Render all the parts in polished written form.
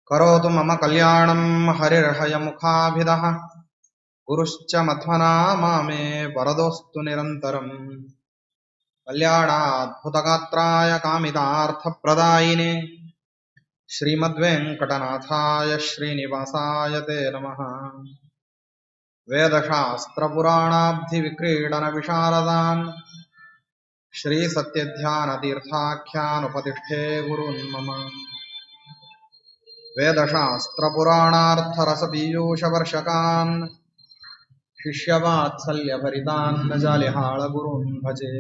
करोतु मम कल्याणं हरिर्हयमुखाभिदः गुरुश्च मध्वनामा मे वरदोऽस्तु निरन्तरम् कल्याणाद्भुतगात्राय कामितार्थप्रदायिने श्रीमद्वेङ्कटनाथाय श्रीनिवासाय ते नमः। वेदशास्त्रपुराणाब्धिविक्रीडनविशारदान् श्रीसत्यध्यानतीर्थाख्यानुपतिष्ठे गुरून् मम। वेदशास्त्रपुराणार्थरसपीयूषवर्षकान् शिष्यवात्सल्यभरितान् न जालिहाळगुरून् भजे।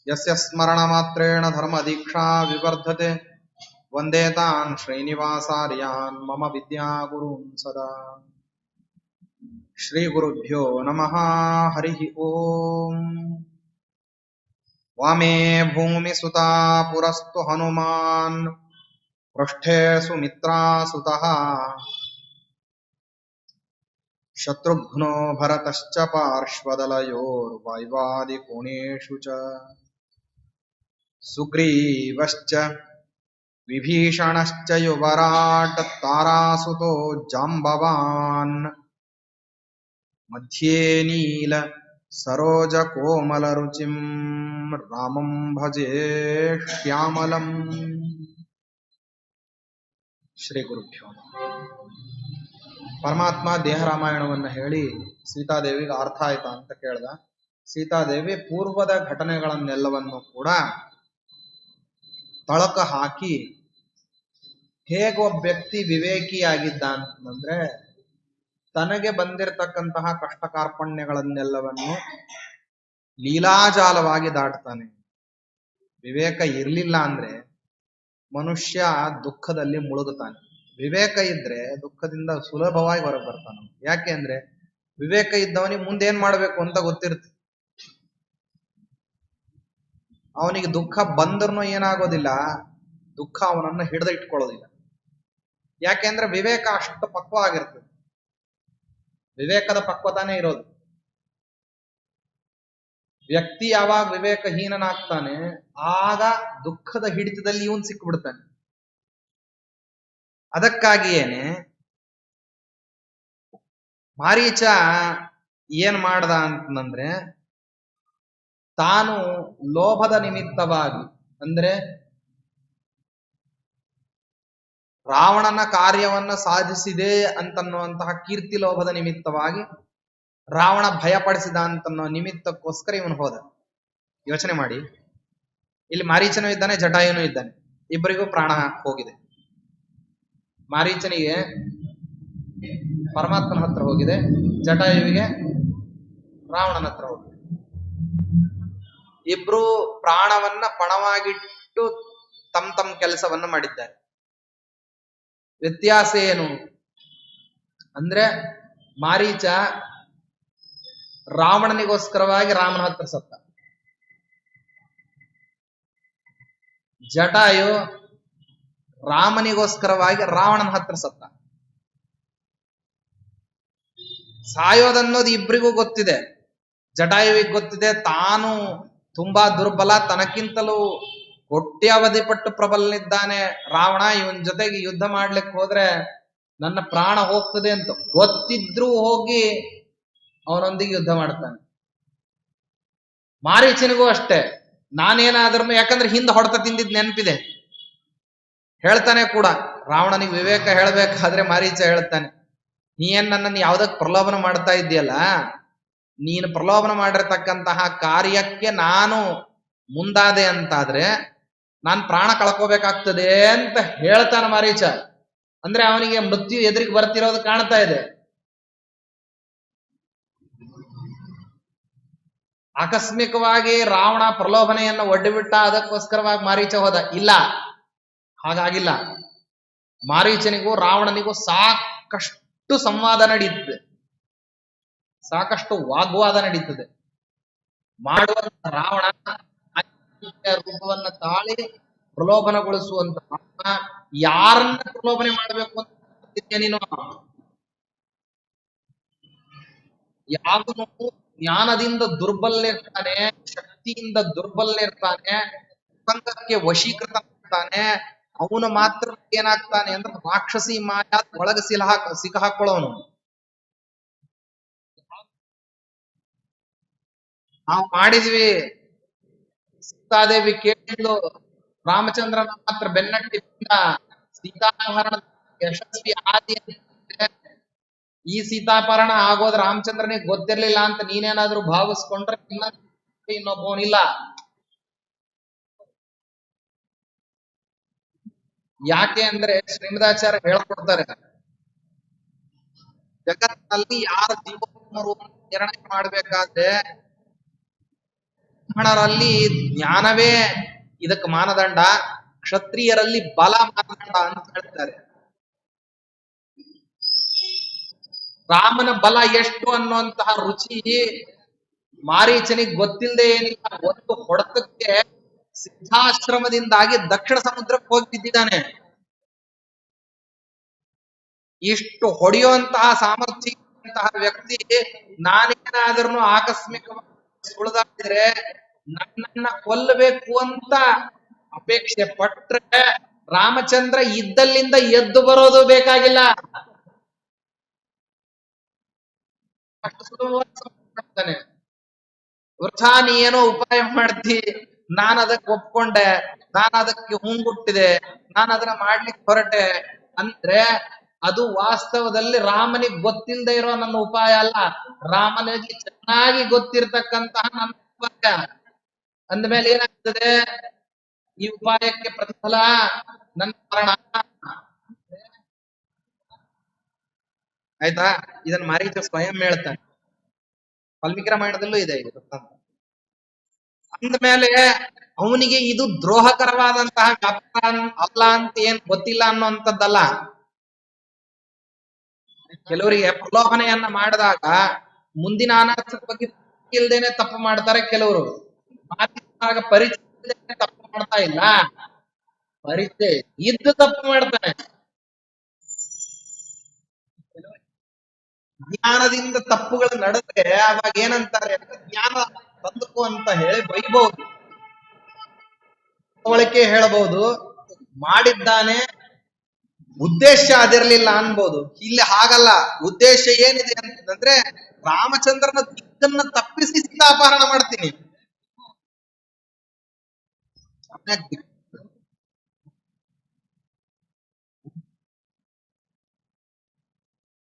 यस्य स्मरणमात्रेण धर्मदीक्षा विवर्धते वन्दे तान् श्रीनिवासार्यान् मम विद्यागुरून् सदा। श्रीगुरुभ्यो नमः। हरिः ओम्। वामे भूमिसुता पुरस्तु हनुमान् पृष्ठे सुमित्रासुतः शत्रुघ्नो भरतश्च पार्श्वदलयोर्वायुवादिकोणेषु च सुग्रीवश्च विभीषणश्च युवराट् तारासुतो जाम्बवान् मध्ये नील सरोजकोमलरुचिं रामं भजे श्यामलम्। ಶ್ರೀ ಗುರುಭ್ಯೋ ಪರಮಾತ್ಮ ದೇಹರಾಮಾಯಣವನ್ನು ಹೇಳಿ ಸೀತಾದೇವಿಗೆ ಅರ್ಥ ಆಯ್ತಾ ಅಂತ ಕೇಳ್ದ. ಸೀತಾದೇವಿ ಪೂರ್ವದ ಘಟನೆಗಳನ್ನೆಲ್ಲವನ್ನು ಕೂಡ ತಳಕ ಹಾಕಿ ಹೇಗೊಬ್ಬ ವ್ಯಕ್ತಿ ವಿವೇಕಿಯಾಗಿದ್ದ ಅಂತಂದ್ರೆ ತನಗೆ ಬಂದಿರತಕ್ಕಂತಹ ಕಷ್ಟ ಕಾರ್ಪಣ್ಯಗಳನ್ನೆಲ್ಲವನ್ನು ಲೀಲಾಜಾಲವಾಗಿ ದಾಟ್ತಾನೆ. ವಿವೇಕ ಇರ್ಲಿಲ್ಲ ಅಂದ್ರೆ ಮನುಷ್ಯ ದುಃಖದಲ್ಲಿ ಮುಳುಗುತ್ತಾನೆ. ವಿವೇಕ ಇದ್ರೆ ದುಃಖದಿಂದ ಸುಲಭವಾಗಿ ಹೊರಗೆ ಬರ್ತಾನೆ. ಯಾಕೆ ಅಂದ್ರೆ ವಿವೇಕ ಇದ್ದವನಿಗೆ ಮುಂದೆ ಏನ್ ಮಾಡ್ಬೇಕು ಅಂತ ಗೊತ್ತಿರುತ್ತೆ. ಅವನಿಗೆ ದುಃಖ ಬಂದ್ರೂ ಏನಾಗೋದಿಲ್ಲ, ದುಃಖ ಅವನನ್ನು ಹಿಡಿದು ಇಟ್ಕೊಳ್ಳೋದಿಲ್ಲ. ಯಾಕೆಂದ್ರೆ ವಿವೇಕ ಅಷ್ಟು ಪಕ್ವ ಆಗಿರ್ತದೆ. ವಿವೇಕದ ಪಕ್ವತಾನೇ ಇರೋದು. ವ್ಯಕ್ತಿ ಯಾವಾಗ ವಿವೇಕಹೀನನಾಗ್ತಾನೆ ಆಗ ದುಃಖದ ಹಿಡಿತದಲ್ಲಿ ಇವನ್ ಸಿಕ್ಕಿಬಿಡ್ತಾನೆ. ಅದಕ್ಕಾಗಿಯೇನೆ ಮಾರೀಚ ಏನ್ ಮಾಡ್ದ ಅಂತಂದ್ರೆ ತಾನು ಲೋಭದ ನಿಮಿತ್ತವಾಗಿ ಅಂದ್ರೆ ರಾವಣನ ಕಾರ್ಯವನ್ನ ಸಾಧಿಸಿದೆ ಅಂತನ್ನುವಂತಹ ಕೀರ್ತಿ ಲೋಭದ ನಿಮಿತ್ತವಾಗಿ ರಾವಣ ಭಯಪಡಿಸಿದ ಅಂತನ್ನೋ ನಿಮಿತ್ತಕ್ಕೋಸ್ಕರ ಇವನು ಹೋದ. ಯೋಚನೆ ಮಾಡಿ, ಇಲ್ಲಿ ಮಾರೀಚನೂ ಇದ್ದಾನೆ, ಜಟಾಯುನೂ ಇದ್ದಾನೆ, ಇಬ್ಬರಿಗೂ ಪ್ರಾಣ ಹೋಗಿದೆ. ಮಾರೀಚನಿಗೆ ಪರಮಾತ್ಮನ ಹತ್ರ ಹೋಗಿದೆ, ಜಟಾಯುವಿಗೆ ರಾವಣನ ಹತ್ರ ಹೋಗಿದೆ. ಇಬ್ರು ಪ್ರಾಣವನ್ನ ಪಣವಾಗಿಟ್ಟು ತಮ್ಮ ಕೆಲಸವನ್ನ ಮಾಡಿದ್ದಾರೆ. ವ್ಯತ್ಯಾಸ ಏನು ಅಂದ್ರೆ ಮಾರೀಚ ರಾವಣನಿಗೋಸ್ಕರವಾಗಿ ರಾಮನ ಹತ್ರ ಸತ್ತ. ಜಟಾಯು ರಾಮನಿಗೋಸ್ಕರವಾಗಿ ರಾವಣನ ಹತ್ರ ಸತ್ತ. ಸಾಯೋದನ್ನೋದು ಇಬ್ಬರಿಗೂ ಗೊತ್ತಿದೆ. ಜಟಾಯುವಿಗೆ ಗೊತ್ತಿದೆ ತಾನು ತುಂಬಾ ದುರ್ಬಲ, ತನಕ್ಕಿಂತಲೂ ಕೋಟ್ಯಾವಧಿ ಪಟ್ಟು ಪ್ರಬಲನಿದ್ದಾನೆ ರಾವಣ, ಇವನ್ ಜೊತೆಗೆ ಯುದ್ಧ ಮಾಡ್ಲಿಕ್ಕೆ ಹೋದ್ರೆ ನನ್ನ ಪ್ರಾಣ ಹೋಗ್ತದೆ ಅಂತ ಗೊತ್ತಿದ್ರೂ ಹೋಗಿ ಅವನೊಂದಿಗೆ ಯುದ್ಧ ಮಾಡ್ತಾನೆ. ಮಾರೀಚನಿಗೂ ಅಷ್ಟೇ, ನಾನೇನಾದ್ರೂ, ಯಾಕಂದ್ರೆ ಹಿಂದೆ ಹೊಡೆತ ತಿಂದಿದ್ ನೆನಪಿದೆ, ಹೇಳ್ತಾನೆ ಕೂಡ. ರಾವಣನಿಗೆ ವಿವೇಕ ಹೇಳ್ಬೇಕಾದ್ರೆ ಮಾರೀಚ ಹೇಳ್ತಾನೆ, ನೀ ಏನ್ ನನ್ನನ್ನು ಯಾವ್ದಕ್ ಪ್ರಲೋಭನ ಮಾಡ್ತಾ ಇದ್ದೀಯಲ್ಲ, ನೀನು ಪ್ರಲೋಭನ ಮಾಡಿರ್ತಕ್ಕಂತಹ ಕಾರ್ಯಕ್ಕೆ ನಾನು ಮುಂದಾದೆ ಅಂತಾದ್ರೆ ನಾನು ಪ್ರಾಣ ಕಳ್ಕೋಬೇಕಾಗ್ತದೆ ಅಂತ ಹೇಳ್ತಾನೆ ಮಾರೀಚ. ಅಂದ್ರೆ ಅವನಿಗೆ ಮೃತ್ಯು ಎದುರಿಗೆ ಬರ್ತಿರೋದು ಕಾಣ್ತಾ ಇದೆ. ಆಕಸ್ಮಿಕವಾಗಿ ರಾವಣ ಪ್ರಲೋಭನೆಯನ್ನು ಒಡ್ಡಿಬಿಟ್ಟ, ಅದಕ್ಕೋಸ್ಕರವಾಗಿ ಮಾರೀಚ ಹೋದ? ಇಲ್ಲ, ಹಾಗಾಗಿಲ್ಲ. ಮಾರೀಚನಿಗೂ ರಾವಣನಿಗೂ ಸಾಕಷ್ಟು ಸಂವಾದ ನಡೀತದೆ, ಸಾಕಷ್ಟು ವಾಗ್ವಾದ ನಡೀತದೆ. ಮಾಡುವ ರಾವಣ ರೂಪವನ್ನ ತಾಳಿ ಪ್ರಲೋಭನಗೊಳಿಸುವಂತ ಯಾರನ್ನ ಪ್ರಲೋಭನೆ ಮಾಡಬೇಕು ಅಂತ ನೀನು? ಯಾವನು ಜ್ಞಾನದಿಂದ ದುರ್ಬಲನಿರ್ತಾನೆ, ಶಕ್ತಿಯಿಂದ ದುರ್ಬಲನಿರ್ತಾನೆ, ಸಂಘಕ್ಕೆ ವಶೀಕೃತ ಮಾಡ್ತಾನೆ, ಅವನು ಮಾತ್ರ ಏನಾಗ್ತಾನೆ ಅಂದ್ರೆ ರಾಕ್ಷಸಿ ಮಾಯ ಒಳಗ ಸಿಕ್ಕ ಹಾಕೊಳ್ಳೋನು. ನಾವು ಮಾಡಿದ್ವಿ, ಸೀತಾದೇವಿ ಕೇಳಿದ್ಲು, ರಾಮಚಂದ್ರನ ಮಾತ್ರ ಬೆನ್ನಟ್ಟಿದ್ದ ಸೀತಾಪಹರಣ ಯಶಸ್ವಿ ಆದಿ ಅಂತ. ಈ ಸೀತಾಪಹರಣ ಆಗೋದು ರಾಮಚಂದ್ರನಿಗೆ ಗೊತ್ತಿರ್ಲಿಲ್ಲ ಅಂತ ನೀನೇನಾದ್ರೂ ಭಾವಿಸ್ಕೊಂಡ್ರೆ ಇನ್ನೊಬ್ಬವನಿಲ್ಲ. ಯಾಕೆ ಅಂದ್ರೆ ಶ್ರೀಮದಾಚಾರ್ಯ ಹೇಳ್ಕೊಡ್ತಾರೆ, ಜಗತ್ತಿನಲ್ಲಿ ಯಾರ ಜೀವೋತ್ತಮರು ನಿರ್ಣಯ ಮಾಡ್ಬೇಕಾದ್ರೆ ಬ್ರಾಹ್ಮಣರಲ್ಲಿ ಜ್ಞಾನವೇ ಇದಕ್ಕೆ ಮಾನದಂಡ, ಕ್ಷತ್ರಿಯರಲ್ಲಿ ಬಲ ಮಾನದಂಡ ಅಂತ ಹೇಳ್ತಾರೆ. ರಾಮನ ಬಲ ಎಷ್ಟು ಅನ್ನುವಂತಹ ರುಚಿ ಮಾರೀಚನಿಗೆ ಗೊತ್ತಿಲ್ಲದೆ ಏನಿಲ್ಲ. ಒಂದು ಹೊಡೆತಕ್ಕೆ ಸಿದ್ಧಾಶ್ರಮದಿಂದಾಗಿ ದಕ್ಷಿಣ ಸಮುದ್ರಕ್ಕೆ ಹೋಗಿ ಬಿದ್ದಿದ್ದಾನೆ. ಇಷ್ಟು ಹೊಡೆಯುವಂತಹ ಸಾಮರ್ಥ್ಯ ವ್ಯಕ್ತಿ ನಾನೇನಾದ್ರೂ ಆಕಸ್ಮಿಕವಾಗಿ ಸುಳಿದಾಡಿದ್ರೆ ನನ್ನನ್ನ ಕೊಲ್ಲಬೇಕು ಅಂತ ಅಪೇಕ್ಷೆ ಪಟ್ರೆ ರಾಮಚಂದ್ರ ಇದ್ದಲ್ಲಿಂದ ಎದ್ದು ಬರೋದು ಬೇಕಾಗಿಲ್ಲ. ಅಷ್ಟು ಸುಲಭವಾಗಿ ವೃಥಾ ನೀ ಏನೋ ಉಪಾಯ ಮಾಡ್ತಿ, ನಾನು ಅದಕ್ಕೆ ಒಪ್ಕೊಂಡೆ, ನಾನು ಅದಕ್ಕೆ ಹುಂಗುಟ್ಟಿದೆ, ನಾನು ಅದನ್ನ ಮಾಡ್ಲಿಕ್ಕೆ ಹೊರಟೆ ಅಂದ್ರೆ ಅದು ವಾಸ್ತವದಲ್ಲಿ ರಾಮನಿಗೆ ಗೊತ್ತಿಲ್ಲದೆ ಇರೋ ನನ್ನ ಉಪಾಯ ಅಲ್ಲ, ರಾಮನಿಗೆ ಚೆನ್ನಾಗಿ ಗೊತ್ತಿರ್ತಕ್ಕಂತಹ ನನ್ನ ಉಪಾಯ. ಅಂದ್ಮೇಲೆ ಏನಾಗ್ತದೆ, ಈ ಉಪಾಯಕ್ಕೆ ಪ್ರತಿಫಲ ನನ್ನ ಮರಣ. ಆಯ್ತಾ? ಇದನ್ನ ಮಾರೀಚ ಸ್ವಯಂ ಹೇಳ್ತಾನೆ, ವಾಲ್ಮೀಕಿ ರಾಮಾಯಣದಲ್ಲೂ ಇದೆ ಇದು. ಅಂದ್ಮೇಲೆ ಅವನಿಗೆ ಇದು ದ್ರೋಹಕರವಾದಂತಹ ವ್ಯಾಪಾರ ಅಲ್ಲ ಅಂತ ಏನ್ ಗೊತ್ತಿಲ್ಲ ಅನ್ನುವಂಥದ್ದಲ್ಲ. ಕೆಲವರಿಗೆ ಪ್ರಲೋಭನೆಯನ್ನ ಮಾಡಿದಾಗ ಮುಂದಿನ ಅನರ್ಥದ ಬಗ್ಗೆ ಇಲ್ದೇನೆ ತಪ್ಪು ಮಾಡ್ತಾರೆ. ಕೆಲವರು ಪರಿಚಯ ತಪ್ಪು ಮಾಡ್ತಾ ಇಲ್ಲ, ಪರಿಚಯ ಇದ್ದು ತಪ್ಪು ಮಾಡ್ತಾನೆ. ಜ್ಞಾನದಿಂದ ತಪ್ಪುಗಳು ನಡೆದ್ರೆ ಅವಾಗ ಏನಂತಾರೆ, ಜ್ಞಾನ ತಂದುಕು ಅಂತ ಹೇಳಿ ಬೈಬಹುದು, ಅವಳಿಕೆ ಹೇಳಬಹುದು, ಮಾಡಿದ್ದಾನೆ ಉದ್ದೇಶ ಅದಿರ್ಲಿಲ್ಲ ಅನ್ಬೋದು. ಇಲ್ಲಿ ಹಾಗಲ್ಲ, ಉದ್ದೇಶ ಏನಿದೆ ಅಂತಂದ್ರೆ ರಾಮಚಂದ್ರನ ದಿಕ್ಕನ್ನ ತಪ್ಪಿಸಿ ಸೀತಾಪಹರಣ ಮಾಡ್ತೀನಿ.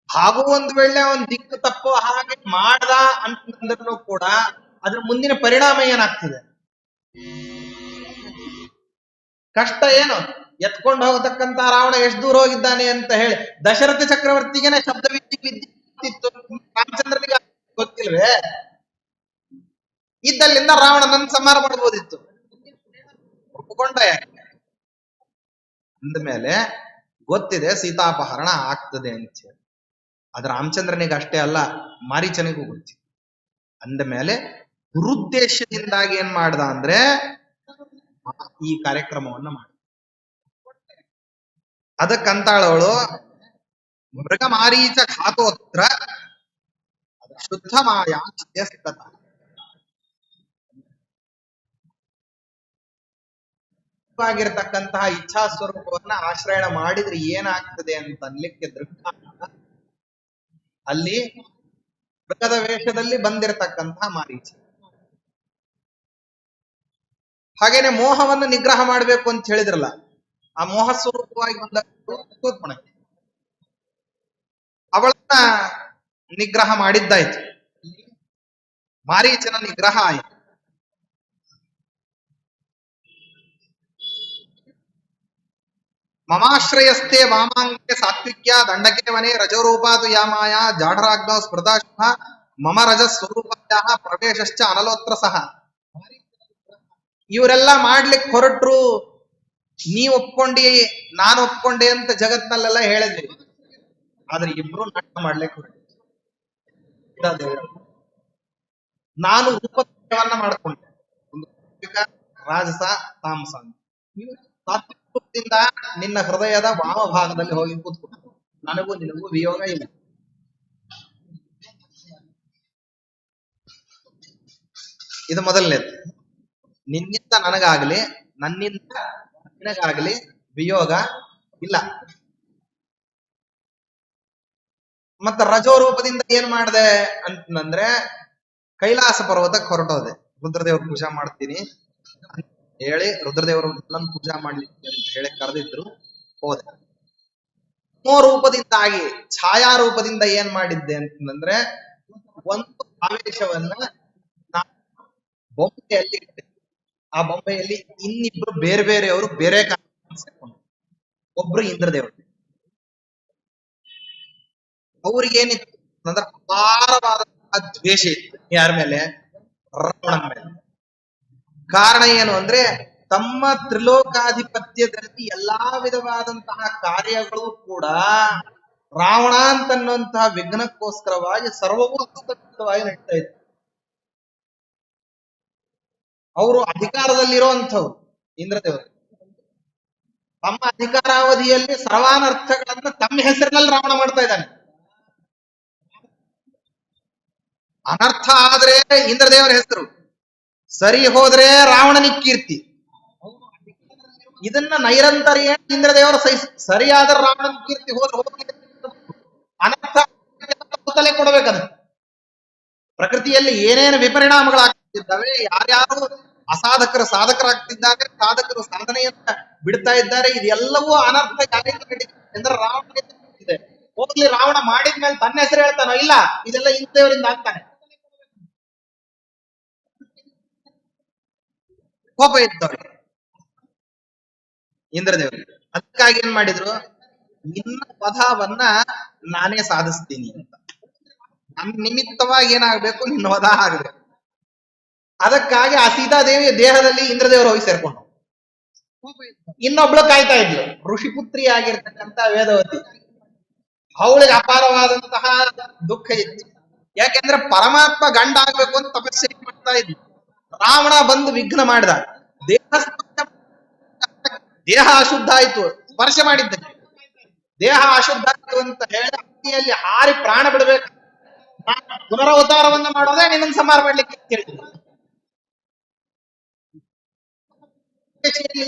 ಹಾಗೂ ಒಂದು ವೇಳೆ ಅವನ್ ದಿಕ್ಕು ತಪ್ಪೋ ಹಾಗೆ ಮಾಡ್ದ ಅಂತಂದ್ರೂ ಕೂಡ ಅದ್ರ ಮುಂದಿನ ಪರಿಣಾಮ ಏನಾಗ್ತದೆ, ಕಷ್ಟ ಏನು, ಎತ್ಕೊಂಡು ಹೋಗತಕ್ಕಂತ ರಾವಣ ಎಷ್ಟು ದೂರ ಹೋಗಿದ್ದಾನೆ ಅಂತ ಹೇಳಿ ದಶರಥ ಚಕ್ರವರ್ತಿಗೆನೆ ಶಬ್ದ ವಿದ್ಯುತ್ತಿತ್ತು, ರಾಮಚಂದ್ರನಿಗೆ ಗೊತ್ತಿಲ್ವೇ? ಇದ್ದಲ್ಲಿಂದ ರಾವಣನನ್ನು ಸಂಹಾರ ಮಾಡಬಹುದಿತ್ತು, ಒಪ್ಪಿಕೊಂಡ. ಅಂದಮೇಲೆ ಗೊತ್ತಿದೆ ಸೀತಾಪಹರಣ ಆಗ್ತದೆ ಅಂತ ಹೇಳಿ. ಅದು ರಾಮಚಂದ್ರನಿಗೆ ಅಷ್ಟೇ ಅಲ್ಲ, ಮಾರೀಚನಿಗೂ ಗೊತ್ತಿದೆ. ಅಂದಮೇಲೆ ದುರುದ್ದೇಶದಿಂದಾಗಿ ಏನ್ ಮಾಡ್ದ ಅಂದ್ರೆ ಈ ಕಾರ್ಯಕ್ರಮವನ್ನ ಮಾಡ. ಅದಕ್ಕಂತಾಳವಳು ಮೃಗ ಮಾರೀಚ ಘಾತೋತ್ರ ಶುದ್ಧ ಮಾಯಾ ಆಗಿರತಕ್ಕಂತಹ ಇಚ್ಛಾ ಸ್ವರೂಪವನ್ನ ಆಶ್ರಯಣ ಮಾಡಿದ್ರೆ ಏನಾಗ್ತದೆ ಅಂತ ಅನ್ಲಿಕ್ಕೆ ದೃಷ್ಟಾಂತ ಅಲ್ಲಿ ಮೃಗದ ವೇಷದಲ್ಲಿ ಬಂದಿರತಕ್ಕಂತಹ ಮಾರೀಚ. ಹಾಗೇನೆ ಮೋಹವನ್ನು ನಿಗ್ರಹ ಮಾಡಬೇಕು ಅಂತ ಹೇಳಿದ್ರಲ್ಲ, ಆ ಮೋಹ ಸ್ವರೂಪವಾಗಿ ಬಂದ ಅವಳನ್ನ ನಿಗ್ರಹ ಮಾಡಿದ್ದಾಯ್ತು, ಮಾರೀಚನ ನಿಗ್ರಹ ಆಯಿತು. ಮಮಾಶ್ರಯಸ್ಥೆ ವಾಮಾಂಗೆ ಸಾತ್ವಿಕ್ಯ ದಂಡಕೆ ವನೆ ರಜೋರೂಪಾತು ಯಾಮಾಯ ಜಾಢರಾಗ್ನೋ ಸ್ಮೃತಾಶ್ಮ ಮಮ ರಜ ಸ್ವರೂಪಾಯ ಪ್ರವೇಶಶ್ಚ ಅನಲೋತ್ರ ಸಹ. ಇವರೆಲ್ಲ ಮಾಡ್ಲಿಕ್ಕೆ ಹೊರಟ್ರು, ನೀ ಒಪ್ಕೊಂಡಿ ನಾನು ಒಪ್ಕೊಂಡೆ ಅಂತ ಜಗತ್ನಲ್ಲೆಲ್ಲ ಹೇಳಿದ್ವಿ, ಆದ್ರೆ ಇಬ್ರು ನಾಟಕ ಮಾಡ್ಲಿಕ್ಕೆ ಹೊರಟು. ನಾನು ರೂಪವನ್ನ ಮಾಡ್ಕೊಂಡೆ, ರಾಜಸ ತಾಮಸ. ಸಾತ್ವಿಕದಿಂದ ನಿನ್ನ ಹೃದಯದ ವಾಮಭಾಗದಲ್ಲಿ ಹೋಗಿ ಕೂತ್ಕೊಂಡು ನನಗೂ ನಿನಗೂ ವಿಯೋಗ ಇಲ್ಲ. ಇದು ಮೊದಲನೇದು. ನಿನ್ನಿಂದ ನನಗಾಗ್ಲಿ, ನನ್ನಿಂದ ನಿನಗಾಗ್ಲಿ ವಿಯೋಗ ಇಲ್ಲ. ಮತ್ತ ರಜೋ ರೂಪದಿಂದ ಏನ್ ಮಾಡಿದೆ ಅಂತಂದ್ರೆ ಕೈಲಾಸ ಪರ್ವತಕ್ಕೆ ಹೊರಟೋದೆ. ರುದ್ರದೇವ್ರ ಪೂಜಾ ಮಾಡ್ತೀನಿ ಹೇಳಿ ರುದ್ರದೇವರು ನನ್ನ ಪೂಜಾ ಮಾಡ್ಲಿಕ್ಕೆ ಅಂತ ಹೇಳಿ ಕರೆದಿದ್ರು, ಹೋದೆ. ರೂಪದಿಂದಾಗಿ ಛಾಯಾ ರೂಪದಿಂದ ಏನ್ ಮಾಡಿದ್ದೆ ಅಂತಂದ್ರೆ ಒಂದು ಆವೇಶವನ್ನ ಬೊಂಬೆಯಲ್ಲಿ ಇಟ್ಟೆ. ಆ ಬೊಂಬೆಯಲ್ಲಿ ಇನ್ನಿಬ್ರು ಬೇರೆ ಬೇರೆಯವರು ಬೇರೆ ಕಾರಣ, ಒಬ್ರು ಇಂದ್ರದೇವರು. ಅವ್ರಿಗೇನಿತ್ತು ಅಂದ್ರೆ ಅಪಾರವಾದಂತಹ ದ್ವೇಷ ಇತ್ತು. ಯಾರ ಮೇಲೆ? ರಾವಣನ ಮೇಲೆ. ಕಾರಣ ಏನು ಅಂದ್ರೆ ತಮ್ಮ ತ್ರಿಲೋಕಾಧಿಪತ್ಯದಲ್ಲಿ ಎಲ್ಲಾ ವಿಧವಾದಂತಹ ಕಾರ್ಯಗಳು ಕೂಡ ರಾವಣ ಅಂತನ್ನುವಂತಹ ವಿಘ್ನಕ್ಕೋಸ್ಕರವಾಗಿ ಸರ್ವವೂ ಅಸುಖವಾಗಿ ನಡೀತಾ ಇತ್ತು. ಅವರು ಅಧಿಕಾರದಲ್ಲಿರುವಂಥವ್ರು ಇಂದ್ರದೇವರು. ತಮ್ಮ ಅಧಿಕಾರಾವಧಿಯಲ್ಲಿ ಸರ್ವಾನರ್ಥಗಳನ್ನ ತಮ್ಮ ಹೆಸರಿನಲ್ಲಿ ರಾವಣ ಮಾಡ್ತಾ ಇದ್ದಾನೆ. ಅನರ್ಥ ಆದ್ರೆ ಇಂದ್ರದೇವರ ಹೆಸರು, ಸರಿ ಹೋದ್ರೆ ರಾವಣನಿಗೆ ಕೀರ್ತಿ. ಇದನ್ನ ನೈರಂತರ್ಯ ಇಂದ್ರದೇವರ ಸರಿಯಾದ ರಾವಣನ ಕೀರ್ತಿ ಹೋದ್ರೆ ಅನರ್ಥ ತಲೆ ಕೊಡಬೇಕದ. ಪ್ರಕೃತಿಯಲ್ಲಿ ಏನೇನು ವಿಪರಿಣಾಮಗಳಾಗ್ತಿದ್ದಾವೆ, ಯಾರ್ಯಾರು ಅಸಾಧಕರು ಸಾಧಕರಾಗ್ತಿದ್ದಾರೆ, ಸಾಧಕರು ಸಾಧನೆಯನ್ನ ಬಿಡ್ತಾ ಇದ್ದಾರೆ, ಇದೆಲ್ಲವೂ ಅನರ್ಥ ಯಾರಿಂದ ನಡೀತಿದೆ ಅಂದ್ರೆ ರಾವಣ ಇದೆ. ಹೋಗ್ಲಿ, ರಾವಣ ಮಾಡಿದ್ಮೇಲೆ ತನ್ನ ಹೆಸರು ಹೇಳ್ತಾನೋ ಇಲ್ಲ, ಇದೆಲ್ಲ ಇಂದ್ರದೇವರಿಂದ ಆಗ್ತಾನೆ. ಕೋಪ ಇದ್ದವ್ರಿಗೆ ಇಂದ್ರದೇವರಿಗೆ. ಅದಕ್ಕಾಗಿ ಏನ್ ಮಾಡಿದ್ರು, ನಿನ್ನ ವಧವನ್ನ ನಾನೇ ಸಾಧಿಸ್ತೀನಿ ಅಂತ. ನನ್ನ ನಿಮಿತ್ತವಾಗಿ ಏನಾಗ್ಬೇಕು, ನಿನ್ನ ವಧ ಆಗ್ಬೇಕು. ಅದಕ್ಕಾಗಿ ಆ ಸೀತಾದೇವಿಯ ದೇಹದಲ್ಲಿ ಇಂದ್ರದೇವರು ಹೋಗಿ ಸೇರ್ಕೊಂಡು ಇನ್ನೊಬ್ಳು ಕಾಯ್ತಾ ಇದ್ಲು, ಋಷಿಪುತ್ರಿ ಆಗಿರ್ತಕ್ಕಂತ ವೇದವತಿ. ಅವಳಿಗೆ ಅಪಾರವಾದಂತಹ ದುಃಖ ಇತ್ತು. ಯಾಕೆಂದ್ರೆ ಪರಮಾತ್ಮ ಗಂಡ ಆಗ್ಬೇಕು ಅಂತ ತಪಸ್ಸೆ ಮಾಡ್ತಾ ಇದ್ಲು. ರಾವಣ ಬಂದು ವಿಘ್ನ ಮಾಡಿದ. ದೇಹ ಅಶುದ್ಧ ಆಯ್ತು ಸ್ಪರ್ಶ ಮಾಡಿದ್ದಕ್ಕೆ. ದೇಹ ಅಶುದ್ಧ ಆಯ್ತು ಅಂತ ಹೇಳಿ ಅಗ್ನಿಯಲ್ಲಿ ಹಾರಿ ಪ್ರಾಣ ಬಿಡಬೇಕು. ಪುನರವತಾರವನ್ನ ಮಾಡೋದೇ ನಿನ್ನ ಸಂಹಾರ ಮಾಡ್ಲಿಕ್ಕೆ ಕೇಳಿದ್ರು.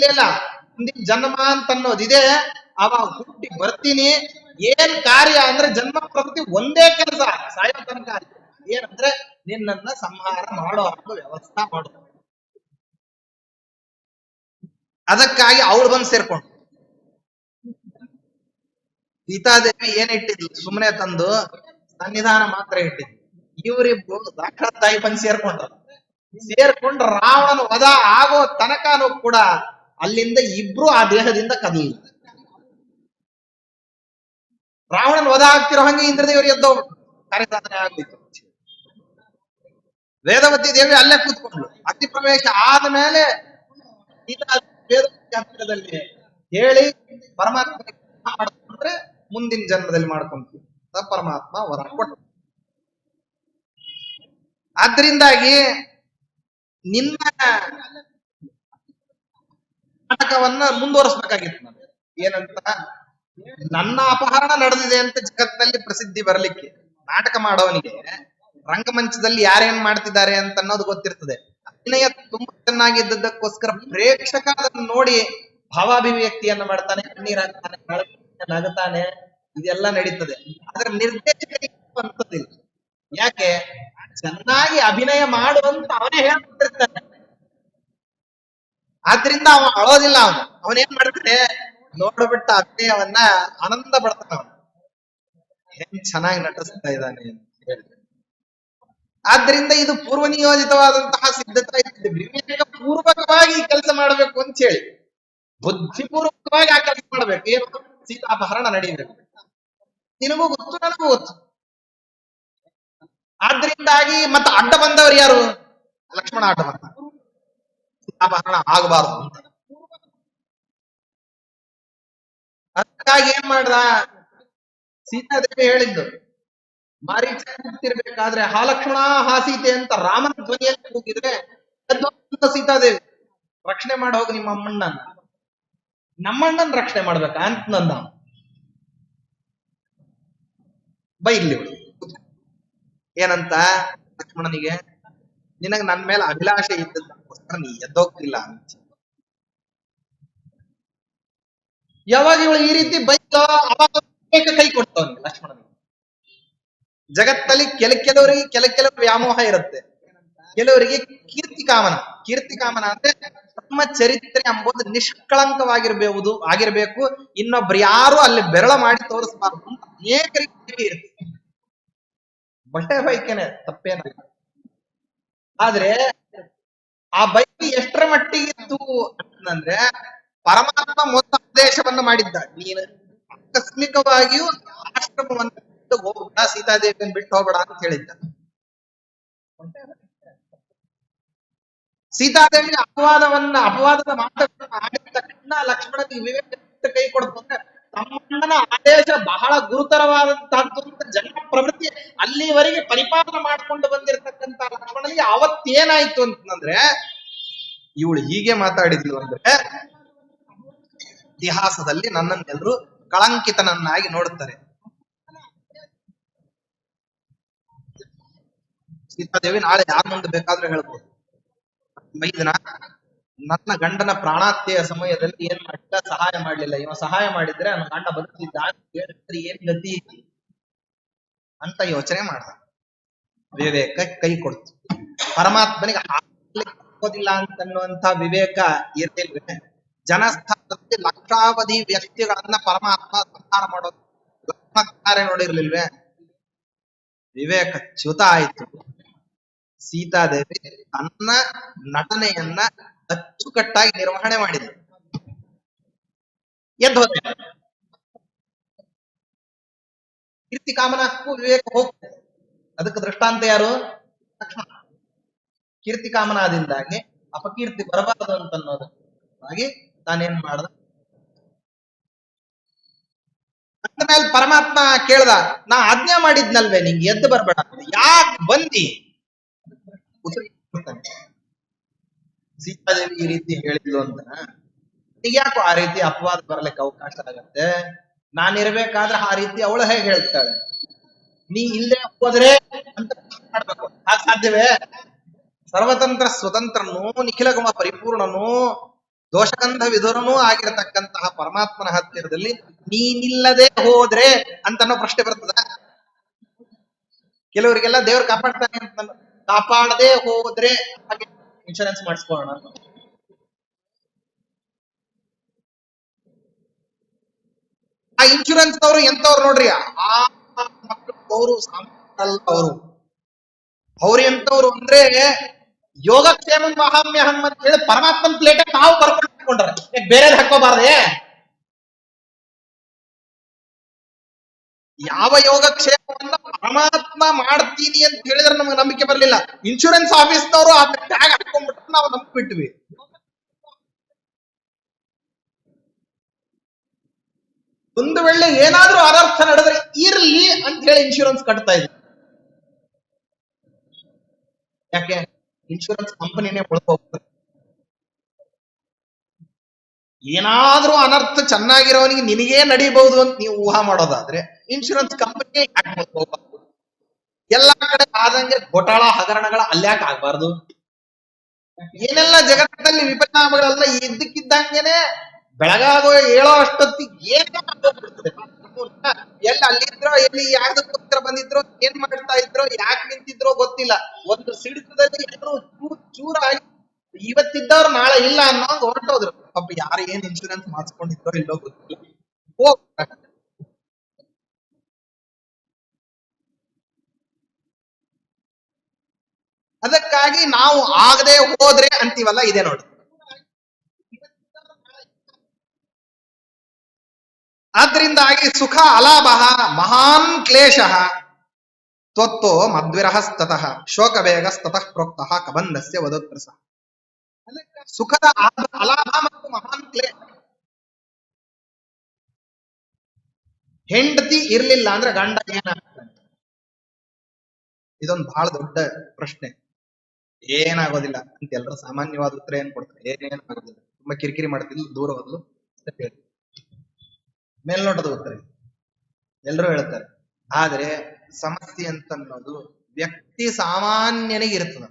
ಇಲ್ಲ, ಮುಂದಿನ ಜನ್ಮ ಅಂತ ಅನ್ನೋದಿದೆ, ಅವ ಹುಟ್ಟಿ ಬರ್ತೀನಿ. ಏನ್ ಕಾರ್ಯ ಅಂದ್ರೆ ಜನ್ಮ ಪ್ರಕೃತಿ ಒಂದೇ ಕೆಲಸ, ಸಾಯೋ ತನಕ. ಏನಂದ್ರೆ ನಿನ್ನನ್ನ ಸಂಹಾರ ಮಾಡೋ ವ್ಯವಸ್ಥೆ ಮಾಡೋ. ಅದಕ್ಕಾಗಿ ಅವಳು ಬಂದು ಸೇರ್ಕೊಂಡು ಸೀತಾದೇವಿ ಏನ್ ಇಟ್ಟಿದ್ಲು, ಸುಮ್ಮನೆ ತಂದು ಸನ್ನಿಧಾನ ಮಾತ್ರ ಇಟ್ಟಿದ್ಲು. ಇವರಿಬ್ರು ಸಾಕ್ಷಾತ್ತಾಗಿ ಬಂದು ಸೇರ್ಕೊಂಡು ರಾವಣನ ವಧ ಆಗೋ ತನಕನೂ ಕೂಡ ಅಲ್ಲಿಂದ ಇಬ್ರು ಆ ದೇಹದಿಂದ ಕದಲಿಲ್ಲ. ರಾವಣನ ವಧ ಆಗ್ತಿರೋ ಹಂಗೆ ಇಂದ್ರದೇವರು ಎದ್ದೋಗ್ರು, ಕಾರ್ಯಸಾಧನೆ ಆಗ್ಬಿಟ್ಟು. ವೇದವತಿ ದೇವಿ ಅಲ್ಲೇ ಕೂತ್ಕೊಂಡ್ಲು. ಅಗ್ನಿ ಪ್ರವೇಶ ಆದ್ಮೇಲೆ ವೇದವತಿ ಹತ್ತಿರದಲ್ಲಿ ಹೇಳಿ ಪರಮಾತ್ಮ ಮಾಡ್ಕೊಂಡ್ರೆ ಮುಂದಿನ ಜನ್ಮದಲ್ಲಿ ಮಾಡ್ಕೊಂತೀವಿ ಪರಮಾತ್ಮ ವರ ಕೊಟ್ಟ. ಆದ್ರಿಂದಾಗಿ ನಿನ್ನ ನಾಟಕವನ್ನ ಮುಂದುವರಿಸ್ಬೇಕಾಗಿತ್ತು. ಏನಂತ, ನನ್ನ ಅಪಹರಣ ನಡೆದಿದೆ ಅಂತ ಜಗತ್ತಿನಲ್ಲಿ ಪ್ರಸಿದ್ಧಿ ಬರಲಿಕ್ಕೆ ನಾಟಕ ಮಾಡೋನಿಗೆ ರಂಗಮಂಚದಲ್ಲಿ ಯಾರೇನ್ ಮಾಡ್ತಿದ್ದಾರೆ ಅಂತ ಅನ್ನೋದು ಗೊತ್ತಿರ್ತದೆ. ಅಭಿನಯ ತುಂಬಾ ಚೆನ್ನಾಗಿದ್ದಕ್ಕೋಸ್ಕರ ಪ್ರೇಕ್ಷಕ ಅದನ್ನು ನೋಡಿ ಭಾವಾಭಿವ್ಯಕ್ತಿಯನ್ನ ಮಾಡ್ತಾನೆ, ಕಣ್ಣೀರಾಗ್ತಾನೆ, ನಗುತ್ತಾನೆ, ಇದೆಲ್ಲ ನಡೀತದೆ. ಆದ್ರೆ ನಿರ್ದೇಶಕರಿಲ್ಲ. ಯಾಕೆ? ಚೆನ್ನಾಗಿ ಅಭಿನಯ ಮಾಡುವಂತ ಅವನೇ ಹೇಳ್ತಿರ್ತಾನೆ. ಆದ್ರಿಂದ ಅವ ಅಳೋದಿಲ್ಲ. ಅವನೇನ್ ಮಾಡ್ತಾನೆ, ನೋಡ್ಬಿಟ್ಟ ಅಭಿನಯವನ್ನ ಆನಂದ ಪಡ್ತಾನ. ಹೆಂಗ್ ಚೆನ್ನಾಗಿ ನಟಿಸ್ತಾ ಇದ್ದಾನೆ ಅಂತ ಹೇಳಿ. ಆದ್ರಿಂದ ಇದು ಪೂರ್ವ ನಿಯೋಜಿತವಾದಂತಹ ಸಿದ್ಧತೆ ಇರ್ತದೆ. ವಿವೇಕ ಪೂರ್ವಕವಾಗಿ ಈ ಕೆಲಸ ಮಾಡಬೇಕು ಅಂತ ಹೇಳಿ ಬುದ್ಧಿಪೂರ್ವಕವಾಗಿ ಆ ಕೆಲಸ ಮಾಡ್ಬೇಕು. ಏನು? ಸೀತಾಪಹರಣ ನಡೀಬೇಕು. ನಿನಗೂ ಗೊತ್ತು, ನನಗೂ ಗೊತ್ತು. ಆದ್ರಿಂದಾಗಿ ಮತ್ತೆ ಅಡ್ಡ ಬಂದವರು ಯಾರು? ಲಕ್ಷ್ಮಣ ಅಡ್ಡ ಬಂದ. ಸೀತಾಪಹರಣ ಆಗಬಾರದು ಅಂತ. ಅದಕ್ಕಾಗಿ ಏನ್ ಮಾಡ್ದ, ಸೀತಾದೇವಿ ಹೇಳಿದ್ದು, ಮಾರೀಚ ಕೂತಿರ್ಬೇಕಾದ್ರೆ ಹಾ ಲಕ್ಷ್ಮಣ ಹಾ ಸೀತೆ ಅಂತ ರಾಮನ ಧ್ವನಿಯಲ್ಲಿ ಕೂಗಿದ್ರೆ ಸೀತಾದೇವಿ, ರಕ್ಷಣೆ ಮಾಡಿ ಹೋಗಿ ನಿಮ್ಮ ಅಮ್ಮಣ್ಣನ, ನಮ್ಮಣ್ಣನ್ ರಕ್ಷಣೆ ಮಾಡ್ಬೇಕ ಅಂತ ನಂದ. ಬೈಲಿ ಏನಂತ ಲಕ್ಷ್ಮಣನಿಗೆ, ನಿನಗ್ ನನ್ ಮೇಲೆ ಅಭಿಲಾಷೆ ಇದ್ದಕ್ಕೋಸ್ಕರ ನೀ ಎದ್ದೋಗ್ತಿಲ್ಲ ಅಂತ. ಯಾವಾಗ ಇವಳು ಈ ರೀತಿ ಬೈತ ಅವಾಗ ಕೈ ಕೊಡ್ತಾವನಿಗೆ ಲಕ್ಷ್ಮಣನಿಗೆ. ಜಗತ್ತಲ್ಲಿ ಕೆಲವರಿಗೆ ಕೆಲವು ವ್ಯಾಮೋಹ ಇರುತ್ತೆ. ಕೆಲವರಿಗೆ ಕೀರ್ತಿ ಕಾಮನ ಅಂದ್ರೆ ತಮ್ಮ ಚರಿತ್ರೆ ಎಂಬುದು ಆಗಿರ್ಬೇಕು. ಇನ್ನೊಬ್ರು ಯಾರು ಅಲ್ಲಿ ಬೆರಳ ಮಾಡಿ ತೋರಿಸಬಾರ್ದು ಅಂತ ಅನೇಕರಿಗೆ ಇರುತ್ತೆ. ಬಟ್ಟೆ ಬೈಕೆನೆ ತಪ್ಪೇನಲ್ಲ. ಆದ್ರೆ ಆ ಬೈಕಿ ಎಷ್ಟರ ಮಟ್ಟಿಗೆ ಇತ್ತು ಅಂತಂದ್ರೆ ಪರಮಾತ್ಮ ಮೊದಲ ಆದೇಶವನ್ನು ಮಾಡಿದ್ದ, ನೀನು ಆಕಸ್ಮಿಕವಾಗಿಯೂ ಆಶ್ರಮವನ್ನು ಬಿಟ್ಟು ಹೋಗ್ಬೇಡ, ಸೀತಾದೇವಿಯನ್ನು ಬಿಟ್ಟು ಹೋಗ್ಬೇಡ ಅಂತ ಹೇಳಿದ್ದ. ಸೀತಾದೇವಿಗೆ ಅಪವಾದದ ಮಾತುಗಳನ್ನು ಆಡಿದ ತಕ್ಷಣ ಲಕ್ಷ್ಮಣನಿಗೆ ವಿವೇಕ ಕೈ ಕೊಡ್ತು. ಅಂದ್ರೆ ತಮ್ಮಣ್ಣನ ಆದೇಶ ಬಹಳ ಗುರುತರವಾದಂತಹದ್ದು ಅಂತ ಜನ್ಮ ಪ್ರವೃತ್ತಿ ಅಲ್ಲಿವರೆಗೆ ಪರಿಪಾಲನೆ ಮಾಡಿಕೊಂಡು ಬಂದಿರತಕ್ಕಂತ ಲಕ್ಷ್ಮಣನಿಗೆ ಅವತ್ತೇನಾಯ್ತು ಅಂತಂದ್ರೆ, ಇವಳು ಹೀಗೆ ಮಾತಾಡಿದ್ಲು ಅಂದ್ರೆ ಇತಿಹಾಸದಲ್ಲಿ ನನ್ನನ್ನೆಲ್ಲರೂ ಕಳಂಕಿತನನ್ನಾಗಿ ನೋಡುತ್ತಾರೆ. ಸೀತಾದೇವಿ ನಾಳೆ ಯಾರ ಮುಂದೆ ಬೇಕಾದ್ರೆ ಹೇಳ್ಬೋದು, ಮೈದನ ನನ್ನ ಗಂಡನ ಪ್ರಾಣಾತ್ಯೆಯ ಸಮಯದಲ್ಲಿ ಏನ್ ಮಾಡಿಲ್ಲ, ಸಹಾಯ ಮಾಡ್ಲಿಲ್ಲ. ಇವ ಸಹಾಯ ಮಾಡಿದ್ರೆ ನನ್ನ ಗಂಡ ಬದುಕಿದ್ದ, ಏನ್ ಗತಿ ಅಂತ ಯೋಚನೆ ಮಾಡ್ದ. ವಿವೇಕ ಕೈ ಕೊಡ್ತು. ಪರಮಾತ್ಮನಿಗೆ ಆಗೋದಿಲ್ಲ ಅಂತನ್ನುವಂತ ವಿವೇಕ ಇರ್ಲಿಲ್ವೇ? ಜನಸ್ಥಾನದಲ್ಲಿ ಲಕ್ಷಾವಧಿ ವ್ಯಕ್ತಿಗಳನ್ನ ಪರಮಾತ್ಮ ಸಂಹಾರ ಮಾಡೋದು ಕಾರ್ಯ ನೋಡಿರ್ಲಿಲ್ವೇ? ವಿವೇಕ ಚ್ಯುತ ಆಯ್ತು. ಸೀತಾದೇವಿ ತನ್ನ ನಟನೆಯನ್ನ ಅಚ್ಚುಕಟ್ಟಾಗಿ ನಿರ್ವಹಣೆ ಮಾಡಿದ್ರು. ಎದ್ದು ಹೋದ. ಕೀರ್ತಿ ಕಾಮನಕ್ಕೂ ವಿವೇಕ ಹೋಗ್ತದೆ. ಅದಕ್ಕೆ ದೃಷ್ಟಾಂತ ಯಾರು? ಲಕ್ಷ್ಮಣ. ಕೀರ್ತಿ ಕಾಮನದಿಂದಾಗಿ ಅಪಕೀರ್ತಿ ಬರಬಾರದು ಅಂತನ್ನೋದಕ್ಕಾಗಿ ತಾನೇನ್ ಮಾಡ್ದ. ಅಂದ ಮೇಲೆ ಪರಮಾತ್ಮ ಕೇಳ್ದ, ನಾ ಆಜ್ಞಾ ಮಾಡಿದ್ನಲ್ವೇ ನಿಂಗೆ ಎದ್ದು ಬರ್ಬೇಡ, ಯಾಕೆ ಬಂದಿ? ಸೀತಾದೇವಿ ಈ ರೀತಿ ಹೇಳಿದ್ಲು ಅಂತ ಯಾಕೋ ಆ ರೀತಿ ಅಪವಾದ ಬರ್ಲಿಕ್ಕೆ ಅವಕಾಶ ಆಗತ್ತೆ? ನಾನಿರ್ಬೇಕಾದ್ರೆ ಆ ರೀತಿ ಅವಳು ಹೇಗೆ ಹೇಳ್ತಾಳೆ? ನೀ ಇಲ್ಲೇ ಹೋದ್ರೆ ಅಂತ ಮಾಡ್ಬೇಕು. ಆಗ ಸಾಧ್ಯವೇ? ಸರ್ವತಂತ್ರ ಸ್ವತಂತ್ರನೂ ನಿಖಿಲಗುಣ ಪರಿಪೂರ್ಣನೂ ದೋಷಗಂಧ ವಿಧುರನೂ ಆಗಿರತಕ್ಕಂತಹ ಪರಮಾತ್ಮನ ಹತ್ತಿರದಲ್ಲಿ ನೀನಿಲ್ಲದೆ ಹೋದ್ರೆ ಅಂತನೋ ಪ್ರಶ್ನೆ ಬರ್ತದ. ಕೆಲವರಿಗೆಲ್ಲ ದೇವ್ರು ಕಾಪಾಡ್ತಾನೆ ಅಂತ, ಕಾಪಾಡದೆ ಹೋದ್ರೆ ಹಾಗೆ ಇನ್ಶೂರೆನ್ಸ್ ಮಾಡಿಸ್ಕೊಳ್ಳೋಣ. ಆ ಇನ್ಶೂರೆನ್ಸ್ ಅವರು ಎಂತವ್ರು ನೋಡ್ರಿ, ಆ ಮಕ್ಕಳು ಅವ್ರು ಎಂತವ್ರು ಅಂದ್ರೆ ಯೋಗಕ್ಷೇಮ ಮಹಾಮ್ಯಹಂ ಅಂತ ಹೇಳಿ ಪರಮಾತ್ಮನ ಪ್ಲೇಟ್ ನಾವು ಬರ್ಕೊಂಡ್ರೆ ಬೇರೆ ಹಾಕೋಬಾರ್ದೆ. ಯಾವ ಯೋಗಕ್ಷೇಮವನ್ನ ಪರಮಾತ್ಮ ಮಾಡ್ತೀನಿ ಅಂತ ಹೇಳಿದ್ರೆ ನಮ್ಗೆ ನಂಬಿಕೆ ಬರ್ಲಿಲ್ಲ. ಇನ್ಶೂರೆನ್ಸ್ ಆಫೀಸ್ನವರು ಆ ಟ್ಯಾಗ್ ಹಾಕೊಂಡ್ಬಿಟ್ರೆ ನಾವು ನಂಬಿಬಿಟ್ವಿ. ಒಂದು ವೇಳೆ ಏನಾದ್ರೂ ಅನರ್ಥ ನಡೆದ್ರೆ ಇರ್ಲಿ ಅಂತ ಹೇಳಿ ಇನ್ಶೂರೆನ್ಸ್ ಕಟ್ತಾ ಇದ್ವಿ. ಯಾಕೆ? ಇನ್ಶೂರೆನ್ಸ್ ಕಂಪನಿನೇ ಹೋಗ್ತದೆ. ಏನಾದ್ರೂ ಅನರ್ಥ ಚೆನ್ನಾಗಿರೋನಿಗೆ ನಿನಗೇ ನಡೀಬಹುದು ಅಂತ ನೀವು ಊಹಾ ಮಾಡೋದಾದ್ರೆ ಇನ್ಶೂರೆನ್ಸ್ ಕಂಪನಿ ಯಾಕೆ ಹೋಗ್ಬಾರ್ದು? ಎಲ್ಲಾ ಕಡೆ ಆದಂಗೆ ಘೋಟಾಳ ಹಗರಣಗಳ ಅಲ್ಯಾಕೆ ಆಗ್ಬಾರ್ದು? ಏನೆಲ್ಲ ಜಗತ್ತಿನಲ್ಲಿ ವಿಪರಿಣಾಮಗಳೆಲ್ಲ ಇದ್ದಕ್ಕಿದ್ದಂಗೆನೆ ಬೆಳಗಾಗೋ ಹೇಳೋ ಅಷ್ಟೊತ್ತಿಗೆ ಏನೇ ಎಲ್ಲಿ ಅಲ್ಲಿದ್ರೋ, ಎಲ್ಲಿ ಯಾವ್ದಕ್ಕೋಸ್ಕರ ಬಂದಿದ್ರೋ, ಏನ್ ಮಾಡ್ತಾ ಇದ್ರೋ, ಯಾಕೆ ನಿಂತಿದ್ರೋ ಗೊತ್ತಿಲ್ಲ. ಒಂದು ಸಿಡಿತದಲ್ಲಿ ಎಲ್ಲರೂ ಚೂರಾಗಿ ಇವತ್ತಿದ್ದವ್ರು ನಾಳೆ ಇಲ್ಲ ಅನ್ನೋ ಹೊರಟೋದ್ರು. ಪಾಪ ಯಾರು ಏನ್ ಇನ್ಶೂರೆನ್ಸ್ ಮಾಡಿಸ್ಕೊಂಡಿದ್ರೋ ಇಲ್ಲೋ ಗೊತ್ತಿಲ್ಲ. ಅದಕ್ಕಾಗಿ ನಾವು ಆಗದೆ ಹೋದ್ರೆ ಅಂತೀವಲ್ಲ, ಇದೆ ನೋಡಿ. ಆದ್ರಿಂದಾಗಿ ಸುಖ ಅಲಾಭಃ ಮಹಾನ್ ಕ್ಲೇಶ ತ್ವತ್ತೋ ಮದ್ವಿರಹಸ್ತತಃ ಶೋಕ ವೇಗಸ್ತತಃ ಪ್ರೋಕ್ತಃ ಕಬಂಧಸ್ಯ ವದೋತ್ಪ್ರಸ. ಸುಖದ ಅಲಾಭ ಮತ್ತು ಮಹಾನ್ ಕ್ಲೇಶ. ಹೆಂಡತಿ ಇರ್ಲಿಲ್ಲ ಅಂದ್ರೆ ಗಂಡ ಏನಾಗ್ತಾನೆ? ಇದೊಂದು ಬಹಳ ದೊಡ್ಡ ಪ್ರಶ್ನೆ. ಏನಾಗೋದಿಲ್ಲ ಅಂತ ಎಲ್ಲರೂ ಸಾಮಾನ್ಯವಾದ ಉತ್ತರ ಏನ್ ಕೊಡ್ತಾರೆ? ಏನೇನಾಗೋದಿಲ್ಲ, ತುಂಬಾ ಕಿರಿಕಿರಿ ಮಾಡ್ತಿಲ್ಲ, ದೂರ ಹೋದ್ಲು ಮೇಲ್ನೋಟದ ಉತ್ತರ ಎಲ್ಲರೂ ಹೇಳ್ತಾರೆ. ಆದ್ರೆ ಸಮಸ್ಯೆ ಅಂತನ್ನೋದು ವ್ಯಕ್ತಿ ಸಾಮಾನ್ಯನಿಗೆ ಇರ್ತದ.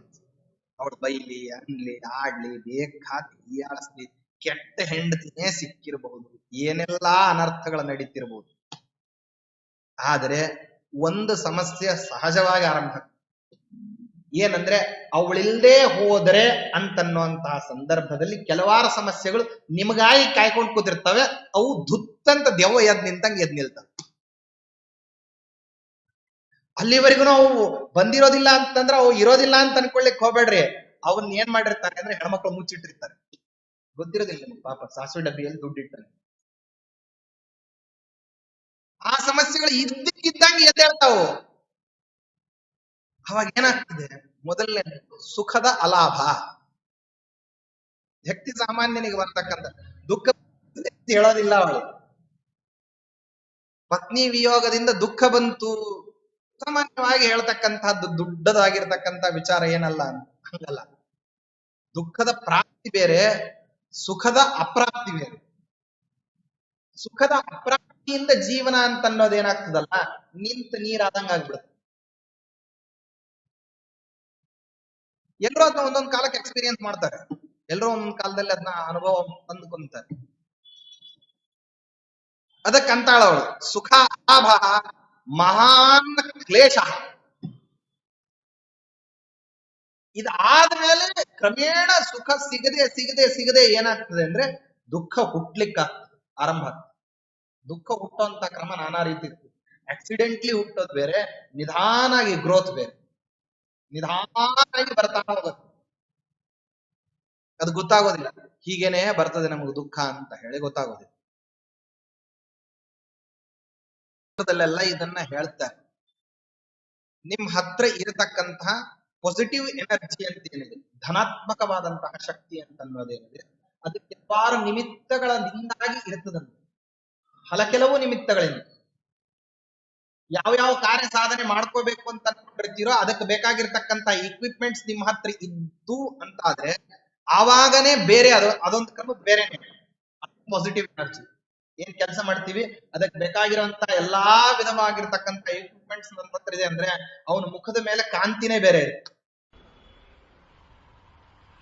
ಅವಳು ಬೈಲಿ, ಅನ್ಲಿ, ಆಡ್ಲಿ, ಬೇಕಾತಿ, ಹೀಯಾಳಿಸ್ಲಿ, ಕೆಟ್ಟ ಹೆಂಡತಿನೇ ಸಿಕ್ಕಿರಬಹುದು, ಏನೆಲ್ಲಾ ಅನರ್ಥಗಳು ನಡೀತಿರಬಹುದು. ಆದರೆ ಒಂದು ಸಮಸ್ಯೆ ಸಹಜವಾಗಿ ಆರಂಭ, ಏನಂದ್ರೆ ಅವಳಿಲ್ದೇ ಹೋದರೆ ಅಂತನ್ನುವಂತಹ ಸಂದರ್ಭದಲ್ಲಿ ಕೆಲವಾರು ಸಮಸ್ಯೆಗಳು ನಿಮಗಾಗಿ ಕಾಯ್ಕೊಂಡು ಕೂತಿರ್ತವೆ. ಅವು ಧುತ್ತಂತ ದೆವ್ವ ಎದ್ ನಿಲ್ತವೆ. ಅಲ್ಲಿವರೆಗೂ ಅವು ಬಂದಿರೋದಿಲ್ಲ ಅಂತಂದ್ರೆ ಅವು ಇರೋದಿಲ್ಲ ಅಂತ ಅನ್ಕೊಳ್ಳಿಕ್ ಹೋಗ್ಬೇಡ್ರಿ. ಅವನ್ ಏನ್ ಮಾಡಿರ್ತಾರೆ ಅಂದ್ರೆ ಹೆಣ್ಮಕ್ಳು ಮುಚ್ಚಿಟ್ಟಿರ್ತಾರೆ, ಗೊತ್ತಿರೋದಿಲ್ಲ ನಿಮ್ಗೆ. ಪಾಪ ಸಾಸಿವೆ ಡಬ್ಬಿಯಲ್ಲಿ ದುಡ್ಡಿಟ್ಟಾನೆ. ಆ ಸಮಸ್ಯೆಗಳು ಇದ್ದಂಗೆ ಎದ್ದೇಳ್ತಾವು. ಅವಾಗ ಏನಾಗ್ತದೆ, ಮೊದಲನೇ ಸುಖದ ಅಲಾಭ. ವ್ಯಕ್ತಿ ಸಾಮಾನ್ಯನಿಗೆ ಬರ್ತಕ್ಕಂಥ ದುಃಖ ಹೇಳೋದಿಲ್ಲ. ಅವಳು ಪತ್ನಿ ವಿಯೋಗದಿಂದ ದುಃಖ ಬಂತು ಸಾಮಾನ್ಯವಾಗಿ ಹೇಳ್ತಕ್ಕಂಥದ್ದು ದೊಡ್ಡದಾಗಿರ್ತಕ್ಕಂಥ ವಿಚಾರ ಏನಲ್ಲ, ಹಂಗಲ್ಲ. ದುಃಖದ ಪ್ರಾಪ್ತಿ ಬೇರೆ, ಸುಖದ ಅಪ್ರಾಪ್ತಿ ಬೇರೆ. ಸುಖದ ಅಪ್ರಾಪ್ತಿಯಿಂದ ಜೀವನ ಅಂತ ಅನ್ನೋದೇನಾಗ್ತದಲ್ಲ, ನಿಂತ ನೀರಾದಂಗ ಆಗ್ಬಿಡುತ್ತೆ. ಎಲ್ಲರೂ ಅದನ್ನ ಒಂದೊಂದು ಕಾಲಕ್ಕೆ ಎಕ್ಸ್ಪೀರಿಯನ್ಸ್ ಮಾಡ್ತಾರೆ, ಎಲ್ಲರೂ ಒಂದೊಂದು ಕಾಲದಲ್ಲಿ ಅದನ್ನ ಅನುಭವ ಅಂದ್ಕೊಂತಾರೆ. ಅದಕ್ಕಂತಾಳವಳು ಸುಖ ಅಲಾಭ ಮಹಾನ್ ಕ್ಲೇಶ. ಇದಾದ್ಮೇಲೆ ಕ್ರಮೇಣ ಸುಖ ಸಿಗದೆ ಸಿಗದೆ ಸಿಗದೆ ಏನಾಗ್ತದೆ ಅಂದ್ರೆ ದುಃಖ ಹುಟ್ಲಿಕ್ಕ ಆರಂಭ ಆಗ್ತದೆ. ದುಃಖ ಹುಟ್ಟುವಂತ ಕ್ರಮ ನಾನಾ ರೀತಿ ಇರ್ತದೆ. ಆಕ್ಸಿಡೆಂಟ್ಲಿ ಹುಟ್ಟೋದು ಬೇರೆ, ನಿಧಾನಾಗಿ ಗ್ರೋತ್ ಬೇರೆ. ನಿಧಾನಾಗಿ ಬರ್ತಾ ಹೋಗುತ್ತೆ, ಅದು ಗೊತ್ತಾಗೋದಿಲ್ಲ. ಹೀಗೇನೆ ಬರ್ತದೆ ನಮಗೆ ದುಃಖ ಅಂತ ಹೇಳಿ ಗೊತ್ತಾಗೋದಿಲ್ಲ. ಲ್ಲೆಲ್ಲ ಇದನ್ನ ಹೇಳ್ತಾರೆ. ನಿಮ್ ಹತ್ರ ಇರತಕ್ಕಂತಹ ಪಾಸಿಟಿವ್ ಎನರ್ಜಿ ಅಂತ ಏನಿದೆ, ಧನಾತ್ಮಕವಾದಂತಹ ಶಕ್ತಿ ಅಂತ ಅನ್ನೋದೇನಿದೆ, ಅದು ಕೆಲವಾರು ನಿಮಿತ್ತಗಳಿಂದಾಗಿ ಇರ್ತದಂತೆ. ಕೆಲವು ನಿಮಿತ್ತಗಳಿಂದ ಯಾವ ಕಾರ್ಯ ಸಾಧನೆ ಮಾಡ್ಕೋಬೇಕು ಅಂತ ಅನ್ಕೊಂಡಿರ್ತೀರೋ ಅದಕ್ಕೆ ಬೇಕಾಗಿರ್ತಕ್ಕಂಥ ಇಕ್ವಿಪ್ಮೆಂಟ್ಸ್ ನಿಮ್ಮ ಹತ್ರ ಇದ್ದು ಅಂತ ಆದ್ರೆ ಆವಾಗನೇ ಬೇರೆ ಅದೊಂದು ಕ್ರಮ ಬೇರೆನೆ ಪಾಸಿಟಿವ್ ಎನರ್ಜಿ. ಏನ್ ಕೆಲಸ ಮಾಡ್ತೀವಿ ಅದಕ್ಕೆ ಬೇಕಾಗಿರುವಂತ ಎಲ್ಲಾ ವಿಧವಾಗಿರ್ತಕ್ಕಂಥ ಇಕ್ವಿಪ್ಮೆಂಟ್ಸ್ ನನ್ನ ಹತ್ರ ಇದೆ ಅಂದ್ರೆ ಅವನ ಮುಖದ ಮೇಲೆ ಕಾಂತಿನೇ ಬೇರೆ ಇರುತ್ತೆ.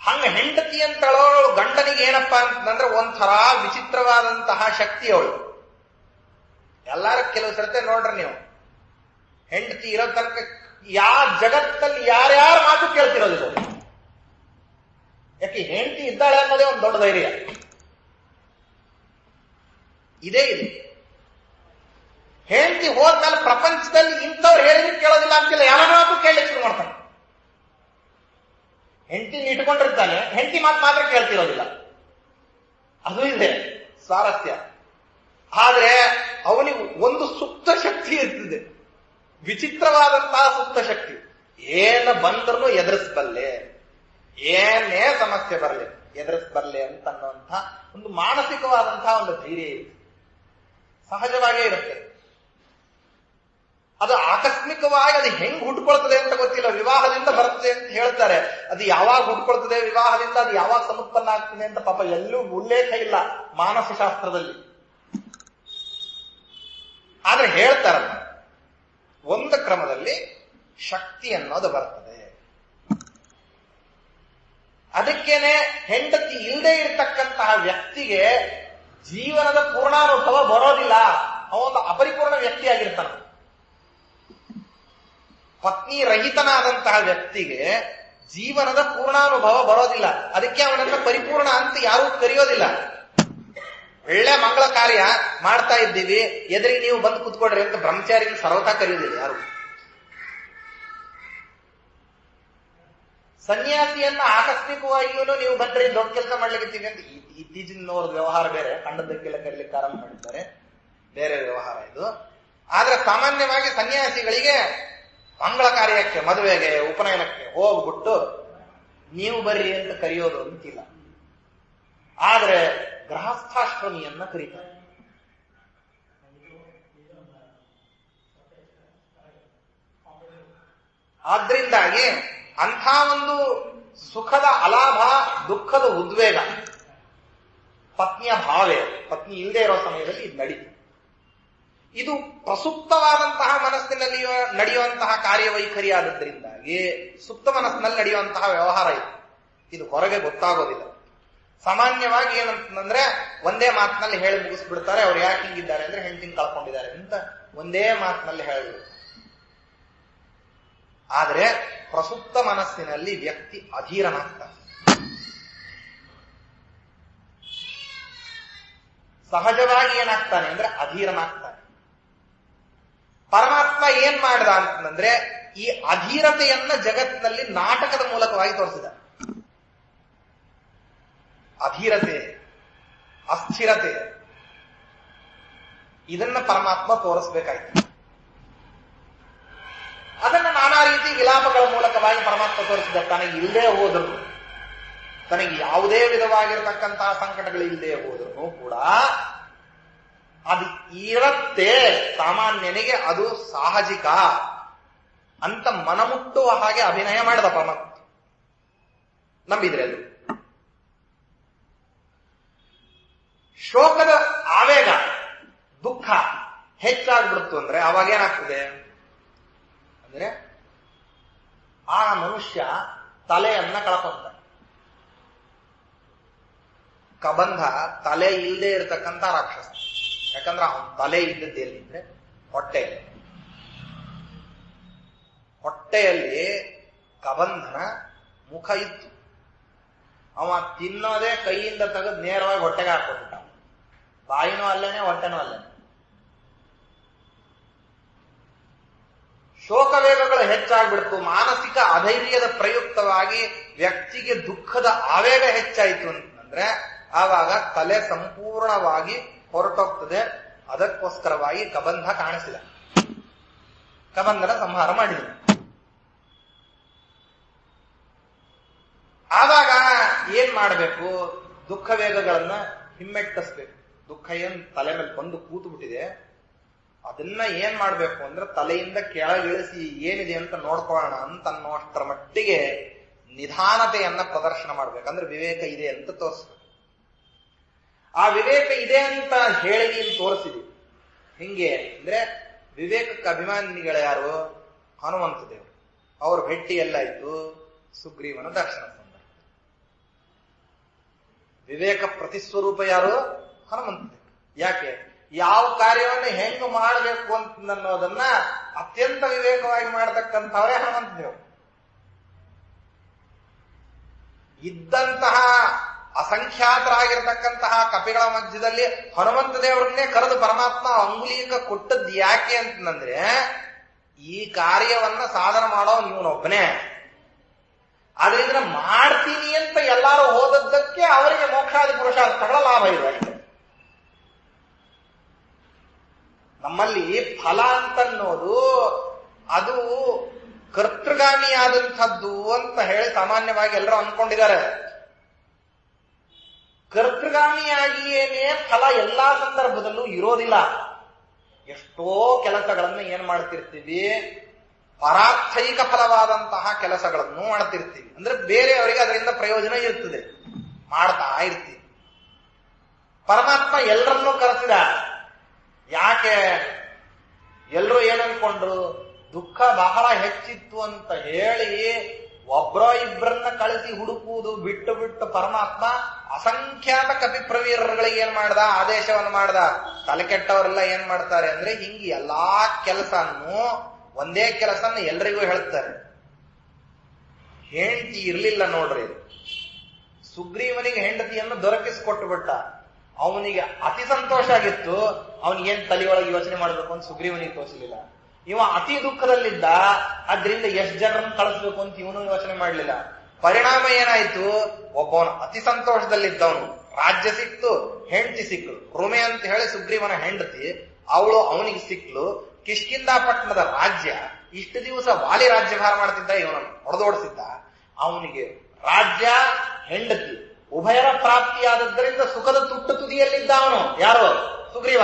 ಹಂಗ ಹೆಂಡತಿ ಅಂತಳೋ ಗಂಡನಿಗೆ ಏನಪ್ಪಾ ಅಂತಂದ್ರೆ ಒಂಥರ ವಿಚಿತ್ರವಾದಂತಹ ಶಕ್ತಿ ಅವಳು. ಎಲ್ಲಾರು ಕೆಲವು ಸರ್ತೆ ನೋಡ್ರಿ ನೀವು, ಹೆಂಡತಿ ಇರೋ ತನಕ ಜಗತ್ತಲ್ಲಿ ಯಾರ್ಯಾರ ಮಾತು ಕೇಳ್ತಿರೋದಿಲ್ಲ. ಯಾಕೆ ಹೆಂಡತಿ ಇದ್ದಾಳೆ ಅನ್ನೋದೇ ಒಂದು ದೊಡ್ಡ ಧೈರ್ಯ. ಇದೇ ಇದೆ. ಹೆಂಡತಿ ಹೋದ್ಮೇಲೆ ಪ್ರಪಂಚದಲ್ಲಿ ಇಂಥವ್ರು ಹೇಳಿದ್ರೆ ಕೇಳೋದಿಲ್ಲ ಅಂತಿಲ್ಲ, ಯಾರ ಮಾತು ಕೇಳಲಿಕ್ಕೆ ಶುರು ಮಾಡ್ತಾನೆ. ಹೆಂಡತಿ ಇಟ್ಕೊಂಡಿರ್ತಾನೆ, ಹೆಂಡತಿ ಮಾತ್ರ ಕೇಳ್ತಿರೋದಿಲ್ಲ. ಅದು ಇದೆ ಸ್ವಾರಸ್ಯ. ಆದ್ರೆ ಅವನಿಗೆ ಒಂದು ಸುಪ್ತ ಶಕ್ತಿ ಇರ್ತದೆ, ವಿಚಿತ್ರವಾದಂತಹ ಸುಪ್ತ ಶಕ್ತಿ. ಏನ ಬಂದ್ರೂ ಎದುರಿಸಬಲ್ಲೆ, ಏನೇ ಸಮಸ್ಯೆ ಬರಲಿ ಎದುರಿಸಬಲ್ಲೆ ಅಂತ ಅನ್ನುವಂಥ ಒಂದು ಮಾನಸಿಕವಾದಂತಹ ಒಂದು ಧೈರ್ಯ ಇದೆ, ಸಹಜವಾಗೇ ಇರುತ್ತೆ. ಅದು ಆಕಸ್ಮಿಕವಾಗಿ ಅದು ಹೆಂಗ್ ಹುಟ್ಕೊಳ್ತದೆ ಅಂತ ಗೊತ್ತಿಲ್ಲ. ವಿವಾಹದಿಂದ ಬರ್ತದೆ ಅಂತ ಹೇಳ್ತಾರೆ, ಅದು ಯಾವಾಗ ಹುಟ್ಕೊಳ್ತದೆ ವಿವಾಹದಿಂದ, ಅದು ಯಾವಾಗ ಸಮುತ್ಪನ್ನ ಆಗ್ತದೆ ಅಂತ ಪಾಪ ಎಲ್ಲೂ ಉಲ್ಲೇಖ ಇಲ್ಲ ಮಾನಸಶಾಸ್ತ್ರದಲ್ಲಿ. ಆದ್ರೆ ಹೇಳ್ತಾರಲ್ಲ, ಒಂದು ಕ್ರಮದಲ್ಲಿ ಶಕ್ತಿ ಅನ್ನೋದು ಬರ್ತದೆ. ಅದಕ್ಕೇನೆ ಹೆಂಡತಿ ಇಲ್ಲದೆ ಇರತಕ್ಕಂತಹ ವ್ಯಕ್ತಿಗೆ ಜೀವನದ ಪೂರ್ಣಾನುಭವ ಬರೋದಿಲ್ಲ, ಅವನು ಅಪರಿಪೂರ್ಣ ವ್ಯಕ್ತಿ ಆಗಿರ್ತಾನೆ. ಪತ್ನಿ ರಹಿತನಾದಂತಹ ವ್ಯಕ್ತಿಗೆ ಜೀವನದ ಪೂರ್ಣಾನುಭವ ಬರೋದಿಲ್ಲ. ಅದಕ್ಕೆ ಅವನನ್ನ ಪರಿಪೂರ್ಣ ಅಂತ ಯಾರೂ ಕರೆಯೋದಿಲ್ಲ. ಒಳ್ಳೆ ಮಂಗಳ ಕಾರ್ಯ ಮಾಡ್ತಾ ಇದ್ದೀವಿ, ಎದುರಿಗೆ ನೀವು ಬಂದು ಕುತ್ಕೊಡ್ರಿ ಅಂತ ಬ್ರಹ್ಮಚಾರಿಗೆ ಸರ್ವತಾ ಕರೆಯೋದಿಲ್ಲ ಯಾರು. ಸನ್ಯಾಸಿಯನ್ನ ಆಕಸ್ಮಿಕವಾಗಿಯೂ ನೀವು ಬಂದ್ರಿ ದೊಡ್ಡ ಕೆಲಸ ಮಾಡ್ಲಿಕ್ಕಿದ್ದೀವಿ ಅಂತ, ಇತ್ತೀಚಿನವ್ರದ್ದು ವ್ಯವಹಾರ ಬೇರೆ, ಕಂಡದಕ್ಕೆಲ್ಲ ಕರೀಲಿಕ್ಕೆ ಆರಂಭ ಮಾಡಿದ್ದಾರೆ, ಬೇರೆ ವ್ಯವಹಾರ ಇದು. ಆದ್ರೆ ಸಾಮಾನ್ಯವಾಗಿ ಸನ್ಯಾಸಿಗಳಿಗೆ ಮಂಗಳ ಕಾರ್ಯಕ್ಕೆ, ಮದುವೆಗೆ, ಉಪನಯನಕ್ಕೆ ಹೋಗ್ಬಿಟ್ಟು ನೀವು ಬರ್ರಿ ಅಂತ ಕರೆಯೋದು ಅಂತಿಲ್ಲ. ಆದ್ರೆ ಗೃಹಸ್ಥಾಶ್ರಮಿಯನ್ನ ಕರೀತಾರೆ. ಆದ್ರಿಂದಾಗಿ ಅಂಥ ಒಂದು ಸುಖದ ಅಲಾಭ, ದುಃಖದ ಉದ್ವೇಗ ಪತ್ನಿಯ ಭಾವೇ, ಪತ್ನಿ ಇಲ್ಲದೆ ಇರೋ ಸಮಯದಲ್ಲಿ ಇದು ನಡೀತು. ಇದು ಪ್ರಸುಪ್ತವಾದಂತಹ ಮನಸ್ಸಿನಲ್ಲಿ ನಡೆಯುವಂತಹ ಕಾರ್ಯವೈಖರಿ ಆದದ್ರಿಂದಾಗಿ ಸುಪ್ತ ಮನಸ್ಸಿನಲ್ಲಿ ನಡೆಯುವಂತಹ ವ್ಯವಹಾರ ಇದು ಹೊರಗೆ ಗೊತ್ತಾಗೋದಿಲ್ಲ. ಸಾಮಾನ್ಯವಾಗಿ ಏನಂತಂದ್ರೆ ಒಂದೇ ಮಾತಿನಲ್ಲಿ ಹೇಳಿ ಮುಗಿಸ್ಬಿಡ್ತಾರೆ. ಅವ್ರು ಯಾಕೆ ಹಿಂಗಿದ್ದಾರೆ ಅಂದ್ರೆ ಹೆಂಡತಿನ ಕಳ್ಕೊಂಡಿದ್ದಾರೆ ಅಂತ ಒಂದೇ ಮಾತಿನಲ್ಲಿ ಹೇಳಿದ್ರು. ಆದ್ರೆ ಪ್ರಸುಪ್ತ ಮನಸ್ಸಿನಲ್ಲಿ ವ್ಯಕ್ತಿ ಅಧೀರನಾಗ್ತಾನೆ. ಸಹಜವಾಗಿ ಏನಾಗ್ತಾನೆ ಅಂದ್ರೆ ಅಧೀರನಾಗ್ತಾನೆ. ಪರಮಾತ್ಮ ಏನ್ ಮಾಡ್ದ ಅಂತಂದ್ರೆ ಈ ಅಧೀರತೆಯನ್ನ ಜಗತ್ತಿನಲ್ಲಿ ನಾಟಕದ ಮೂಲಕವಾಗಿ ತೋರಿಸಿದ. ಅಧೀರತೆ, ಅಸ್ಥಿರತೆ, ಇದನ್ನ ಪರಮಾತ್ಮ ತೋರಿಸ್ಬೇಕಾಯ್ತು. ಅದನ್ನ ನಾನಾ ರೀತಿ ವಿಲಾಪಗಳ ಮೂಲಕವಾಗಿ ಪರಮಾತ್ಮ ತೋರಿಸಿದ. ತನಗೆ ಇಲ್ಲದೆ ಹೋದ್ರು, ತನಗೆ ಯಾವುದೇ ವಿಧವಾಗಿರತಕ್ಕಂತಹ ಸಂಕಟಗಳು ಇಲ್ಲದೆ ಹೋದ್ರು ಕೂಡ ಅದು ಇರತ್ತೆ, ಸಾಮಾನ್ಯನಿಗೆ ಅದು ಸಾಹಜಿಕ ಅಂತ ಮನಮುಟ್ಟುವ ಹಾಗೆ ಅಭಿನಯ ಮಾಡಿದ ಪರಮಾತ್ಮ. ನಂಬಿದ್ರೆ ಅದು ಶೋಕದ ಆವೇಗ, ದುಃಖ ಹೆಚ್ಚಾಗ್ಬಿಡ್ತು ಅಂದ್ರೆ ಅವಾಗ ಏನಾಗ್ತದೆ ಅಂದ್ರೆ ಆ ಮನುಷ್ಯ ತಲೆಯನ್ನ ಕಳ್ಕೊಂತ. ಕಬಂಧ ತಲೆ ಇಲ್ಲದೆ ಇರತಕ್ಕಂತ ರಾಕ್ಷಸ. ಯಾಕಂದ್ರೆ ಅವನ ತಲೆ ಇದ್ದದ್ದು ಎಲ್ಲಿದ್ರೆ ಹೊಟ್ಟೆಯಲ್ಲಿ ಕಬಂಧನ ಮುಖ ಇತ್ತು. ಅವ ತಿನ್ನೋದೇ ಕೈಯಿಂದ ತೆಗೆದು ನೇರವಾಗಿ ಹೊಟ್ಟೆಗೆ ಹಾಕೊಟ್ಟ. ಬಾಯಿನೂ ಅಲ್ಲೇನೆ, ಹೊಟ್ಟೆನೂ ಅಲ್ಲೇನೆ. ಶೋಕವೇಗಗಳು ಹೆಚ್ಚಾಗ್ಬಿಡ್ತು. ಮಾನಸಿಕ ಅಧೈರ್ಯದ ಪ್ರಯುಕ್ತವಾಗಿ ವ್ಯಕ್ತಿಗೆ ದುಃಖದ ಆವೇಗ ಹೆಚ್ಚಾಯಿತು ಅಂತಂದ್ರೆ ಆವಾಗ ತಲೆ ಸಂಪೂರ್ಣವಾಗಿ ಹೊರಟೋಗ್ತದೆ. ಅದಕ್ಕೋಸ್ಕರವಾಗಿ ಕಬಂಧ ಕಾಣಿಸಿದ, ಕಬಂಧನ ಸಂಹಾರ ಮಾಡಿದ. ಆವಾಗ ಏನ್ ಮಾಡಬೇಕು? ದುಃಖ ವೇಗಗಳನ್ನ ಹಿಮ್ಮೆಟ್ಟಿಸ್ಬೇಕು. ದುಃಖ ಏನ್ ತಲೆ ಮೇಲೆ ಬಂದು ಕೂತು ಬಿಟ್ಟಿದೆ, ಅದನ್ನ ಏನ್ ಮಾಡ್ಬೇಕು ಅಂದ್ರೆ ತಲೆಯಿಂದ ಕೆಳಗಿಳಿಸಿ ಏನಿದೆ ಅಂತ ನೋಡ್ಕೊಳ್ಳೋಣ ಅಂತ ಅನ್ನೋಷ್ಟರ ಮಟ್ಟಿಗೆ ನಿಧಾನತೆಯನ್ನ ಪ್ರದರ್ಶನ ಮಾಡ್ಬೇಕಂದ್ರೆ ವಿವೇಕ ಇದೆ ಅಂತ ತೋರಿಸ್ಬೇಕು. ಆ ವಿವೇಕ ಇದೆ ಅಂತ ಹೇಳಿ ನೀನು ತೋರಿಸಿದಿ. ಹಿಂಗೆ ಅಂದ್ರೆ ವಿವೇಕಕ್ಕೆ ಅಭಿಮಾನಿಗಳ ಯಾರು? ಹನುಮಂತ ದೇವರು. ಅವ್ರ ಭೇಟಿ ಎಲ್ಲಾಯ್ತು? ಸುಗ್ರೀವನ ದರ್ಶನ ಸಂದರ್ಭ. ವಿವೇಕ ಪ್ರತಿಸ್ವರೂಪ ಯಾರು? ಹನುಮಂತ ದೇವರು. ಯಾಕೆ? ಯಾವ ಕಾರ್ಯವನ್ನು ಹೆಂಗ್ ಮಾಡಬೇಕು ಅಂತ ಅನ್ನೋದನ್ನ ಅತ್ಯಂತ ವಿವೇಕವಾಗಿ ಮಾಡತಕ್ಕಂಥವರೇ ಹನುಮಂತ ದೇವರು. ಇದ್ದಂತಹ ಅಸಂಖ್ಯಾತರಾಗಿರ್ತಕ್ಕಂತಹ ಕಪಿಗಳ ಮಧ್ಯದಲ್ಲಿ ಹನುಮಂತ ದೇವರನ್ನೇ ಕರೆದು ಪರಮಾತ್ಮ ಅಂಗುಲೀಕ ಕೊಟ್ಟದ್ದು ಯಾಕೆ ಅಂತಂದ್ರೆ ಈ ಕಾರ್ಯವನ್ನ ಸಾಧನ ಮಾಡೋ ಇವನೊಬ್ಬನೇ. ಆದ್ರಿಂದ ಮಾಡ್ತೀನಿ ಅಂತ ಎಲ್ಲಾರು ಹೋದದ್ದಕ್ಕೆ ಅವರಿಗೆ ಮೋಕ್ಷಾದಿ ಪುರುಷಾರ್ಥಗಳ ಲಾಭ ಇದೆ. ನಮ್ಮಲ್ಲಿ ಫಲ ಅಂತನ್ನೋದು ಅದು ಕರ್ತೃಗಾಮಿಯಾದಂಥದ್ದು ಅಂತ ಹೇಳಿ ಸಾಮಾನ್ಯವಾಗಿ ಎಲ್ಲರೂ ಅನ್ಕೊಂಡಿದ್ದಾರೆ. ಕರ್ತೃಗಾಮಿಯಾಗಿಯೇನೇ ಫಲ ಎಲ್ಲಾ ಸಂದರ್ಭದಲ್ಲೂ ಇರೋದಿಲ್ಲ. ಎಷ್ಟೋ ಕೆಲಸಗಳನ್ನು ಏನ್ ಮಾಡ್ತಿರ್ತೀವಿ? ಪರಾರ್ಥೈಕ ಫಲವಾದಂತಹ ಕೆಲಸಗಳನ್ನು ಮಾಡ್ತಿರ್ತೀವಿ. ಅಂದ್ರೆ ಬೇರೆಯವರಿಗೆ ಅದರಿಂದ ಪ್ರಯೋಜನ ಇರ್ತದೆ, ಮಾಡ್ತಾ ಇರ್ತೀವಿ. ಪರಮಾತ್ಮ ಎಲ್ಲರನ್ನೂ ಕರೆಸಿದ. ಯಾಕೆ? ಎಲ್ರು ಏನನ್ಕೊಂಡ್ರು? ದುಃಖ ಬಹಳ ಹೆಚ್ಚಿತ್ತು ಅಂತ ಹೇಳಿ ಒಬ್ರೋ ಇಬ್ಬರನ್ನ ಕಳಿಸಿ ಹುಡುಕುವುದು ಬಿಟ್ಟು ಬಿಟ್ಟು ಪರಮಾತ್ಮ ಅಸಂಖ್ಯಾತ ಕಪಿಪ್ರವೀರಗಳಿಗೆ ಏನ್ ಮಾಡ್ದ? ಆದೇಶವನ್ನು ಮಾಡ್ದ. ತಲೆ ಕೆಟ್ಟವರೆಲ್ಲ ಏನ್ ಮಾಡ್ತಾರೆ ಅಂದ್ರೆ ಹಿಂಗೆ ಎಲ್ಲಾ ಕೆಲಸನ್ನು, ಒಂದೇ ಕೆಲಸನ ಎಲ್ರಿಗೂ ಹೇಳ್ತಾರೆ. ಹೆಂಡತಿ ಇರ್ಲಿಲ್ಲ ನೋಡ್ರಿ, ಸುಗ್ರೀವನಿಗೆ ಹೆಂಡತಿಯನ್ನು ದೊರಕಿಸಿಕೊಟ್ಟು ಬಿಟ್ಟ. ಅವನಿಗೆ ಅತಿ ಸಂತೋಷ ಆಗಿತ್ತು. ಅವನಿಗೇನ್ ತಲೆಯೊಳಗೆ ಯೋಚನೆ ಮಾಡ್ಬೇಕು ಅಂತ ಸುಗ್ರೀವನಿಗೆ ತೋರಿಸಲಿಲ್ಲ. ಇವ ಅತಿ ದುಃಖದಲ್ಲಿದ್ದ, ಅದ್ರಿಂದ ಎಷ್ಟು ಜನರನ್ನು ಕಳಿಸ್ಬೇಕು ಅಂತ ಇವನು ಯೋಚನೆ ಮಾಡ್ಲಿಲ್ಲ. ಪರಿಣಾಮ ಏನಾಯ್ತು? ಒಬ್ಬವನು ಅತಿ ಸಂತೋಷದಲ್ಲಿದ್ದವನು ರಾಜ್ಯ ಸಿಕ್ತು, ಹೆಂಡತಿ ಸಿಕ್ಳು. ರುಮೆ ಅಂತ ಹೇಳಿ ಸುಗ್ರೀವನ ಹೆಂಡತಿ, ಅವಳು ಅವನಿಗೆ ಸಿಕ್ಲು. ಕಿಷ್ಕಿಂದ ಪಟ್ಟಣದ ರಾಜ್ಯ ಇಷ್ಟು ದಿವಸ ವಾಲಿ ರಾಜ್ಯಭಾರ ಮಾಡ್ತಿದ್ದ, ಇವನನ್ನು ಹೊಡೆದೋಡಿಸಿದ್ದ. ಅವನಿಗೆ ರಾಜ್ಯ, ಹೆಂಡತಿ ಉಭಯರ ಪ್ರಾಪ್ತಿಯಾದದ್ದರಿಂದ ಸುಖದ ತುಟ್ಟ ತುದಿಯಲ್ಲಿದ್ದ ಅವನು. ಯಾರು? ಸುಗ್ರೀವ.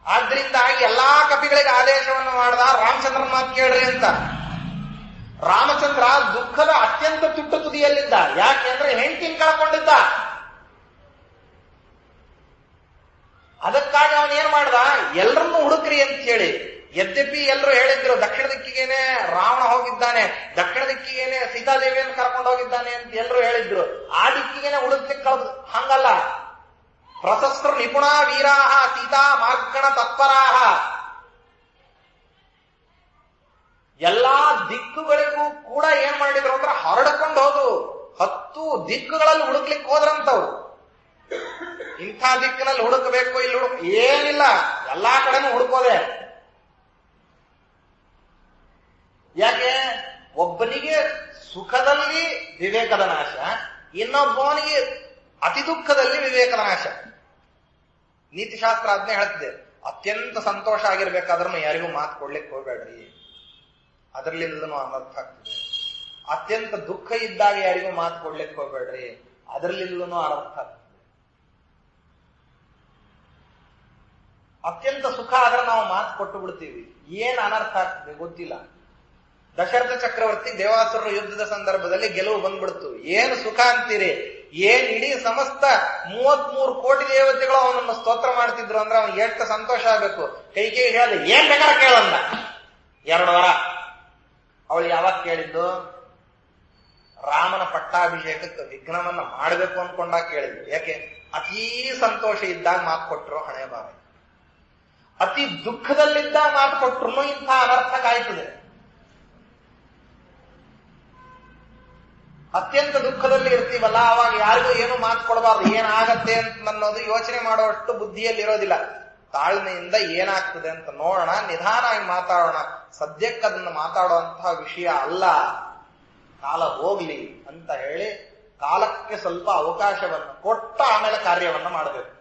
ಆದ್ರಿಂದಾಗಿ ಎಲ್ಲಾ ಕಪಿಗಳಿಗೆ ಆದೇಶವನ್ನು ಮಾಡಿದ, ರಾಮಚಂದ್ರನ ಮಾತು ಕೇಳ್ರಿ ಅಂತ. ರಾಮಚಂದ್ರ ದುಃಖದ ಅತ್ಯಂತ ತುಟ್ಟ ತುದಿಯಲ್ಲಿದ್ದ. ಯಾಕೆಂದ್ರೆ ಹೆಂಡತಿನ ಕಳ್ಕೊಂಡಿದ್ದ. ಅದಕ್ಕಾಗಿ ಅವನೇನ್ ಮಾಡ್ದ? ಎಲ್ಲರನ್ನೂ ಹುಡುಕ್ರಿ ಅಂತ ಹೇಳಿ ಯದ್ಯಪಿ ಎಲ್ಲರೂ ಹೇಳಿದ್ರು ದಕ್ಷಿಣ ದಿಕ್ಕಿಗೇನೆ ರಾವಣ ಹೋಗಿದ್ದಾನೆ, ದಕ್ಷಿಣ ದಿಕ್ಕಿಗೇನೆ ಸೀತಾದೇವಿಯನ್ನು ಕರ್ಕೊಂಡು ಹೋಗಿದ್ದಾನೆ ಅಂತ ಎಲ್ಲರೂ ಹೇಳಿದ್ರು. ಆ ದಿಕ್ಕಿಗೇನೆ ಹುಡುಕ್ಲಿಕ್ಕೆ ಕಳೆದು. ಹಂಗಲ್ಲ, ಪ್ರಶಸ್ತ್ರ ನಿಪುಣ ವೀರಾಹ ಸೀತಾ ಮಾರ್ಗಣ ತತ್ಪರಾಹ, ಎಲ್ಲಾ ದಿಕ್ಕುಗಳಿಗೂ ಕೂಡ ಏನ್ ಮಾಡಿದ್ರು ಅಂದ್ರೆ ಹೊರಡ್ಕೊಂಡು ಹೋದು 10 ದಿಕ್ಕುಗಳಲ್ಲಿ ಹುಡುಕ್ಲಿಕ್ಕೆ ಹೋದ್ರಂತವ್ರು. ಇಂಥ ದಿಕ್ಕಿನಲ್ಲಿ ಹುಡುಕಬೇಕು, ಇಲ್ಲಿ ಏನಿಲ್ಲ, ಎಲ್ಲಾ ಕಡೆನೂ ಹುಡುಕೋದೆ. ಯಾಕೆ? ಒಬ್ಬನಿಗೆ ಸುಖದಲ್ಲಿ ವಿವೇಕದ ನಾಶ, ಇನ್ನೊಬ್ಬನಿಗೆ ಅತಿ ದುಃಖದಲ್ಲಿ ವಿವೇಕದ ನಾಶ. ನೀತಿಶಾಸ್ತ್ರ ಅದನ್ನೇ ಹೇಳ್ತಿದೆ, ಅತ್ಯಂತ ಸಂತೋಷ ಆಗಿರ್ಬೇಕಾದ್ರೂ ಯಾರಿಗೂ ಮಾತು ಕೊಡ್ಲಿಕ್ಕೆ ಹೋಗ್ಬೇಡ್ರಿ, ಅದರಲ್ಲಿಂದನೂ ಅನರ್ಥ ಆಗ್ತದೆ. ಅತ್ಯಂತ ದುಃಖ ಇದ್ದಾಗ ಯಾರಿಗೂ ಮಾತು ಕೊಡ್ಲಿಕ್ಕೆ ಹೋಗ್ಬೇಡ್ರಿ, ಅದರಲ್ಲಿಂದನೂ ಅನರ್ಥ ಆಗ್ತದೆ. ಅತ್ಯಂತ ಸುಖ ಆದ್ರೆ ನಾವು ಮಾತು ಕೊಟ್ಟು ಬಿಡ್ತೀವಿ, ಏನ್ ಅನರ್ಥ ಆಗ್ತದೆ ಗೊತ್ತಿಲ್ಲ. ದಶರಥ ಚಕ್ರವರ್ತಿ ದೇವಾಸುರರ ಯುದ್ಧದ ಸಂದರ್ಭದಲ್ಲಿ ಗೆಲುವು ಬಂದ್ಬಿಡ್ತು. ಏನು ಸುಖ ಅಂತೀರಿ? ಏನ್ ಇಡೀ ಸಮಸ್ತ 33 ಕೋಟಿ ದೇವತೆಗಳು ಅವನನ್ನು ಸ್ತೋತ್ರ ಮಾಡ್ತಿದ್ರು ಅಂದ್ರೆ ಅವನಿಗೆ ಎಷ್ಟು ಸಂತೋಷ ಆಗ್ಬೇಕು. ಕೈಗೆ ಹೇಳಿದ ಏನ್ ಬೇಕಾದ್ರೆ ಕೇಳಂದ. 2 ವಾರ ಅವಳು ಯಾವಾಗ ಕೇಳಿದ್ದು? ರಾಮನ ಪಟ್ಟಾಭಿಷೇಕಕ್ಕೆ ವಿಘ್ನವನ್ನ ಮಾಡಬೇಕು ಅನ್ಕೊಂಡಾಗ ಕೇಳಿದ್ದು. ಯಾಕೆ? ಅತೀ ಸಂತೋಷ ಇದ್ದಾಗ ಮಾತು ಕೊಟ್ಟರು ಹಣೆ ಬಾರ, ಅತಿ ದುಃಖದಲ್ಲಿದ್ದಾಗ ಮಾತು ಕೊಟ್ಟರು ಇಂಥ ಅನರ್ಥ ಕಾಯ್ತದೆ. ಅತ್ಯಂತ ದುಃಖದಲ್ಲಿ ಇರ್ತೀವಲ್ಲ, ಅವಾಗ ಯಾರಿಗೂ ಏನು ಮಾತು ಕೊಡಬಾರ್ದು. ಏನಾಗತ್ತೆ ಅಂತ ಅನ್ನೋದು ಯೋಚನೆ ಮಾಡುವಷ್ಟು ಬುದ್ಧಿಯಲ್ಲಿ ಇರೋದಿಲ್ಲ. ತಾಳ್ಮೆಯಿಂದ ಏನಾಗ್ತದೆ ಅಂತ ನೋಡೋಣ, ನಿಧಾನಾಗಿ ಮಾತಾಡೋಣ. ಸದ್ಯಕ್ಕೆ ಅದನ್ನು ಮಾತಾಡುವಂತಹ ವಿಷಯ ಅಲ್ಲ, ಕಾಲ ಹೋಗ್ಲಿ ಅಂತ ಹೇಳಿ ಕಾಲಕ್ಕೆ ಸ್ವಲ್ಪ ಅವಕಾಶವನ್ನು ಕೊಟ್ಟ ಆಮೇಲೆ ಕಾರ್ಯವನ್ನ ಮಾಡಬೇಕು.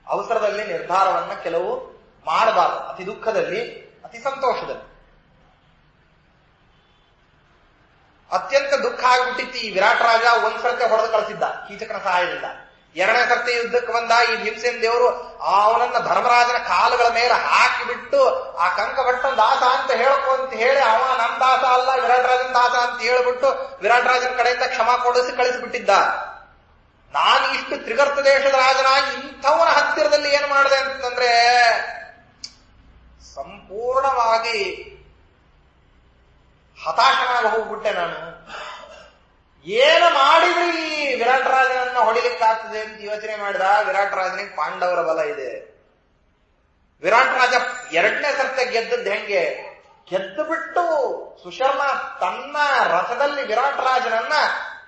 ಅವಸರದಲ್ಲಿ ನಿರ್ಧಾರವನ್ನ ಕೆಲವು ಮಾಡಬಾರದು. ಅತಿ ದುಃಖದಲ್ಲಿ, ಅತಿ ಸಂತೋಷದಲ್ಲಿ. ಅತ್ಯಂತ ದುಃಖ ಆಗ್ಬಿಟ್ಟಿತ್ತು ಈ ವಿರಾಟ್ ರಾಜ. ಒಂದ್ಸರ್ತಿ ಹೊಡೆದು ಕಳಿಸಿದ್ದ ಕೀಚಕನ ಸಹಾಯದಿಂದ. 2ನೇ ಸರ್ತಿ ಯುದ್ಧಕ್ಕೆ ಬಂದ ಈ ಭೀಮಸೇನ ದೇವರು ಅವನನ್ನ ಧರ್ಮರಾಜನ ಕಾಲುಗಳ ಮೇಲೆ ಹಾಕಿಬಿಟ್ಟು ಆ ಕಂಕಭಟ್ಟನ ದಾಸ ಅಂತ ಹೇಳ್ಕೊ ಅಂತ ಹೇಳಿ, ಅವ ನಮ್ ದಾಸ ಅಲ್ಲ ವಿರಾಟ್ ರಾಜನ ದಾಸ ಅಂತ ಹೇಳ್ಬಿಟ್ಟು ವಿರಾಟ್ ರಾಜನ ಕಡೆಯಿಂದ ಕ್ಷಮಾ ಕೊಡಿಸಿ ಕಳಿಸಿಬಿಟ್ಟಿದ್ದ. ನಾನು ಇಷ್ಟು ತ್ರಿಗರ್ತ ದೇಶದ ರಾಜನಾಗಿ ಇಂಥವನ ಹತ್ತಿರದಲ್ಲಿ ಏನ್ ಮಾಡಿದೆ ಅಂತಂದ್ರೆ ಸಂಪೂರ್ಣವಾಗಿ ಹತಾಶನಾಗಿ ಹೋಗ್ಬಿಟ್ಟೆ ನಾನು. ಏನು ಮಾಡಿದ್ರಿ ಈ ವಿರಾಟ್ ರಾಜನನ್ನ ಹೊಡಿಲಿಕ್ಕಾಗ್ತದೆ ಅಂತ ಯೋಚನೆ ಮಾಡಿದ. ವಿರಾಟ್ ರಾಜನಿಗೆ ಪಾಂಡವರ ಬಲ ಇದೆ. ವಿರಾಟ್ ರಾಜ 2ನೇ ಸರ್ತಿ ಗೆದ್ದದ್ದು ಹೆಂಗೆ? ಗೆದ್ದು ಬಿಟ್ಟು ಸುಶರ್ಮ ತನ್ನ ರಥದಲ್ಲಿ ವಿರಾಟ್ ರಾಜನನ್ನ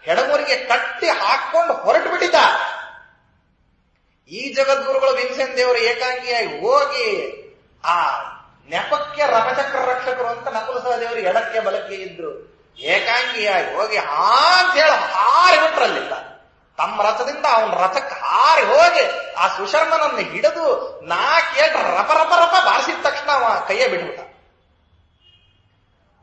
ಹೆಡಮೂರಿಗೆ ಕಟ್ಟಿ ಹಾಕೊಂಡು ಹೊರಟು ಬಿಟ್ಟಿದ್ದ. ಈ ಜಗದ್ಗುರುಗಳು ಭೀಮಸೇನ ದೇವರು ಏಕಾಂಗಿಯಾಗಿ ಹೋಗಿ ಆ ನೆಪಕ್ಕೆ ರಥಚಕ್ರ ರಕ್ಷಕರು ಅಂತ ನಕುಲ ಸಹದೇವರು ಎಡಕ್ಕೆ ಬಲಕ್ಕೆ ಇದ್ರು. ಏಕಾಂಗಿಯಾಗಿ ಹೋಗಿ ಅಂತ ಹೇಳಿ ಹಾರಿ ಬಿಟ್ರಲ್ಲಿಲ್ಲ. ತಮ್ಮ ರಥದಿಂದ ಅವನ ರಥಕ್ಕೆ ಹಾರಿ ಹೋಗಿ ಆ ಸುಶರ್ಮನನ್ನು ಹಿಡಿದು 4 ಏಟು ರಪ ರಪ ರಪ ಬಾರಿಸಿದ ತಕ್ಷಣ ಅವ ಕೈಯೇ ಬಿಟ್ಬಿಟ್ಟ.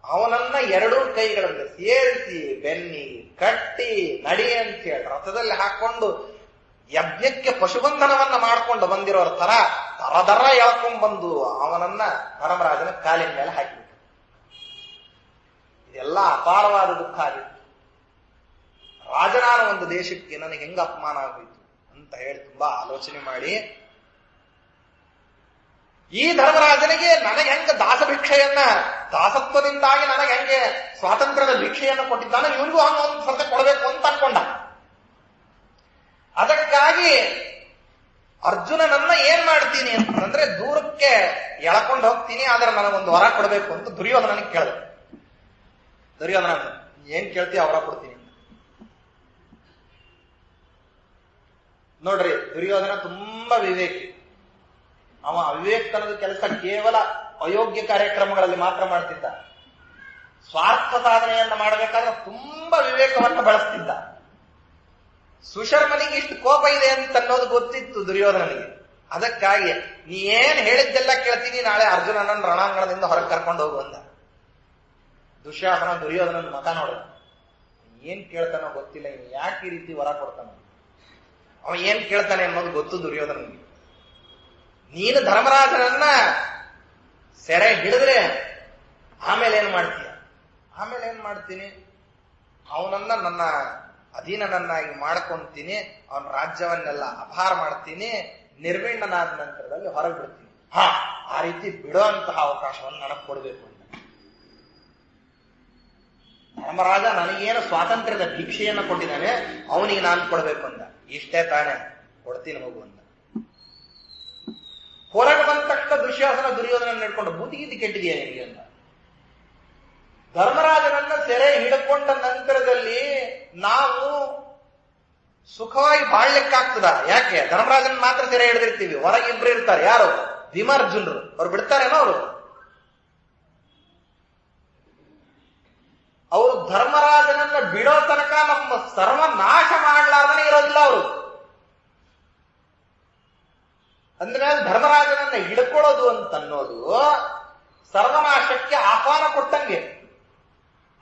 ಅವನನ್ನ 2 ಕೈಗಳನ್ನು ಸೇರಿಸಿ ಬೆನ್ನಿ ಕಟ್ಟಿ ನಡಿ ಅಂತ ಹೇಳಿ ರಥದಲ್ಲಿ ಹಾಕೊಂಡು ಯಜ್ಞಕ್ಕೆ ಪಶುಬಂಧನವನ್ನ ಮಾಡ್ಕೊಂಡು ಬಂದಿರೋರ ತರ ದರ ಎಳ್ಕೊಂಡ್ ಬಂದು ಅವನನ್ನ ಧರ್ಮರಾಜನ ಕಾಲಿನ ಮೇಲೆ ಹಾಕಿಬಿಟ್ಟು. ಇದೆಲ್ಲ ಅಪಾರವಾದ ದುಃಖ ಆಗಿತ್ತು. ರಾಜನಾದ ಒಂದು ದೇಶಕ್ಕೆ ನನಗೆ ಹೆಂಗ ಅಪಮಾನ ಆಗೋಯ್ತು ಅಂತ ಹೇಳಿ ತುಂಬಾ ಆಲೋಚನೆ ಮಾಡಿ, ಈ ಧರ್ಮರಾಜನಿಗೆ ನನಗೆ ಹೆಂಗ ದಾಸಭಿಕ್ಷೆಯನ್ನ, ದಾಸತ್ವದಿಂದಾಗಿ ನನಗೆ ಹೆಂಗೆ ಸ್ವಾತಂತ್ರ್ಯದ ಭಿಕ್ಷೆಯನ್ನು ಕೊಟ್ಟಿದ್ದಾನೆ, ಇವನಿಗೂ ಹಂಗ ಒಂದು ಸರ್ತೆ ಕೊಡಬೇಕು ಅಂತ ಅನ್ಕೊಂಡ. ಅದಕ್ಕಾಗಿ ಅರ್ಜುನನನ್ನ ಏನ್ ಮಾಡ್ತೀನಿ ಅಂತಂದ್ರೆ ದೂರಕ್ಕೆ ಎಳಕೊಂಡು ಹೋಗ್ತೀನಿ, ಆದ್ರೆ ನನಗೊಂದು ವರ ಕೊಡಬೇಕು ಅಂತ ದುರ್ಯೋಧನನಿಗೆ ಕೇಳಿದೆ. ದುರ್ಯೋಧನ ಏನ್ ಕೇಳ್ತೀಯ ವರ ಕೊಡ್ತೀನಿ ಅಂತ. ನೋಡ್ರಿ, ದುರ್ಯೋಧನ ತುಂಬಾ ವಿವೇಕಿ. ಅವ ಅವಿವೇಕತನದ ಕೆಲಸ ಕೇವಲ ಅಯೋಗ್ಯ ಕಾರ್ಯಕ್ರಮಗಳಲ್ಲಿ ಮಾತ್ರ ಮಾಡ್ತಿದ್ದ. ಸ್ವಾರ್ಥ ಸಾಧನೆಯನ್ನ ಮಾಡಬೇಕಾದ್ರೆ ತುಂಬಾ ವಿವೇಕವನ್ನು ಬಳಸ್ತಿದ್ದ. ಸುಶರ್ಮನಿಗೆ ಇಷ್ಟು ಕೋಪ ಇದೆ ಅಂತ ಅನ್ನೋದು ಗೊತ್ತಿತ್ತು ದುರ್ಯೋಧನನಿಗೆ. ಅದಕ್ಕಾಗಿ ನೀ ಏನ್ ಹೇಳಿದ್ದೆಲ್ಲ ಕೇಳ್ತೀನಿ, ನಾಳೆ ಅರ್ಜುನನನ್ನು ರಣಾಂಗಣದಿಂದ ಹೊರಗೆ ಕರ್ಕೊಂಡು ಹೋಗುವಂದ. ದುಶ್ಯಾಸನ ದುರ್ಯೋಧನನ ಮತ ನೋಡ, ಏನ್ ಕೇಳ್ತಾನೋ ಗೊತ್ತಿಲ್ಲ, ಇನ್ನು ಯಾಕೆ ಈ ರೀತಿ ವರ ಕೊಡ್ತಾನ, ಅವ ಏನ್ ಕೇಳ್ತಾನೆ ಅನ್ನೋದು ಗೊತ್ತು ದುರ್ಯೋಧನನಿಗೆ. ನೀನು ಧರ್ಮರಾಜನನ್ನ ಸೆರೆ ಹಿಡಿದ್ರೆ ಆಮೇಲೆ ಏನ್ ಮಾಡ್ತೀಯ? ಆಮೇಲೆ ಏನ್ ಮಾಡ್ತೀನಿ, ಅವನನ್ನ ನನ್ನ ಅಧೀನನನ್ನಾಗಿ ಮಾಡ್ಕೊಂತೀನಿ, ಅವನ ರಾಜ್ಯವನ್ನೆಲ್ಲ ಅಪಹಾರ ಮಾಡ್ತೀನಿ, ನಿರ್ವಿಣ್ಣನಾದ ನಂತರದಲ್ಲಿ ಹೊರಗೆ ಬಿಡ್ತೀನಿ. ಆ ರೀತಿ ಬಿಡೋ ಅಂತಹ ಅವಕಾಶವನ್ನು ನನಗೆ ಕೊಡಬೇಕು ಅಂತ. ಧರ್ಮರಾಜ ನನಗೇನು ಸ್ವಾತಂತ್ರ್ಯದ ಭಿಕ್ಷೆಯನ್ನು ಕೊಟ್ಟಿದ್ದಾನೆ, ಅವನಿಗೆ ನಾನು ಕೊಡಬೇಕು ಅಂತ. ಇಷ್ಟೇ ತಾನೇ, ಕೊಡ್ತೀನಿ ಹೋಗು ಅಂತ. ಹೊರಗೆ ಬಂದ ತಕ್ಷಣ ದುಶ್ಯಾಸನ ದುರ್ಯೋಧನ ನಡ್ಕೊಂಡು ಬುದ್ಧಿಗಿದ್ದು ಕೆಟ್ಟಿದೆಯಾ ನಿನಗೆ ಅಂತ. ಧರ್ಮರಾಜನನ್ನ ಸೆರೆ ಹಿಡ್ಕೊಂಡ ನಂತರದಲ್ಲಿ ನಾವು ಸುಖವಾಗಿ ಬಾಳ್ಲಿಕ್ಕಾಗ್ತದ? ಯಾಕೆ? ಧರ್ಮರಾಜನ್ ಮಾತ್ರ ಸೆರೆ ಹಿಡಿದಿರ್ತೀವಿ, ಹೊರಗೆ ಇಬ್ರು ಇರ್ತಾರೆ. ಯಾರು? ಭೀಮಾರ್ಜುನರು. ಅವ್ರು ಬಿಡ್ತಾರೇನೋ? ಅವರು ಧರ್ಮರಾಜನನ್ನ ಬಿಡೋ ತನಕ ನಮ್ಮ ಸರ್ವನಾಶ ಮಾಡಲಾರ್ದನೆ ಇರೋದಿಲ್ಲ ಅವರು. ಅಂದ್ರೆ ಧರ್ಮರಾಜನನ್ನ ಹಿಡ್ಕೊಳ್ಳೋದು ಅಂತನ್ನೋದು ಸರ್ವನಾಶಕ್ಕೆ ಆಹ್ವಾನ ಕೊಟ್ಟಂಗೆ.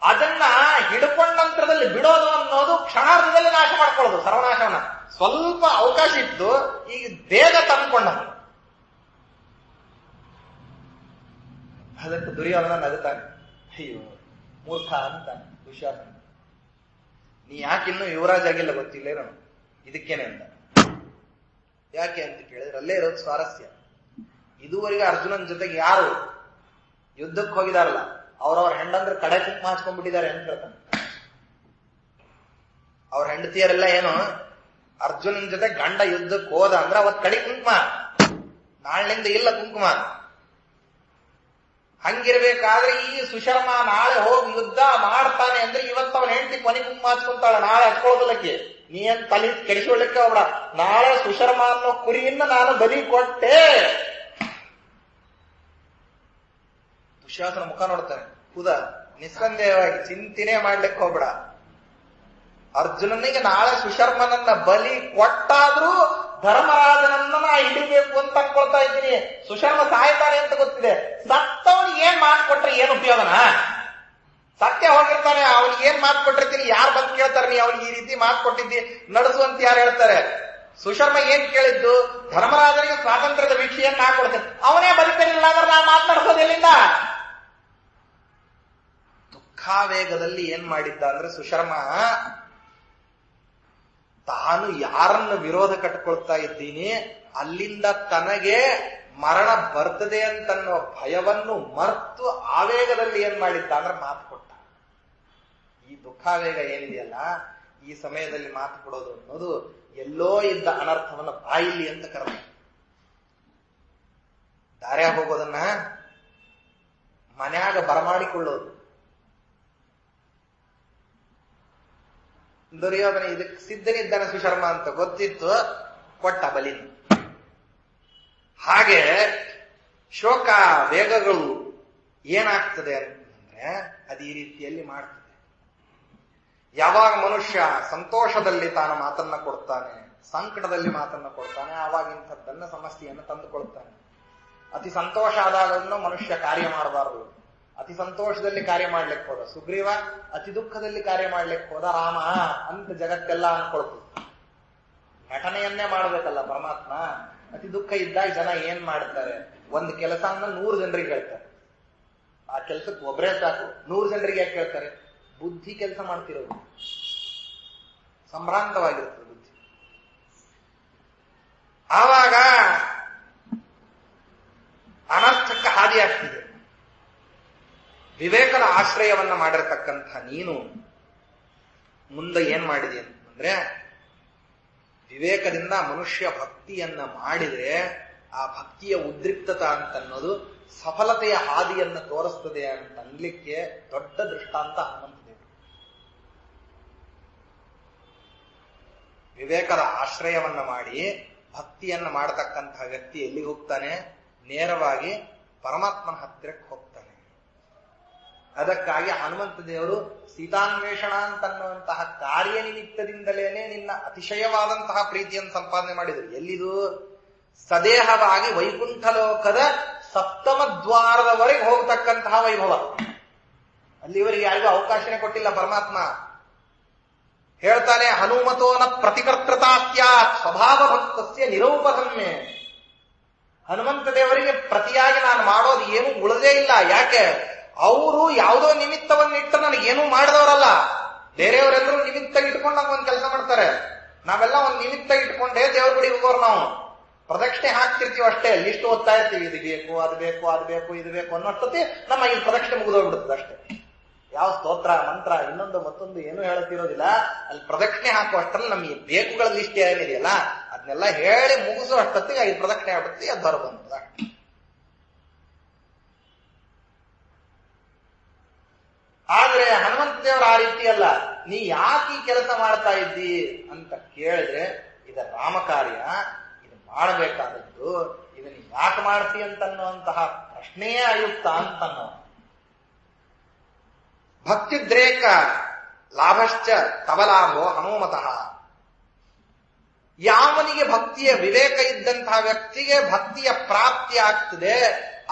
ಅದನ್ನ ಹಿಡ್ಕೊಂಡ ನಂತರದಲ್ಲಿ ಬಿಡೋದು ಅನ್ನೋದು ಕ್ಷಣಾರ್ಧದಲ್ಲಿ ನಾಶ ಮಾಡ್ಕೊಳ್ಳೋದು ಸರ್ವನಾಶವನ್ನ. ಸ್ವಲ್ಪ ಅವಕಾಶ ಇತ್ತು, ಈಗ ಬೇಗ ತಂದ್ಕೊಂಡ. ಅದಕ್ಕೆ ದುರ್ಯೋಧನ ನಗುತ್ತಾನೆ, ಅಯ್ಯೋ ಮೂರ್ಖ ಅಂತಾನೆ ದುಶ್ಯಾಸನ. ನೀ ಯಾಕಿನ್ನೂ ಯುವರಾಜ ಆಗಿಲ್ಲ ಗೊತ್ತಿಲ್ಲ ಇರೋಣ, ಇದಕ್ಕೇನೆ ಅಂತ. ಯಾಕೆ ಅಂತ ಕೇಳಿದ್ರೆ ಅಲ್ಲೇ ಇರೋದು ಸ್ವಾರಸ್ಯ. ಇದುವರೆಗೆ ಅರ್ಜುನನ್ ಜೊತೆಗೆ ಯಾರು ಯುದ್ಧಕ್ಕೆ ಹೋಗಿದಾರಲ್ಲ ಅವ್ರವ್ರ ಹೆಂಡಂದ್ರೆ ಕಡೆ ಕುಂಕುಮ ಹಚ್ಕೊಂಡ್ಬಿಟ್ಟಿದ್ದಾರೆ ಅಂತ ಹೇಳ್ತಾನೆ. ಅವ್ರ ಹೆಂಡತಿಯರೆಲ್ಲ ಏನು, ಅರ್ಜುನನ್ ಜೊತೆ ಗಂಡ ಯುದ್ಧಕ್ಕೆ ಹೋದ ಅಂದ್ರೆ ಅವತ್ ಕಡೆ ಕುಂಕುಮ, ನಾಳಿನಿಂದ ಇಲ್ಲ ಕುಂಕುಮ. ಹಂಗಿರ್ಬೇಕಾದ್ರೆ ಈ ಸುಶರ್ಮ ನಾಳೆ ಹೋಗಿ ಯುದ್ಧ ಮಾಡ್ತಾನೆ ಅಂದ್ರೆ ಇವತ್ತು ಅವನ ಹೆಂಡತಿ ಕೊನೆ ಕುಂಕುಮ ಹಚ್ಕೊಂತಾಳ, ನಾಳೆ ಹಚ್ಕೊಳ್ಳೋದಕ್ಕೆ. ನೀ ಏನ್ ತಲೆ ಕೆಡಿಸೋಳ್ಲಿಕ್ಕೆ ಹೋಗ್ಬೇಡ. ನಾಳೆ ಸುಶರ್ಮ ಅನ್ನೋ ಕುರಿಯಿಂದ ನಾನು ಬಲಿ ಕೊಟ್ಟೆ. ದುಶ್ಯಾಸನ ಮುಖ ನೋಡ್ತಾನೆ, ಹೌದಾ? ನಿಸ್ಸಂದೇಹವಾಗಿ ಚಿಂತನೆ ಮಾಡ್ಲಿಕ್ಕೆ ಹೋಗ್ಬೇಡ. ಅರ್ಜುನನಿಗೆ ನಾಳೆ ಸುಶರ್ಮನನ್ನ ಬಲಿ ಕೊಟ್ಟಾದ್ರೂ ಧರ್ಮರಾಜನನ್ನ ನಾ ಹಿಡಿಬೇಕು ಅಂತ ಅನ್ಕೊಳ್ತಾ ಇದ್ದೀನಿ. ಸುಶರ್ಮ ಸಾಯ್ತಾನೆ ಅಂತ ಗೊತ್ತಿದೆ. ಸತ್ತವನಿಗೆ ಏನ್ ಮಾತು ಕೊಟ್ರೆ ಏನು ಉಪಯೋಗನ? ಸತ್ಯ ಹೋಗಿರ್ತಾನೆ, ಅವನಿಗೆ ಏನ್ ಮಾತು ಕೊಟ್ಟಿರ್ತೀನಿ, ಯಾರು ಬಂದು ಕೇಳ್ತಾರೆ ನೀ ಅವನಿಗೆ ಈ ರೀತಿ ಮಾತು ಕೊಟ್ಟಿದ್ದಿ ನಡೆಸು ಅಂತ ಯಾರು ಹೇಳ್ತಾರೆ? ಸುಶರ್ಮ ಏನ್ ಕೇಳಿದ್ದು, ಧರ್ಮರಾಜನಿಗೆ ಸ್ವಾತಂತ್ರ್ಯದ ಭಿಕ್ಷೆಯನ್ನ ಹಾಕೊಡ್ತೇನೆ, ಅವನೇ ಬದುಕಲಿಲ್ಲ ಅಂದ್ರೆ ನಾ ಮಾತನಾಡ್ಸೋದೆಲ್ಲಿಂದ? ದುಃಖಾವೇಗದಲ್ಲಿ ಏನ್ ಮಾಡಿದ್ದ ಅಂದ್ರೆ ಸುಶರ್ಮ ತಾನು ಯಾರನ್ನು ವಿರೋಧ ಕಟ್ಕೊಳ್ತಾ ಇದ್ದೀನಿ ಅಲ್ಲಿಂದ ತನಗೆ ಮರಣ ಬರ್ತದೆ ಅಂತನ್ನೋ ಭಯವನ್ನು ಮರ್ತು ಆವೇಗದಲ್ಲಿ ಏನ್ ಮಾಡಿದ್ದ ಅಂದ್ರೆ ಮಾತು ಕೊಟ್ಟ. ಈ ದುಃಖಾವೇಗ ಏನಿದೆಯಲ್ಲ, ಈ ಸಮಯದಲ್ಲಿ ಮಾತು ಕೊಡೋದು ಅನ್ನೋದು ಎಲ್ಲೋ ಇದ್ದ ಅನರ್ಥವನ್ನ ಬಾಯಿಲಿ ಅಂತ ಕರೆದ. ದಾರ್ಯಾಗ ಹೋಗೋದನ್ನ ಮನ್ಯಾಗ ಬರಮಾಡಿಕೊಳ್ಳೋದು. ದುರ್ಯೋಧನ ಇದಕ್ಕೆ ಸಿದ್ಧನಿದ್ದಾನೆ ಸುಶರ್ಮ ಅಂತ ಗೊತ್ತಿತ್ತು, ಕೊಟ್ಟ ಬಲಿನ. ಹಾಗೆ ಶೋಕ ವೇಗಗಳು ಏನಾಗ್ತದೆ ಅಂತಂದ್ರೆ ಅದು ಈ ರೀತಿಯಲ್ಲಿ ಮಾಡ್ತದೆ. ಯಾವಾಗ ಮನುಷ್ಯ ಸಂತೋಷದಲ್ಲಿ ತಾನು ಮಾತನ್ನ ಕೊಡ್ತಾನೆ, ಸಂಕಟದಲ್ಲಿ ಮಾತನ್ನ ಕೊಡ್ತಾನೆ, ಆವಾಗ ಇಂಥದ್ದನ್ನ ಸಮಸ್ಯೆಯನ್ನು ತಂದುಕೊಳ್ತಾನೆ. ಅತಿ ಸಂತೋಷ ಆದಾಗನ್ನು ಮನುಷ್ಯ ಕಾರ್ಯ ಮಾಡಬಾರದು. ಅತಿ ಸಂತೋಷದಲ್ಲಿ ಕಾರ್ಯ ಮಾಡ್ಲಿಕ್ಕೆ ಹೋದ ಸುಗ್ರೀವ, ಅತಿ ದುಃಖದಲ್ಲಿ ಕಾರ್ಯ ಮಾಡ್ಲಿಕ್ಕೆ ಹೋದ ರಾಮ ಅಂತ ಜಗತ್ತೆಲ್ಲ ಅನ್ಕೊಳ್ತು. ನಟನೆಯನ್ನೇ ಮಾಡ್ಬೇಕಲ್ಲ ಪರಮಾತ್ಮ. ಅತಿ ದುಃಖ ಇದ್ದಾಗ ಜನ ಏನ್ ಮಾಡ್ತಾರೆ, ಒಂದು ಕೆಲಸನ್ನ 100 ಜನರಿಗೆ ಹೇಳ್ತಾರೆ. ಆ ಕೆಲ್ಸಕ್ಕೆ ಒಬ್ಬರೇ ಸಾಕು, 100 ಜನರಿಗೆ ಯಾಕೆ ಹೇಳ್ತಾರೆ? ಬುದ್ಧಿ ಕೆಲಸ ಮಾಡ್ತಿರೋದು, ಸಂಭ್ರಾಂತವಾಗಿರ್ತದೆ ಬುದ್ಧಿ. ಆವಾಗ ಅನರ್ಥಕ್ಕೆ ಹಾದಿ ಆಗ್ತಿದೆ. ವಿವೇಕದ ಆಶ್ರಯವನ್ನ ಮಾಡಿರ್ತಕ್ಕಂಥ ನೀನು ಮುಂದೆ ಏನ್ ಮಾಡಿದೆ ಅಂತಂದ್ರೆ, ವಿವೇಕದಿಂದ ಮನುಷ್ಯ ಭಕ್ತಿಯನ್ನ ಮಾಡಿದ್ರೆ ಆ ಭಕ್ತಿಯ ಉದ್ರಿಕ್ತತ ಅಂತನ್ನೋದು ಸಫಲತೆಯ ಹಾದಿಯನ್ನ ತೋರಿಸ್ತದೆ ಅಂತ ಅನ್ಲಿಕ್ಕೆ ದೊಡ್ಡ ದೃಷ್ಟಾಂತ ಹನುಮಂತದೇವರು. ವಿವೇಕದ ಆಶ್ರಯವನ್ನ ಮಾಡಿ ಭಕ್ತಿಯನ್ನ ಮಾಡತಕ್ಕಂತಹ ವ್ಯಕ್ತಿ ಎಲ್ಲಿಗೆ ಹೋಗ್ತಾನೆ? ನೇರವಾಗಿ ಪರಮಾತ್ಮನ ಹತ್ತಿರಕ್ಕೆ ಹೋಗ್ತಾನೆ. ಅದಕ್ಕಾಗಿ ಹನುಮಂತ ದೇವರು ಸೀತಾನ್ವೇಷಣ ಅಂತನ್ನುವಂತಹ ಕಾರ್ಯನಿಮಿತ್ತದಿಂದಲೇನೆ ನಿನ್ನ ಅತಿಶಯವಾದಂತಹ ಪ್ರೀತಿಯನ್ನು ಸಂಪಾದನೆ ಮಾಡಿದರು. ಎಲ್ಲಿದು? ಸದೇಹವಾಗಿ ವೈಕುಂಠ ಲೋಕದ 7ಮ ದ್ವಾರದವರೆಗೆ ಹೋಗತಕ್ಕಂತಹ ವೈಭವ. ಅಲ್ಲಿವರೆಗೆ ಯಾರಿಗೂ ಅವಕಾಶನೇ ಕೊಟ್ಟಿಲ್ಲ ಪರಮಾತ್ಮ. ಹೇಳ್ತಾನೆ, ಹನುಮತೋನ ಪ್ರತಿಕರ್ತೃತಾಸ್ಯಾತ್ ಸ್ವಭಾವ ಭಕ್ತಸ್ಯ ನಿರೂಪಧನ್ಮೆ. ಹನುಮಂತ ದೇವರಿಗೆ ಪ್ರತಿಯಾಗಿ ನಾನು ಮಾಡೋದು ಏನೂ ಉಳದೇ ಇಲ್ಲ. ಯಾಕೆ? ಅವರು ಯಾವುದೋ ನಿಮಿತ್ತವನ್ನಿಟ್ಟು ನನಗೇನೂ ಮಾಡಿದವರಲ್ಲ. ಬೇರೆಯವರೆಲ್ಲರೂ ನಿಮಿತ್ತ ಇಟ್ಕೊಂಡು ನಂಗೆ ಒಂದು ಕೆಲಸ ಮಾಡ್ತಾರೆ. ನಾವೆಲ್ಲ ಒಂದು ನಿಮಿತ್ತ ಇಟ್ಕೊಂಡೇ ದೇವ್ರ ಗುಡಿಗೆ ಹೋಗೋರು ನಾವು. ಪ್ರದಕ್ಷಿಣೆ ಹಾಕ್ತಿರ್ತೀವಿ ಅಷ್ಟೇ, ಲಿಸ್ಟ್ ಓದ್ತಾ ಇರ್ತೀವಿ, ಇದು ಬೇಕು ಅದು ಬೇಕು ಅದು ಬೇಕು ಇದು ಬೇಕು ಅನ್ನೋಷ್ಟೊತ್ತಿ ನಮ್ಮ ಈ ಪ್ರದಕ್ಷಿಣೆ ಮುಗಿದೋಗ್ಬಿಡುತ್ತದೆ ಅಷ್ಟೇ. ಯಾವ ಸ್ತೋತ್ರ ಮಂತ್ರ ಇನ್ನೊಂದು ಮತ್ತೊಂದು ಏನು ಹೇಳುತ್ತಿರೋದಿಲ್ಲ. ಅಲ್ಲಿ ಪ್ರದಕ್ಷಿಣೆ ಹಾಕುವ ಅಷ್ಟರಲ್ಲಿ ನಮಗೆ ಬೇಕುಗಳ ಲಿಸ್ಟ್ ಏನಿದೆಯಲ್ಲ ಅದನ್ನೆಲ್ಲ ಹೇಳಿ ಮುಗಿಸೋ ಅಷ್ಟೊತ್ತಿಗೆ ಈ ಪ್ರದಕ್ಷಿಣೆ ಆಗ್ಬಿಡುತ್ತೆ, ಅದು ಹೊರ ಬಂತದ. ಆದ್ರೆ ಹನುಮಂತ ದೇವರು ಆ ರೀತಿ ಅಲ್ಲ. ನೀ ಯಾಕೆ ಈ ಕೆಲಸ ಮಾಡ್ತಾ ಇದ್ದಿ ಅಂತ ಕೇಳಿದ್ರೆ ಇದ ರಾಮ ಕಾರ್ಯ, ಇದು ಮಾಡಬೇಕಾದದ್ದು, ಇದನ್ನ ಯಾಕೆ ಮಾಡ್ತಿ ಅಂತನ್ನುವಂತಹ ಪ್ರಶ್ನೆಯೇ ಅಯುಕ್ತ ಅಂತನ್ನೋ. ಭಕ್ತಿದ್ರೇಕ ಲಾಭಶ್ಚ ತವಲಾಭೋ ಹನುಮತಃ. ಯಾವನಿಗೆ ಭಕ್ತಿಯ ವಿವೇಕ ಇದ್ದಂತಹ ವ್ಯಕ್ತಿಗೆ ಭಕ್ತಿಯ ಪ್ರಾಪ್ತಿ ಆಗ್ತದೆ,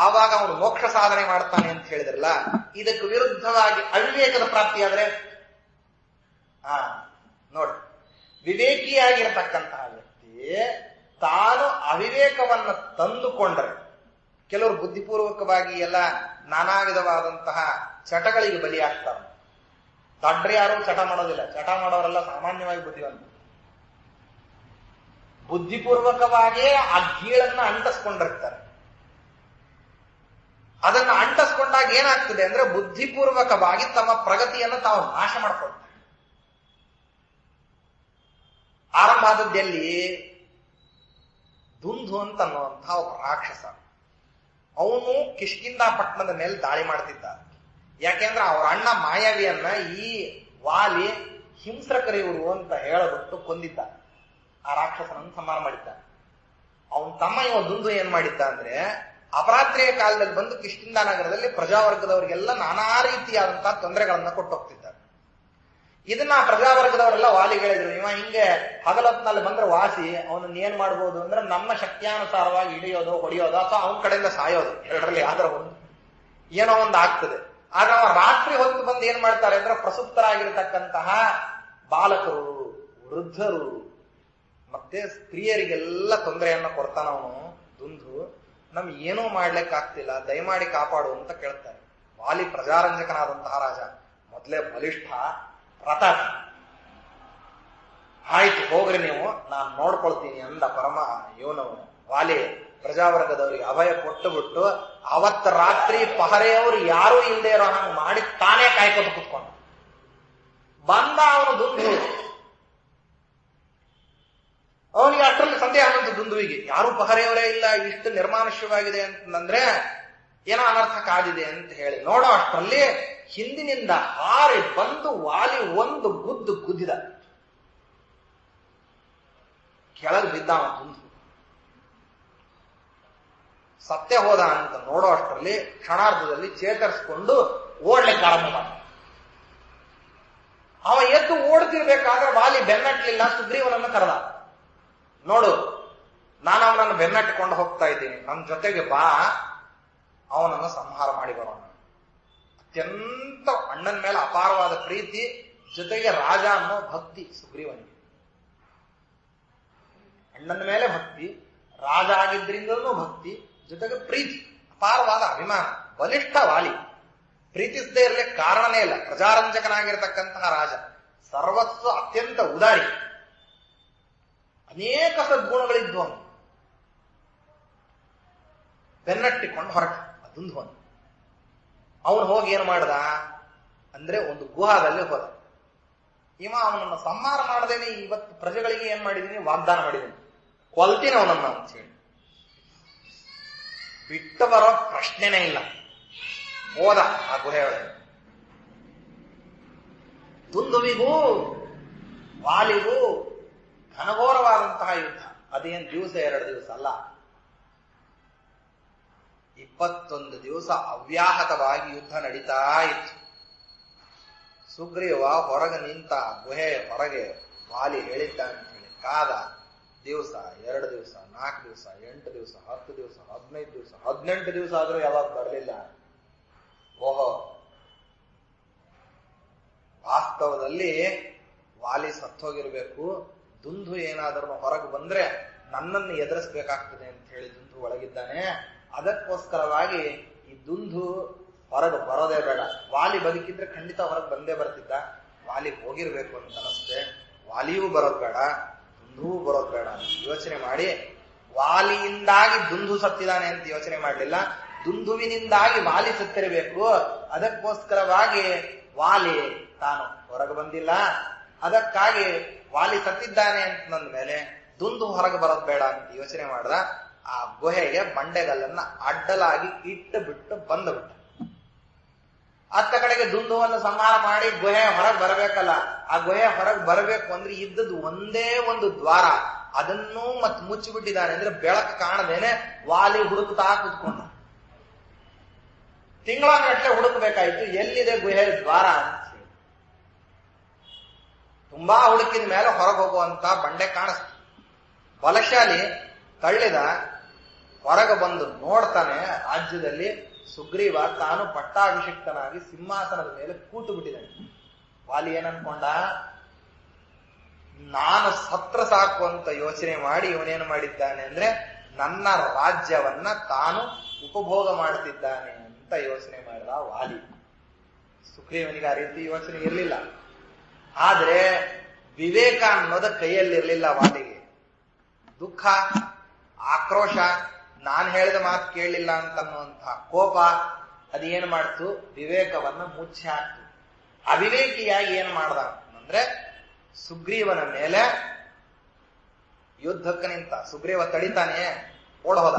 ಆವಾಗ ಅವನು ಮೋಕ್ಷ ಸಾಧನೆ ಮಾಡ್ತಾನೆ ಅಂತ ಹೇಳಿದ್ರಲ್ಲ. ಇದಕ್ಕೆ ವಿರುದ್ಧವಾಗಿ ಅವಿವೇಕದ ಪ್ರಾಪ್ತಿ ಆದ್ರೆ ನೋಡಿ, ವಿವೇಕಿಯಾಗಿರತಕ್ಕಂತಹ ವ್ಯಕ್ತಿ ತಾನು ಅವಿವೇಕವನ್ನ ತಂದುಕೊಂಡ್ರೆ, ಕೆಲವರು ಬುದ್ಧಿಪೂರ್ವಕವಾಗಿ ಎಲ್ಲ ನಾನಾ ವಿಧವಾದಂತಹ ಚಟಗಳಿಗೆ ಬಲಿಯಾಗ್ತಾರೆ. ದಡ್ರೆ ಯಾರು ಚಟ ಮಾಡೋದಿಲ್ಲ, ಚಟ ಮಾಡೋರೆಲ್ಲ ಸಾಮಾನ್ಯವಾಗಿ ಬುದ್ಧಿವಂತ. ಬುದ್ಧಿಪೂರ್ವಕವಾಗಿಯೇ ಆ ಗೀಳನ್ನ ಅಂಟಿಸ್ಕೊಂಡಿರ್ತಾರೆ. ಅದನ್ನ ಅಂಟಿಸ್ಕೊಂಡಾಗ ಏನಾಗ್ತದೆ ಅಂದ್ರೆ ಬುದ್ಧಿಪೂರ್ವಕವಾಗಿ ತಮ್ಮ ಪ್ರಗತಿಯನ್ನು ತಾವು ನಾಶ ಮಾಡ್ಕೊಳ್ತಾರೆ. ಆರಂಭ ಆದದ್ದಲ್ಲಿ ದುಂದು ಅಂತ ಅನ್ನುವಂತಹ ಒಬ್ಬ ರಾಕ್ಷಸ, ಅವನು ಕಿಷ್ಕಿಂಧಾ ಪಟ್ಟಣದ ಮೇಲೆ ದಾಳಿ ಮಾಡ್ತಿದ್ದ. ಯಾಕೆಂದ್ರೆ ಅವ್ರ ಅಣ್ಣ ಮಾಯಾವಿಯನ್ನ ಈ ವಾಲಿ ಹಿಂಸ್ರಕರಿವರು ಅಂತ ಹೇಳಬಿಟ್ಟು ಕೊಂದಿದ್ದ. ಆ ರಾಕ್ಷಸನನ್ನು ಸಂಹಾರ ಮಾಡಿದ್ದ. ಅವನ ತಮ್ಮ ಇವ ದುಂದು ಏನ್ ಮಾಡಿದ್ದ ಅಂದ್ರೆ ಅಪರಾತ್ರಿಯ ಕಾಲದಲ್ಲಿ ಬಂದು ಕಿಷ್ಕಿಂಧಾ ನಗರದಲ್ಲಿ ಪ್ರಜಾವರ್ಗದವರಿಗೆಲ್ಲ ನಾನಾ ರೀತಿಯಾದಂತಹ ತೊಂದರೆಗಳನ್ನ ಕೊಟ್ಟು ಹೋಗ್ತಿದ್ದಾರೆ. ಇದನ್ನ ಪ್ರಜಾವರ್ಗದವರೆಲ್ಲ ವಾಲಿ ಹೇಳಿದ್ರು, ಇವ ಹಿಂಗೆ ಹಗಲೊತ್ನಲ್ಲಿ ಬಂದ್ರೆ ವಾಸಿ, ಅವನನ್ನ ಏನ್ ಮಾಡ್ಬೋದು ಅಂದ್ರೆ ನಮ್ಮ ಶಕ್ತಿಯಾನುಸಾರವಾಗಿ ಹಿಡಿಯೋದು, ಹೊಡೆಯೋದು, ಅಥವಾ ಅವನ ಕಡೆಯಿಂದ ಸಾಯೋದು, ಎರಡರಲ್ಲಿ ಯಾವ್ದಾರ ಒಂದು ಏನೋ ಒಂದು ಆಗ್ತದೆ. ಆಗ ಅವ ರಾತ್ರಿ ಹೊತ್ತು ಬಂದು ಏನ್ ಮಾಡ್ತಾರೆ ಅಂದ್ರೆ ಪ್ರಸುಪ್ತರಾಗಿರ್ತಕ್ಕಂತಹ ಬಾಲಕರು, ವೃದ್ಧರು ಮತ್ತೆ ಸ್ತ್ರೀಯರಿಗೆಲ್ಲ ತೊಂದರೆಯನ್ನ ಕೊಡ್ತಾನ ಅವನು ದುಂದು. ನಮ್ಗೆ ಏನೂ ಮಾಡ್ಲಿಕ್ಕಾಗ್ತಿಲ್ಲ, ದಯಮಾಡಿ ಕಾಪಾಡು ಅಂತ ಕೇಳ್ತಾರೆ. ವಾಲಿ ಪ್ರಜಾರಂಜಕನಾದಂತಹ ರಾಜ, ಮೊದಲೇ ಬಲಿಷ್ಠ ಪ್ರತಾಪಿ. ಆಯ್ತು ಹೋಗ್ರಿ ನೀವು, ನಾನು ನೋಡ್ಕೊಳ್ತೀನಿ ಅಂದ ಪರಮ ಇವನು ವಾಲಿ ಪ್ರಜಾವರ್ಗದವರಿಗೆ ಅಭಯ ಕೊಟ್ಟು ಬಿಟ್ಟು ಅವತ್ತ ರಾತ್ರಿ ಪಹರೆಯವರು ಯಾರೂ ಇಲ್ಲದೆ ಇರೋ ಹಂಗೆ ಮಾಡಿ ತಾನೇ ಕಾಯ್ಕೋತ ಕುತ್ಕೊಂಡು ಬಂದ ಅವನು ದುಂದು. ಅವನಿಗೆ ಅಷ್ಟರಲ್ಲಿ ಸಂದೇಹ ಬಂತು ದುಂದುವಿಗೆ, ಯಾರು ಪಹರೆಯವರೇ ಇಲ್ಲ, ಇಷ್ಟು ನಿರ್ಮಾನುಷ್ಯವಾಗಿದೆ ಅಂತಂದ್ರೆ ಏನೋ ಅನರ್ಥ ಕಾದಿದೆ ಅಂತ ಹೇಳಿ ನೋಡೋ ಅಷ್ಟರಲ್ಲಿ ಹಿಂದಿನಿಂದ ಹಾರಿ ಬಂದು ವಾಲಿ ಒಂದು ಗುದ್ದು ಗುದ್ದಿದ, ಕೆಳಗೆ ಬಿದ್ದ ಅವನು ದುಂದು. ಸತ್ಯ ಹೋದ ಅಂತ ನೋಡೋ ಅಷ್ಟರಲ್ಲಿ ಕ್ಷಣಾರ್ಧದಲ್ಲಿ ಚೇತರಿಸಿಕೊಂಡು ಓಡ್ಲಿಕ್ಕೆ ಆರಂಭ ಮಾಡ. ಅವ ಎದ್ದು ಓಡ್ತಿರ್ಬೇಕಾದ್ರೆ ವಾಲಿ ಬೆನ್ನಟ್ಲಿಲ್ಲ, ಸುಗ್ರೀವನನ್ನು ಕರೆದ. ನೋಡು, ನಾನು ಅವನನ್ನು ಬೆನ್ನಟ್ಟಿಕೊಂಡು ಹೋಗ್ತಾ ಇದ್ದೀನಿ, ನನ್ನ ಜೊತೆಗೆ ಬಾ, ಅವನನ್ನು ಸಂಹಾರ ಮಾಡಿ ಬರೋಣ. ಅತ್ಯಂತ ಅಣ್ಣನ ಮೇಲೆ ಅಪಾರವಾದ ಪ್ರೀತಿ, ಜೊತೆಗೆ ರಾಜ ಅನ್ನೋ ಭಕ್ತಿ ಸುಗ್ರೀವನಿಗೆ. ಅಣ್ಣನ ಮೇಲೆ ಭಕ್ತಿ, ರಾಜ ಆಗಿದ್ರಿಂದಲೂ ಭಕ್ತಿ, ಜೊತೆಗೆ ಪ್ರೀತಿ, ಅಪಾರವಾದ ಅಭಿಮಾನ. ಬಲಿಷ್ಠ ವಾಲಿ, ಪ್ರೀತಿಸದೇ ಇರಲಿಕ್ಕೆ ಕಾರಣನೇ ಇಲ್ಲ. ಪ್ರಜಾರಂಜಕನಾಗಿರ್ತಕ್ಕಂತಹ ರಾಜ, ಸರ್ವಸ್ವ ಅತ್ಯಂತ ಉದಾರಿ, ಅನೇಕ ಸದ್ಗುಣಗಳಿದ್ವು. ಅವನು ಬೆನ್ನಟ್ಟಿಕೊಂಡು ಹೊರಟ ದುಂದುವನು. ಅವನು ಹೋಗಿ ಏನ್ ಮಾಡ್ದ ಅಂದ್ರೆ ಒಂದು ಗುಹಾದಲ್ಲಿ ಹೋದ. ಇವ ಅವನನ್ನು ಸಂಹಾರ ಮಾಡದೇನೆ ಇವತ್ತು ಪ್ರಜೆಗಳಿಗೆ ಏನ್ ಮಾಡಿದೀನಿ, ವಾಗ್ದಾನ ಮಾಡಿದೀನಿ, ಕೊಲ್ತೀನಿ ಅವನನ್ನ ಅಂತ ಹೇಳಿ. ಬಿಟ್ಟು ಬರೋ ಪ್ರಶ್ನೆನೇ ಇಲ್ಲ. ಹೋದ ಆ ಗುಹೆಯೊಳಗೆ. ದುಂದುವಿಗೂ ವಾಲಿಗೂ ಘನಘೋರವಾದಂತಹ ಯುದ್ಧ. ಅದೇನು ದಿವಸ 2 ದಿವಸ ಅಲ್ಲ, 21 ದಿವಸ ಅವ್ಯಾಹತವಾಗಿ ಯುದ್ಧ ನಡೀತಾ ಇತ್ತು. ಸುಗ್ರೀವ ಹೊರಗೆ ನಿಂತ, ಗುಹೆಯ ಹೊರಗೆ ವಾಲಿ ಹೇಳಿದ್ದ ಅಂತ ಹೇಳಿ ಕಾದ. ದಿವಸ 2 ದಿವಸ, 4 ದಿವಸ, 8 ದಿವಸ, 10 ದಿವಸ, 15 ದಿವಸ, 18 ದಿವಸ ಆದ್ರೂ ಯಾವಾಗ ಬರಲಿಲ್ಲ. ಓಹೋ, ವಾಸ್ತವದಲ್ಲಿ ವಾಲಿ ಸತ್ತೋಗಿರ್ಬೇಕು. ದುಂದು ಏನಾದರೂ ಹೊರಗೆ ಬಂದ್ರೆ ನನ್ನನ್ನು ಎದುರಿಸ್ಬೇಕಾಗ್ತದೆ ಅಂತ ಹೇಳಿ ದುಂದು ಒಳಗಿದ್ದಾನೆ. ಅದಕ್ಕೋಸ್ಕರವಾಗಿ ಈ ದುಂದು ಹೊರಗೆ ಬರೋದೇ ಬೇಡ. ವಾಲಿ ಬದುಕಿದ್ರೆ ಖಂಡಿತ ಹೊರಗೆ ಬಂದೇ ಬರ್ತಿದ್ದ. ವಾಲಿ ಹೋಗಿರ್ಬೇಕು ಅಂತ ಅನಿಸ್ತೆ. ವಾಲಿಯೂ ಬರೋದು ಬೇಡ, ದುಂದುವೂ ಬರೋದು ಬೇಡ ಅಂತ ಯೋಚನೆ ಮಾಡಿ ವಾಲಿಯಿಂದಾಗಿ ದುಂದು ಸತ್ತಿದ್ದಾನೆ ಅಂತ ಯೋಚನೆ ಮಾಡಲಿಲ್ಲ. ದುಂದುವಿನಿಂದಾಗಿ ವಾಲಿ ಸತ್ತಿರಬೇಕು. ಅದಕ್ಕೋಸ್ಕರವಾಗಿ ವಾಲಿ ತಾನು ಹೊರಗೆ ಬಂದಿಲ್ಲ. ಅದಕ್ಕಾಗಿ ವಾಲಿ ಸತ್ತಿದ್ದಾನೆ ಅಂತಂದ ಮೇಲೆ ದುಂದು ಹೊರಗೆ ಬರೋದು ಬೇಡ ಅಂತ ಯೋಚನೆ ಮಾಡ್ದ. ಆ ಗುಹೆಗೆ ಬಂಡೆಗಲ್ಲನ್ನ ಅಡ್ಡಲಾಗಿ ಇಟ್ಟು ಬಿಟ್ಟು ಬಂದುಬಿಟ್ಟ. ಅತ್ತ ಕಡೆಗೆ ದುಂದುವನ್ನು ಸಂಹಾರ ಮಾಡಿ ಗುಹೆ ಹೊರಗೆ ಬರಬೇಕಲ್ಲ. ಆ ಗುಹೆ ಹೊರಗೆ ಬರಬೇಕು ಅಂದ್ರೆ ಇದ್ದದ್ದು ಒಂದೇ ಒಂದು ದ್ವಾರ, ಅದನ್ನೂ ಮತ್ತೆ ಮುಚ್ಚಿಬಿಟ್ಟಿದ್ದಾನೆ. ಅಂದ್ರೆ ಬೆಳಕು ಕಾಣದೇನೆ ವಾಲಿ ಹುಡುಕ್ತಾ ಕೂತ್ಕೊಂಡ. ತಿಂಗಳಗಟ್ಟಲೆ ಹುಡುಕಬೇಕಾಯ್ತು, ಎಲ್ಲಿದೆ ಗುಹೆ ದ್ವಾರ ಅಂತ ಹೇಳಿ. ತುಂಬಾ ಹುಡುಕಿದ ಮೇಲೆ ಹೊರಗೆ ಹೋಗುವಂತ ಬಂಡೆ ಕಾಣಿಸ್ತು. ಬಲಶಾಲಿ ತಳ್ಳಿದ, ಹೊರಗೆ ಬಂದು ನೋಡ್ತಾನೆ, ರಾಜ್ಯದಲ್ಲಿ ಸುಗ್ರೀವ ತಾನು ಪಟ್ಟಾಭಿಷಿಕ್ತನಾಗಿ ಸಿಂಹಾಸನದ ಮೇಲೆ ಕೂತು ಬಿಟ್ಟಿದ್ದಾನೆ. ವಾಲಿ ಏನನ್ಕೊಂಡ, ನಾನು ಸತ್ರ ಸಾಕು ಅಂತ ಯೋಚನೆ ಮಾಡಿ ಇವನೇನು ಮಾಡಿದ್ದಾನೆ ಅಂದ್ರೆ ನನ್ನ ರಾಜ್ಯವನ್ನ ತಾನು ಉಪಭೋಗ ಮಾಡುತ್ತಿದ್ದಾನೆ ಅಂತ ಯೋಚನೆ ಮಾಡಿದ ವಾಲಿ. ಸುಗ್ರೀವನಿಗೆ ಆ ರೀತಿ ಯೋಚನೆ ಇರಲಿಲ್ಲ. ಆದ್ರೆ ವಿವೇಕ ಅನ್ನೋದ ಕೈಯಲ್ಲಿರ್ಲಿಲ್ಲ ವಾಲಿಗೆ. ದುಃಖ, ಆಕ್ರೋಶ, ನಾನು ಹೇಳಿದ ಮಾತು ಕೇಳಲಿಲ್ಲ ಅಂತನ್ನುವಂತಹ ಕೋಪ ಅದೇನು ಮಾಡ್ತು, ವಿವೇಕವನ್ನ ಮುಚ್ಚಿ ಹಾಕ್ತು. ಅವಿವೇಕಿಯಾಗಿ ಏನ್ ಮಾಡ್ದ ಅಂದ್ರೆ ಸುಗ್ರೀವನ ಮೇಲೆ ಯುದ್ಧಕ್ಕೆ ನಿಂತ. ಸುಗ್ರೀವ ತಡಿತಾನೆ, ಓಡಿ ಹೋದ.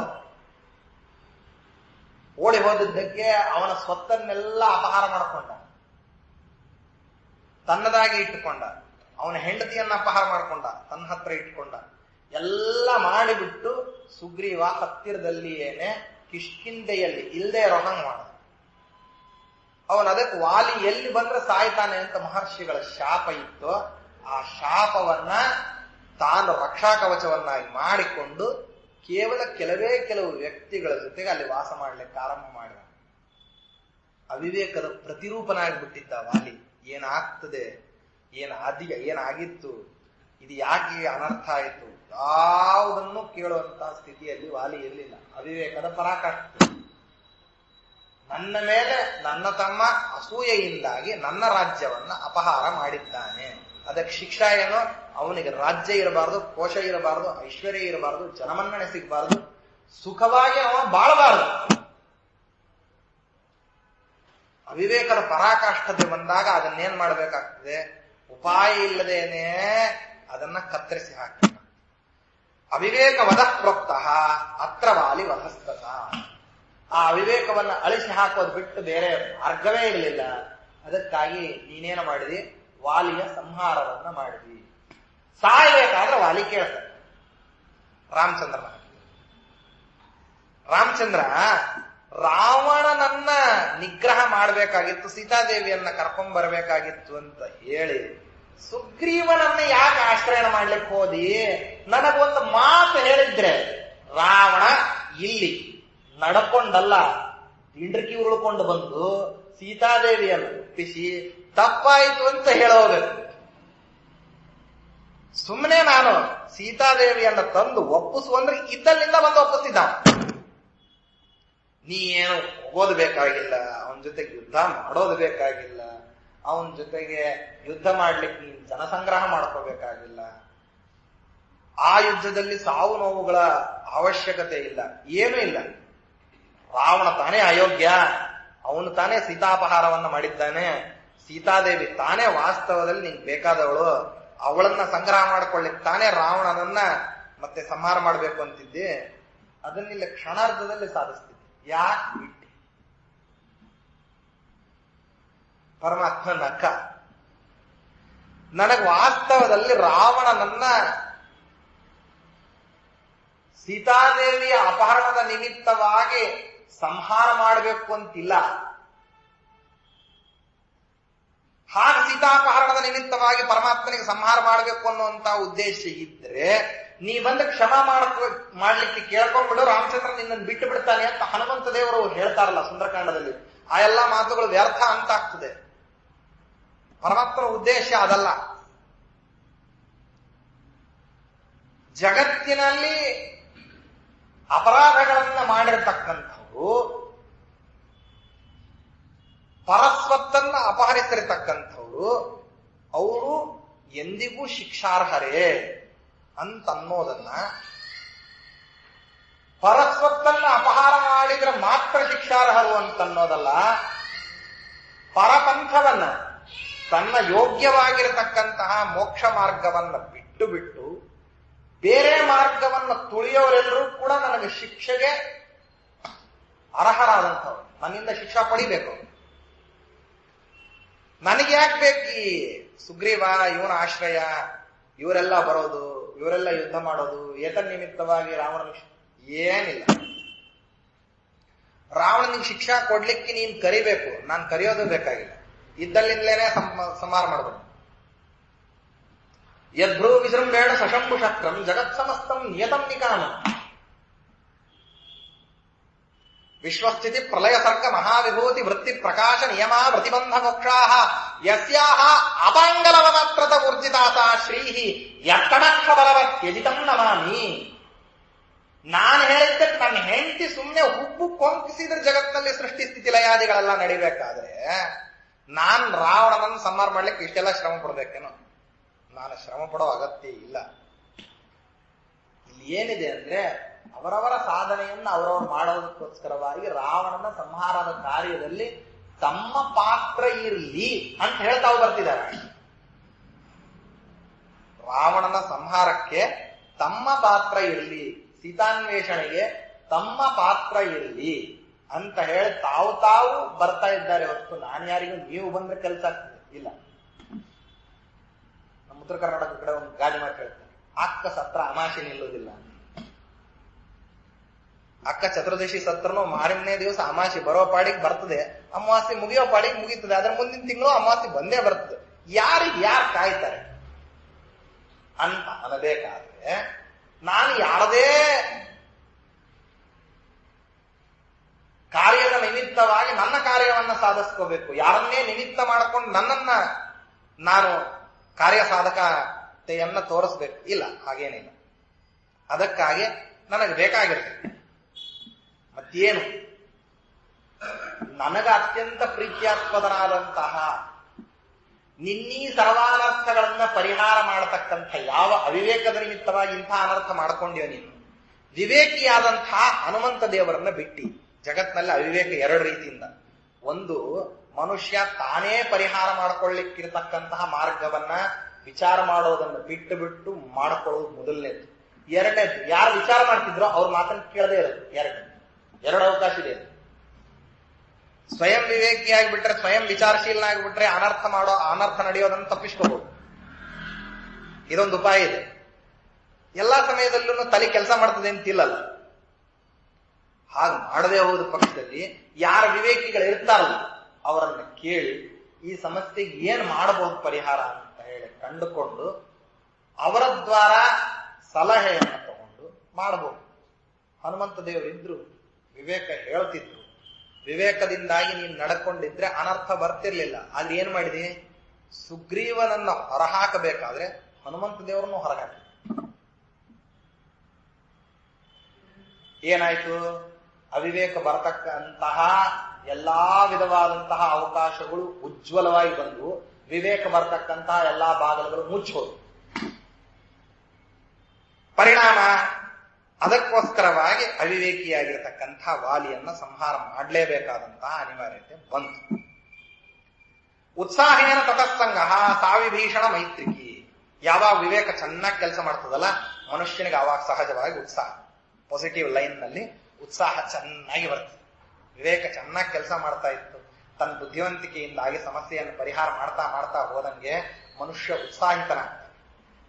ಓಡಿ ಹೋದದ್ದಕ್ಕೆ ಅವನ ಸ್ವತ್ತನ್ನೆಲ್ಲ ಅಪಹಾರ ಮಾಡಿಕೊಂಡ, ತನ್ನದಾಗಿ ಇಟ್ಟುಕೊಂಡ. ಅವನ ಹೆಂಡತಿಯನ್ನ ಅಪಹಾರ ಮಾಡಿಕೊಂಡ, ತನ್ನ ಹತ್ರ ಇಟ್ಟುಕೊಂಡ. ಎಲ್ಲ ಮಾಡಿಬಿಟ್ಟು ಸುಗ್ರೀವ ಹತ್ತಿರದಲ್ಲಿಯೇನೆ ಕಿಷ್ಕಿಂಧೆಯಲ್ಲಿ ಇಲ್ಲದೆ ಇರೋ ಹಂಗ್ ಮಾಡ. ಅವನ ಅದಕ್ಕೆ ವಾಲಿ ಎಲ್ಲಿ ಬಂದ್ರೆ ಸಾಯ್ತಾನೆ ಅಂತ ಮಹರ್ಷಿಗಳ ಶಾಪ ಇತ್ತು. ಆ ಶಾಪವನ್ನ ತಾನು ರಕ್ಷಾ ಕವಚವನ್ನಾಗಿ ಮಾಡಿಕೊಂಡು ಕೇವಲ ಕೆಲವು ವ್ಯಕ್ತಿಗಳ ಜೊತೆಗೆ ಅಲ್ಲಿ ವಾಸ ಮಾಡ್ಲಿಕ್ಕೆ ಆರಂಭ ಮಾಡಿದ. ಅವಿವೇಕದ ಪ್ರತಿರೂಪನಾಗಿಬಿಟ್ಟಿದ್ದ ವಾಲಿ. ಏನಾಗ್ತದೆ, ಏನಾಗಿತ್ತು, ಇದು ಯಾಕೆ ಅನರ್ಥ ಆಯಿತು, ಯಾವುದನ್ನು ಕೇಳುವಂತಹ ಸ್ಥಿತಿಯಲ್ಲಿ ವಾಲಿ ಇರಲಿಲ್ಲ. ಅವಿವೇಕದ ಪರಾಕಾಷ್ಠೆ. ನನ್ನ ಮೇಲೆ ನನ್ನ ತಮ್ಮ ಅಸೂಯೆಯಿಂದಾಗಿ ನನ್ನ ರಾಜ್ಯವನ್ನ ಅಪಹಾರ ಮಾಡಿದ್ದಾನೆ. ಅದಕ್ಕೆ ಶಿಕ್ಷಾ ಏನು, ಅವನಿಗೆ ರಾಜ್ಯ ಇರಬಾರದು, ಕೋಶ ಇರಬಾರದು, ಐಶ್ವರ್ಯ ಇರಬಾರದು, ಜನಮನ್ನಣೆ ಸಿಗಬಾರದು, ಸುಖವಾಗಿ ಅವ ಬಾಳಬಾರದು. ಅವಿವೇಕದ ಪರಾಕಾಷ್ಠತೆ ಬಂದಾಗ ಅದನ್ನೇನ್ ಮಾಡಬೇಕಾಗ್ತದೆ, ಉಪಾಯ ಇಲ್ಲದೇನೆ ಅದನ್ನ ಕತ್ತರಿಸಿ ಹಾಕಿ. ಅವಿವೇಕ ವಧ ಪ್ರೋಕ್ತಃ ಅತ್ರ ವಾಲಿ ವಧಸ್ತತ. ಆ ಅವಿವೇಕವನ್ನ ಅಳಿಸಿ ಹಾಕೋದು ಬಿಟ್ಟು ಬೇರೆ ಮಾರ್ಗವೇ ಇರಲಿಲ್ಲ. ಅದಕ್ಕಾಗಿ ನೀನೇನು ಮಾಡಿದಿ, ವಾಲಿಯ ಸಂಹಾರವನ್ನ ಮಾಡಿದಿ. ಸಾಯಬೇಕಾದ್ರೆ ವಾಲಿ ಕೇಳ್ತಾನೆ ರಾಮಚಂದ್ರ ರಾವಣನನ್ನ ನಿಗ್ರಹ ಮಾಡಬೇಕಾಗಿತ್ತು, ಸೀತಾದೇವಿಯನ್ನ ಕರ್ಕೊಂಡ್ ಬರಬೇಕಾಗಿತ್ತು ಅಂತ ಹೇಳಿ ಸುಗ್ರೀವನನ್ನ ಯಾಕೆ ಆಶ್ರಯಣ ಮಾಡ್ಲಿಕ್ಕೆ ಹೋದಿ? ನನಗೊಂದು ಮಾತು ಹೇಳಿದ್ರೆ ರಾವಣ ಇಲ್ಲಿ ನಡ್ಕೊಂಡಲ್ಲ, ತಿಂಡ್ರಕಿ ಉರುಳ್ಕೊಂಡು ಬಂದು ಸೀತಾದೇವಿಯನ್ನು ಒಪ್ಪಿಸಿ ತಪ್ಪಾಯಿತು ಅಂತ ಹೇಳೋಬೇಕು. ಸುಮ್ಮನೆ ನಾನು ಸೀತಾದೇವಿಯನ್ನ ತಂದು ಒಪ್ಪಿಸು ಅಂದ್ರೆ ಇದ್ದಲ್ಲಿಂದ ಬಂದು ಒಪ್ಪಿಸಿದ್ದ. ನೀ ಏನು ಹೋಗೋದು ಬೇಕಾಗಿಲ್ಲ, ಅವನ ಜೊತೆಗೆ ಯುದ್ಧ ಮಾಡೋದು ಬೇಕಾಗಿಲ್ಲ, ಅವನ ಜೊತೆಗೆ ಯುದ್ಧ ಮಾಡ್ಲಿಕ್ಕೆ ನೀನು ಜನಸಂಗ್ರಹ ಮಾಡ್ಕೋಬೇಕಾಗಿಲ್ಲ, ಆ ಯುದ್ಧದಲ್ಲಿ ಸಾವು ನೋವುಗಳ ಅವಶ್ಯಕತೆ ಇಲ್ಲ, ಏನೂ ಇಲ್ಲ. ರಾವಣ ತಾನೇ ಅಯೋಗ್ಯ, ಅವನು ತಾನೇ ಸೀತಾಪಹಾರವನ್ನ ಮಾಡಿದ್ದಾನೆ, ಸೀತಾದೇವಿ ತಾನೇ ವಾಸ್ತವದಲ್ಲಿ ನಿಂಗೆ ಬೇಕಾದವಳು, ಅವಳನ್ನ ಸಂಗ್ರಹ ಮಾಡ್ಕೊಳ್ಳಿಕ್ಕೆ ತಾನೇ ರಾವಣನನ್ನ ಮತ್ತೆ ಸಂಹಾರ ಮಾಡ್ಬೇಕು ಅಂತಿದ್ದೆ. ಅದನ್ನಿಲ್ಲ ಕ್ಷಣಾರ್ಧದಲ್ಲಿ ಸಾಧಿಸ್ತಿದ್ದೆ. ಯಾಕೆ ಬಿಟ್ಟಿ? ಪರಮಾತ್ಮ ನಕ್ಕ. ನನಗೆ ವಾಸ್ತವದಲ್ಲಿ ರಾವಣನನ್ನ ಸೀತಾದೇವಿಯ ಅಪಹರಣದ ನಿಮಿತ್ತವಾಗಿ ಸಂಹಾರ ಮಾಡಬೇಕು ಅಂತಿಲ್ಲ. ಹಾಗೆ ಸೀತಾಪಹರಣದ ನಿಮಿತ್ತವಾಗಿ ಪರಮಾತ್ಮನಿಗೆ ಸಂಹಾರ ಮಾಡಬೇಕು ಅನ್ನುವಂತ ಉದ್ದೇಶ ಇದ್ರೆ ನೀ ಬಂದು ಕ್ಷಮ ಮಾಡ್ಲಿಕ್ಕೆ ಕೇಳ್ಕೊಂಡ್ಬಿಡು, ರಾಮಚಂದ್ರ ನಿನ್ನನ್ನು ಬಿಟ್ಟು ಬಿಡ್ತಾನೆ ಅಂತ ಹನುಮಂತ ದೇವರು ಹೇಳ್ತಾರಲ್ಲ ಸುಂದರಕಾಂಡದಲ್ಲಿ. ಆ ಎಲ್ಲಾ ಮಾತುಗಳು ವ್ಯರ್ಥ ಅಂತ ಆಗ್ತದೆ. ಪರಮಾತ್ಮನ ಉದ್ದೇಶ ಅದಲ್ಲ. ಜಗತ್ತಿನಲ್ಲಿ ಅಪರಾಧಗಳನ್ನ ಮಾಡಿರತಕ್ಕಂಥವ್ರು, ಪರಸ್ವತ್ತನ್ನ ಅಪಹರಿಸಿರತಕ್ಕಂಥವ್ರು, ಅವರು ಎಂದಿಗೂ ಶಿಕ್ಷಾರ್ಹರೇ ಅಂತನ್ನೋದನ್ನ ಪರಸ್ವತ್ತನ್ನ ಅಪಹಾರ ಮಾಡಿದ್ರೆ ಮಾತ್ರ ಶಿಕ್ಷಾರ್ಹರು ಅಂತನ್ನೋದಲ್ಲ, ಪರಪಂಥವನ್ನ, ತನ್ನ ಯೋಗ್ಯವಾಗಿರತಕ್ಕಂತಹ ಮೋಕ್ಷ ಮಾರ್ಗವನ್ನ ಬಿಟ್ಟು ಬಿಟ್ಟು ಬೇರೆ ಮಾರ್ಗವನ್ನ ತುಳಿಯೋರೆಲ್ಲರೂ ಕೂಡ ನನಗೆ ಶಿಕ್ಷೆಗೆ ಅರ್ಹರಾದಂಥವ್ರು, ನನ್ನಿಂದ ಶಿಕ್ಷಾ ಪಡಿಬೇಕು. ನನಗೆ ಯಾಕೆ ಬೇಕು ಈ ಸುಗ್ರೀವ, ಇವನ ಆಶ್ರಯ, ಇವರೆಲ್ಲ ಬರೋದು, ಇವರೆಲ್ಲ ಯುದ್ಧ ಮಾಡೋದು, ಏತನ್ನಿಮಿತ್ತವಾಗಿ ರಾವಣನಿಗೆ ಏನಿಲ್ಲ. ರಾವಣನಿಗೆ ಶಿಕ್ಷಾ ಕೊಡ್ಲಿಕ್ಕೆ ನೀನ್ ಕರಿಬೇಕು, ನಾನು ಕರೆಯೋದು ಬೇಕಾಗಿಲ್ಲ, ಇದ್ದಲ್ಲಿಂದಲೇನೆ ಸಂಹಾರ ಮಾಡಬೇಕು. ಯದ್ಭ್ರೂ ವಿಜೃಂಭೇಣ ಸಶಂಭು ಶಕ್ರಂ ಜಗತ್ ಸಮಸ್ತಂ ನಿಯತಂ ನಿಕಾಮಂ ವಿಶ್ವಸ್ಥಿತಿ ಪ್ರಲಯ ಸರ್ಗ ಮಹಾವಿಭೂತಿ ವೃತ್ತಿ ಪ್ರಕಾಶ ನಿಯಮ ಪ್ರತಿಬಂಧ ಮೋಕ್ಷಾಃ ಯಸ್ಯಾಃ ಅಪಾಂಗಲವಮಾತ್ರತ ಊರ್ಜಿತಾತ ಶ್ರೀಹಿ ಯತ್ತಣಕ್ಷ ಬಲವತ್ ತ್ಯಜಿತಂ ನಮಾಮಿ. ನಾನು ಹೇಳಿದ್ದಕ್ಕೆ ನನ್ನ ಹೆಂಡತಿ ಸುಮ್ಮನೆ ಹುಬ್ಬು ಕೊಂಕಿಸಿದ್ರೆ ಜಗತ್ತಿನಲ್ಲಿ ಸೃಷ್ಟಿ ಸ್ಥಿತಿ ಲಯಾದಿಗಳೆಲ್ಲ ನಡಿಬೇಕಾದ್ರೆ ನಾನ್ ರಾವಣನನ್ನು ಸಂಹಾರ ಮಾಡ್ಲಿಕ್ಕೆ ಇಷ್ಟೆಲ್ಲ ಶ್ರಮ ಪಡ್ಬೇಕೇನೋ? ನಾನು ಶ್ರಮ ಪಡೋ ಅಗತ್ಯ ಇಲ್ಲ. ಇಲ್ಲಿ ಏನಿದೆ ಅಂದ್ರೆ ಅವರವರ ಸಾಧನೆಯನ್ನು ಅವರವರು ಮಾಡೋದಕ್ಕೋಸ್ಕರವಾಗಿ ರಾವಣನ ಸಂಹಾರದ ಕಾರ್ಯದಲ್ಲಿ ತಮ್ಮ ಪಾತ್ರ ಇರಲಿ ಅಂತ ಹೇಳ್ತಾ ಬರ್ತಿದ್ದಾರೆ. ರಾವಣನ ಸಂಹಾರಕ್ಕೆ ತಮ್ಮ ಪಾತ್ರ ಇರಲಿ, ಸೀತಾನ್ವೇಷಣೆಗೆ ತಮ್ಮ ಪಾತ್ರ ಇರಲಿ ಅಂತ ಹೇಳಿ ತಾವು ಬರ್ತಾ ಇದ್ದಾರೆ ಹೊರತು ನಾನು ಯಾರಿಗೂ ನೀವು ಬಂದ್ರೆ ಕೆಲಸ ಆಗ್ತದೆ ಇಲ್ಲ. ನಮ್ಮ ಉತ್ತರ ಕರ್ನಾಟಕ ಕಡೆ ಒಂದು ಗಾದೆ ಮಾತು ಹೇಳ್ತಾರೆ, ಅಕ್ಕ ಸತ್ರ ಅಮಾಶೆ ನಿಲ್ಲುವುದಿಲ್ಲ. ಅಕ್ಕ ಚತುರ್ದಶಿ ಸತ್ರನು ಮಾರನೇ ದಿವಸ ಅಮಾಸಿ ಬರೋ ಪಾಡಿಗೆ ಬರ್ತದೆ, ಅಮಾವಾಸ್ಯೆ ಮುಗಿಯೋ ಪಾಡಿಗೆ ಮುಗೀತದೆ, ಅದ್ರ ಮುಂದಿನ ತಿಂಗಳು ಅಮಾವಾಸ್ಯೆ ಬಂದೇ ಬರ್ತದೆ. ಯಾರು ಕಾಯ್ತಾರೆ ಅಂತ ಅನ್ನಬೇಕಾದ್ರೆ ನಾನು ಯಾರದೇ ಕಾರ್ಯದ ನಿಮಿತ್ತವಾಗಿ ನನ್ನ ಕಾರ್ಯವನ್ನ ಸಾಧಿಸ್ಕೋಬೇಕು, ಯಾರನ್ನೇ ನಿಮಿತ್ತ ಮಾಡಿಕೊಂಡು ನನ್ನನ್ನ ನಾನು ಕಾರ್ಯ ಸಾಧಕತೆಯನ್ನ ತೋರಿಸ್ಬೇಕು ಇಲ್ಲ, ಹಾಗೇನಿಲ್ಲ. ಅದಕ್ಕಾಗಿ ನನಗೆ ಬೇಕಾಗಿರ್ತದೆ ಮತ್ತೇನು, ನನಗ ಅತ್ಯಂತ ಪ್ರೀತ್ಯಾಸ್ಪದನಾದಂತಹ ನಿನ್ನೀ ಸರ್ವಾನರ್ಥಗಳನ್ನ ಪರಿಹಾರ ಮಾಡತಕ್ಕಂಥ ಯಾವ ಅವಿವೇಕದ ನಿಮಿತ್ತವಾಗಿ ಇಂಥ ಅನರ್ಥ ಮಾಡ್ಕೊಂಡ್ಯೋ ನೀನು, ವಿವೇಕಿಯಾದಂತಹ ಹನುಮಂತ ದೇವರನ್ನ ಬಿಟ್ಟಿ. ಜಗತ್ನಲ್ಲಿ ಅವಿವೇಕ ಎರಡು ರೀತಿಯಿಂದ, ಒಂದು ಮನುಷ್ಯ ತಾನೇ ಪರಿಹಾರ ಮಾಡ್ಕೊಳ್ಳಿಕ್ಕಿರ್ತಕ್ಕಂತಹ ಮಾರ್ಗವನ್ನ ವಿಚಾರ ಮಾಡೋದನ್ನು ಬಿಟ್ಟು ಮಾಡ್ಕೊಳ್ಳೋದು ಮೊದಲನೇದು. ಎರಡನೇದು, ಯಾರು ವಿಚಾರ ಮಾಡ್ತಿದ್ರೋ ಅವ್ರ ಮಾತನ್ನು ಕೇಳದೇ ಇರೋದು. ಎರಡು ಅವಕಾಶ ಇದೆ. ಸ್ವಯಂ ವಿವೇಕಿಯಾಗಿಬಿಟ್ರೆ, ಸ್ವಯಂ ವಿಚಾರಶೀಲನಾಗಿಬಿಟ್ರೆ ಅನರ್ಥ ನಡೆಯೋದನ್ನು ತಪ್ಪಿಸ್ಕೋಬಹುದು. ಇದೊಂದು ಉಪಾಯ ಇದೆ. ಎಲ್ಲಾ ಸಮಯದಲ್ಲೂ ತಲೆ ಕೆಲಸ ಮಾಡ್ತದೆ ಅಂತಿಲ್ಲಲ್ಲ. ಹಾಗೆ ಮಾಡದೇ ಹೋದ ಪಕ್ಷದಲ್ಲಿ ಯಾರ ವಿವೇಕಿಗಳು ಇರ್ತಾರಲ್ಲ ಅವರನ್ನ ಕೇಳಿ ಈ ಸಮಸ್ಯೆಗೆ ಏನ್ ಮಾಡಬಹುದು ಪರಿಹಾರ ಅಂತ ಹೇಳಿ ಕಂಡುಕೊಂಡು ಅವರ ದ್ವಾರ ಸಲಹೆಯನ್ನು ತಗೊಂಡು ಮಾಡಬಹುದು. ಹನುಮಂತ ದೇವರು ಇದ್ರು, ವಿವೇಕ ಹೇಳ್ತಿದ್ರು. ವಿವೇಕದಿಂದಾಗಿ ನೀನು ನಡ್ಕೊಂಡಿದ್ರೆ ಅನರ್ಥ ಬರ್ತಿರ್ಲಿಲ್ಲ. ಆದ್ರೆ ಏನ್ ಮಾಡಿದಿ, ಸುಗ್ರೀವನನ್ನ ಹೊರಹಾಕಬೇಕಾದ್ರೆ ಹನುಮಂತ ದೇವರನ್ನು ಹೊರಹಾಕಿ. ಏನಾಯ್ತು, ಅವಿವೇಕ ಬರತಕ್ಕಂತಹ ಎಲ್ಲಾ ವಿಧವಾದಂತಹ ಅವಕಾಶಗಳು ಉಜ್ವಲವಾಗಿ ಬಂದು ವಿವೇಕ ಬರತಕ್ಕಂತಹ ಎಲ್ಲಾ ಬಾಗಿಲುಗಳು ಮುಚ್ಚೋದು. ಪರಿಣಾಮ ಅದಕ್ಕೋಸ್ಕರವಾಗಿ ಅವಿವೇಕಿಯಾಗಿರತಕ್ಕಂತಹ ವಾಲಿಯನ್ನ ಸಂಹಾರ ಮಾಡಲೇಬೇಕಾದಂತಹ ಅನಿವಾರ್ಯತೆ ಬಂತು. ಉತ್ಸಾಹೇನ ತತಸ್ಸಂಗ ಸಾವಿಭೀಷಣ ಮೈತ್ರಿಕಿ. ಯಾವಾಗ ವಿವೇಕ ಚೆನ್ನಾಗಿ ಕೆಲಸ ಮಾಡ್ತದಲ್ಲ ಮನುಷ್ಯನಿಗೆ ಆವಾಗ ಸಹಜವಾಗಿ ಉತ್ಸಾಹ, ಪಾಸಿಟಿವ್ ಲೈನ್ ನಲ್ಲಿ ಉತ್ಸಾಹ ಚೆನ್ನಾಗಿ ಬರ್ತದೆ. ವಿವೇಕ ಚೆನ್ನಾಗಿ ಕೆಲಸ ಮಾಡ್ತಾ ಇತ್ತು, ತನ್ನ ಬುದ್ಧಿವಂತಿಕೆಯಿಂದಾಗಿ ಸಮಸ್ಯೆಯನ್ನು ಪರಿಹಾರ ಮಾಡ್ತಾ ಹೋದಂಗೆ ಮನುಷ್ಯ ಉತ್ಸಾಹಿತನಾಗ್ತಾನೆ.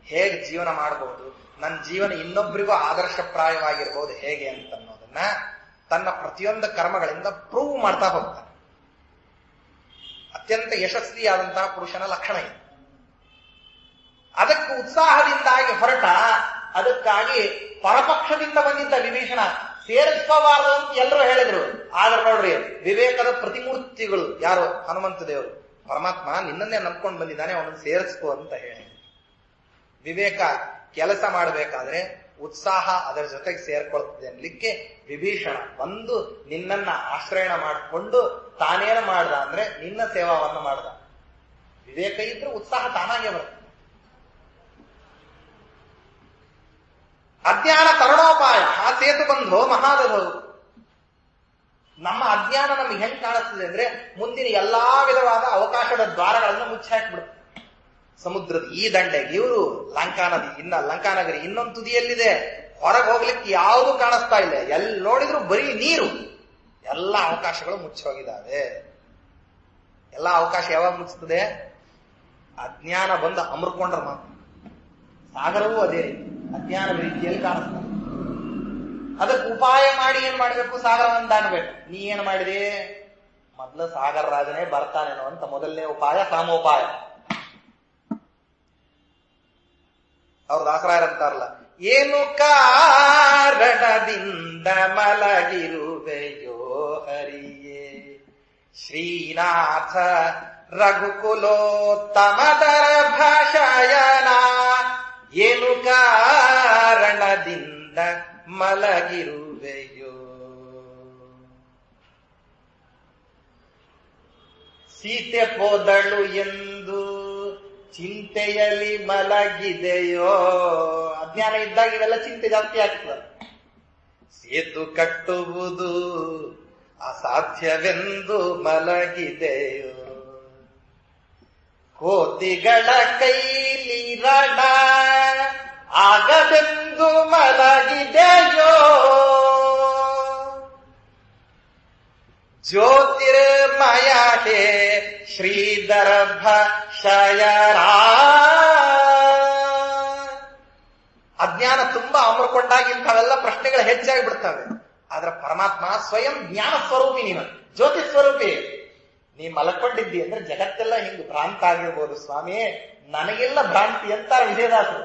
ಹೇಗೆ ಜೀವನ ಮಾಡಬಹುದು, ನನ್ನ ಜೀವನ ಇನ್ನೊಬ್ಬರಿಗೂ ಆದರ್ಶಪ್ರಾಯವಾಗಿರ್ಬೋದು ಹೇಗೆ ಅಂತನ್ನೋದನ್ನ ತನ್ನ ಪ್ರತಿಯೊಂದು ಕರ್ಮಗಳಿಂದ ಪ್ರೂವ್ ಮಾಡ್ತಾ ಹೋಗ್ತಾನೆ. ಅತ್ಯಂತ ಯಶಸ್ವಿಯಾದಂತಹ ಪುರುಷನ ಲಕ್ಷಣ ಇದೆ. ಅದಕ್ಕೆ ಉತ್ಸಾಹದಿಂದಾಗಿ ಹೊರಟ, ಅದಕ್ಕಾಗಿ ಪರಪಕ್ಷದಿಂದ ಬಂದಿದ್ದ ವಿಭೀಷಣ ಸೇರಿಸಬಾರದು ಅಂತ ಎಲ್ಲರೂ ಹೇಳಿದ್ರು. ಆದ್ರೆ ನೋಡ್ರಿ, ವಿವೇಕದ ಪ್ರತಿಮೂರ್ತಿಗಳು ಯಾರು, ಹನುಮಂತ ದೇವರು. ಪರಮಾತ್ಮ ನಿನ್ನನ್ನೇ ನಂಬ್ಕೊಂಡು ಬಂದಿದ್ದಾನೆ, ಅವನನ್ನು ಸೇರಿಸ್ಕೋ ಅಂತ ಹೇಳಿ. ವಿವೇಕ ಕೆಲಸ ಮಾಡಬೇಕಾದ್ರೆ ಉತ್ಸಾಹ ಅದರ ಜೊತೆಗೆ ಸೇರ್ಕೊಳ್ತದೆ ಅನ್ಲಿಕ್ಕೆ ವಿಭೀಷಣ ಬಂದು ನಿನ್ನನ್ನ ಆಶ್ರಯಣ ಮಾಡಿಕೊಂಡು ತಾನೇನು ಮಾಡ್ದ ಅಂದ್ರೆ ನಿನ್ನ ಸೇವಾವನ್ನು ಮಾಡ್ದ. ವಿವೇಕ ಇದ್ರೆ ಉತ್ಸಾಹ ತಾನಾಗೆ ಬರ್ತದೆ. ಅಜ್ಞಾನ ತರಣೋಪಾಯ ಆ ಸೇತು ಬಂಧೋ ಮಹಾದಧವು. ನಮ್ಮ ಅಜ್ಞಾನ ನಮ್ಗೆ ಹೆಂಗ್ ಕಾಣಿಸ್ತದೆ ಅಂದ್ರೆ ಮುಂದಿನ ಎಲ್ಲಾ ವಿಧವಾದ ಅವಕಾಶದ ದ್ವಾರಗಳನ್ನು ಮುಚ್ಚಿ ಹಾಕ್ಬಿಡುತ್ತೆ. ಸಮುದ್ರದ ಈ ದಂಡೆಗೆ ಇವರು ಲಂಕಾ ನದಿ, ಲಂಕಾ ನಗರಿ ಇನ್ನೊಂದು ತುದಿಯಲ್ಲಿದೆ, ಹೊರಗೆ ಹೋಗ್ಲಿಕ್ಕೆ ಯಾವುದು ಕಾಣಿಸ್ತಾ ಇಲ್ಲ, ಎಲ್ಲಿ ನೋಡಿದ್ರು ಬರೀ ನೀರು. ಎಲ್ಲ ಅವಕಾಶಗಳು ಮುಚ್ಚೋಗಿದ್ದಾವೆ. ಎಲ್ಲ ಅವಕಾಶ ಯಾವಾಗ ಮುಚ್ಚುತ್ತದೆ? ಅಜ್ಞಾನ ಬಂದು ಅಮರ್ಕೊಂಡ್ರ ಮಾತ್ರ. ಸಾಗರವೂ ಅದೇ ರೀತಿ ಅಜ್ಞಾನದ ರೀತಿಯಲ್ಲಿ ಕಾಣಿಸ್ತಾರೆ. ಅದಕ್ಕೆ ಉಪಾಯ ಮಾಡಿ ಏನ್ ಮಾಡ್ಬೇಕು? ಸಾಗರವನ್ನು ದಾಟಬೇಕು. ನೀ ಏನ್ ಮಾಡಿದೆ? ಮೊದ್ಲು ಸಾಗರ ರಾಜನೇ ಬರ್ತಾನೇನೋ ಅಂತ ಮೊದಲನೇ ಉಪಾಯ ಸಾಮೋಪಾಯ. ಅವ್ರ ದಾಸರಾಯರಂತಾರಲ್ಲ, ಏನು ಕಾರಣದಿಂದ ಮಲಗಿರುವೆಯೋ ಹರಿಯೇ ಶ್ರೀನಾಥ ರಘುಕುಲೋತ್ತಮದರ ಭಾಷಾಯನ. ಏನು ಕಾರಣದಿಂದ ಮಲಗಿರುವೆಯೋ? ಸೀತೆ ಹೋದಳು ಎಂದು ಚಿಂತೆಯಲ್ಲಿ ಮಲಗಿದೆಯೋ? ಅಜ್ಞಾನ ಇದ್ದಾಗ ಇವೆಲ್ಲ ಚಿಂತೆ ಜಾಸ್ತಿ ಆಗ್ತದೆ. ಸೇತು ಕಟ್ಟುವುದು ಅಸಾಧ್ಯವೆಂದು ಮಲಗಿದೆಯೋ? ಕೋತಿಗಳ ಕೈಲಿ ರಣ ಆಗದೆಂದು ಮಲಗಿದೆಯೋ? ಜ್ಯೋತಿರ್ಮಯ ಹೇ ಶ್ರೀದರ್ಭ ಶಯನ. ಅಜ್ಞಾನ ತುಂಬಾ ಅಮರ್ಕೊಂಡಾಗ ಇಂಥವೆಲ್ಲ ಪ್ರಶ್ನೆಗಳು ಹೆಚ್ಚಾಗಿ ಬಿಡ್ತವೆ. ಆದ್ರೆ ಪರಮಾತ್ಮ ಸ್ವಯಂ ಜ್ಞಾನ ಸ್ವರೂಪಿ, ನೀನು ಜ್ಯೋತಿ ಸ್ವರೂಪಿ. ನೀ ಮಲಕೊಂಡಿದ್ದಿ ಅಂದ್ರೆ ಜಗತ್ತೆಲ್ಲ ಹಿಂಗ್ ಭ್ರಾಂತ ಆಗಿರ್ಬೋದು ಸ್ವಾಮಿ, ನನಗೆಲ್ಲ ಭ್ರಾಂತಿ ಅಂತಾರ ವಿಜಯದಾಸರು.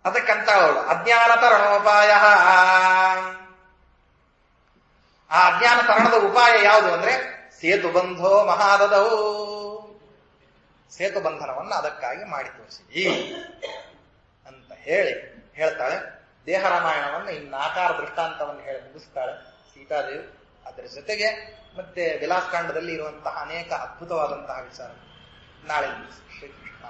ಅದಕ್ಕಂತ ಅವಳು ಅಜ್ಞಾನ ತರಣೋಪಾಯ. ಆ ಅಜ್ಞಾನ ತರಣದ ಉಪಾಯ ಯಾವುದು ಅಂದ್ರೆ ಸೇತು ಬಂಧೋ ಮಹಾದದವು. ಸೇತು ಬಂಧನವನ್ನು ಅದಕ್ಕಾಗಿ ಮಾಡಿ ತೋರಿಸಿ ಅಂತ ಹೇಳ್ತಾಳೆ. ದೇಹ ರಾಮಾಯಣವನ್ನು ಇನ್ನು ಆಕಾರ ದೃಷ್ಟಾಂತವನ್ನು ಹೇಳಿ ಮುಗಿಸ್ತಾಳೆ ಸೀತಾದೇವಿ. ಅದರ ಜೊತೆಗೆ ಮತ್ತೆ ವಿಲಾಸಕಾಂಡದಲ್ಲಿ ಇರುವಂತಹ ಅನೇಕ ಅದ್ಭುತವಾದಂತಹ ವಿಚಾರ ನಾಳೆ ಶ್ರೀಕೃಷ್ಣ.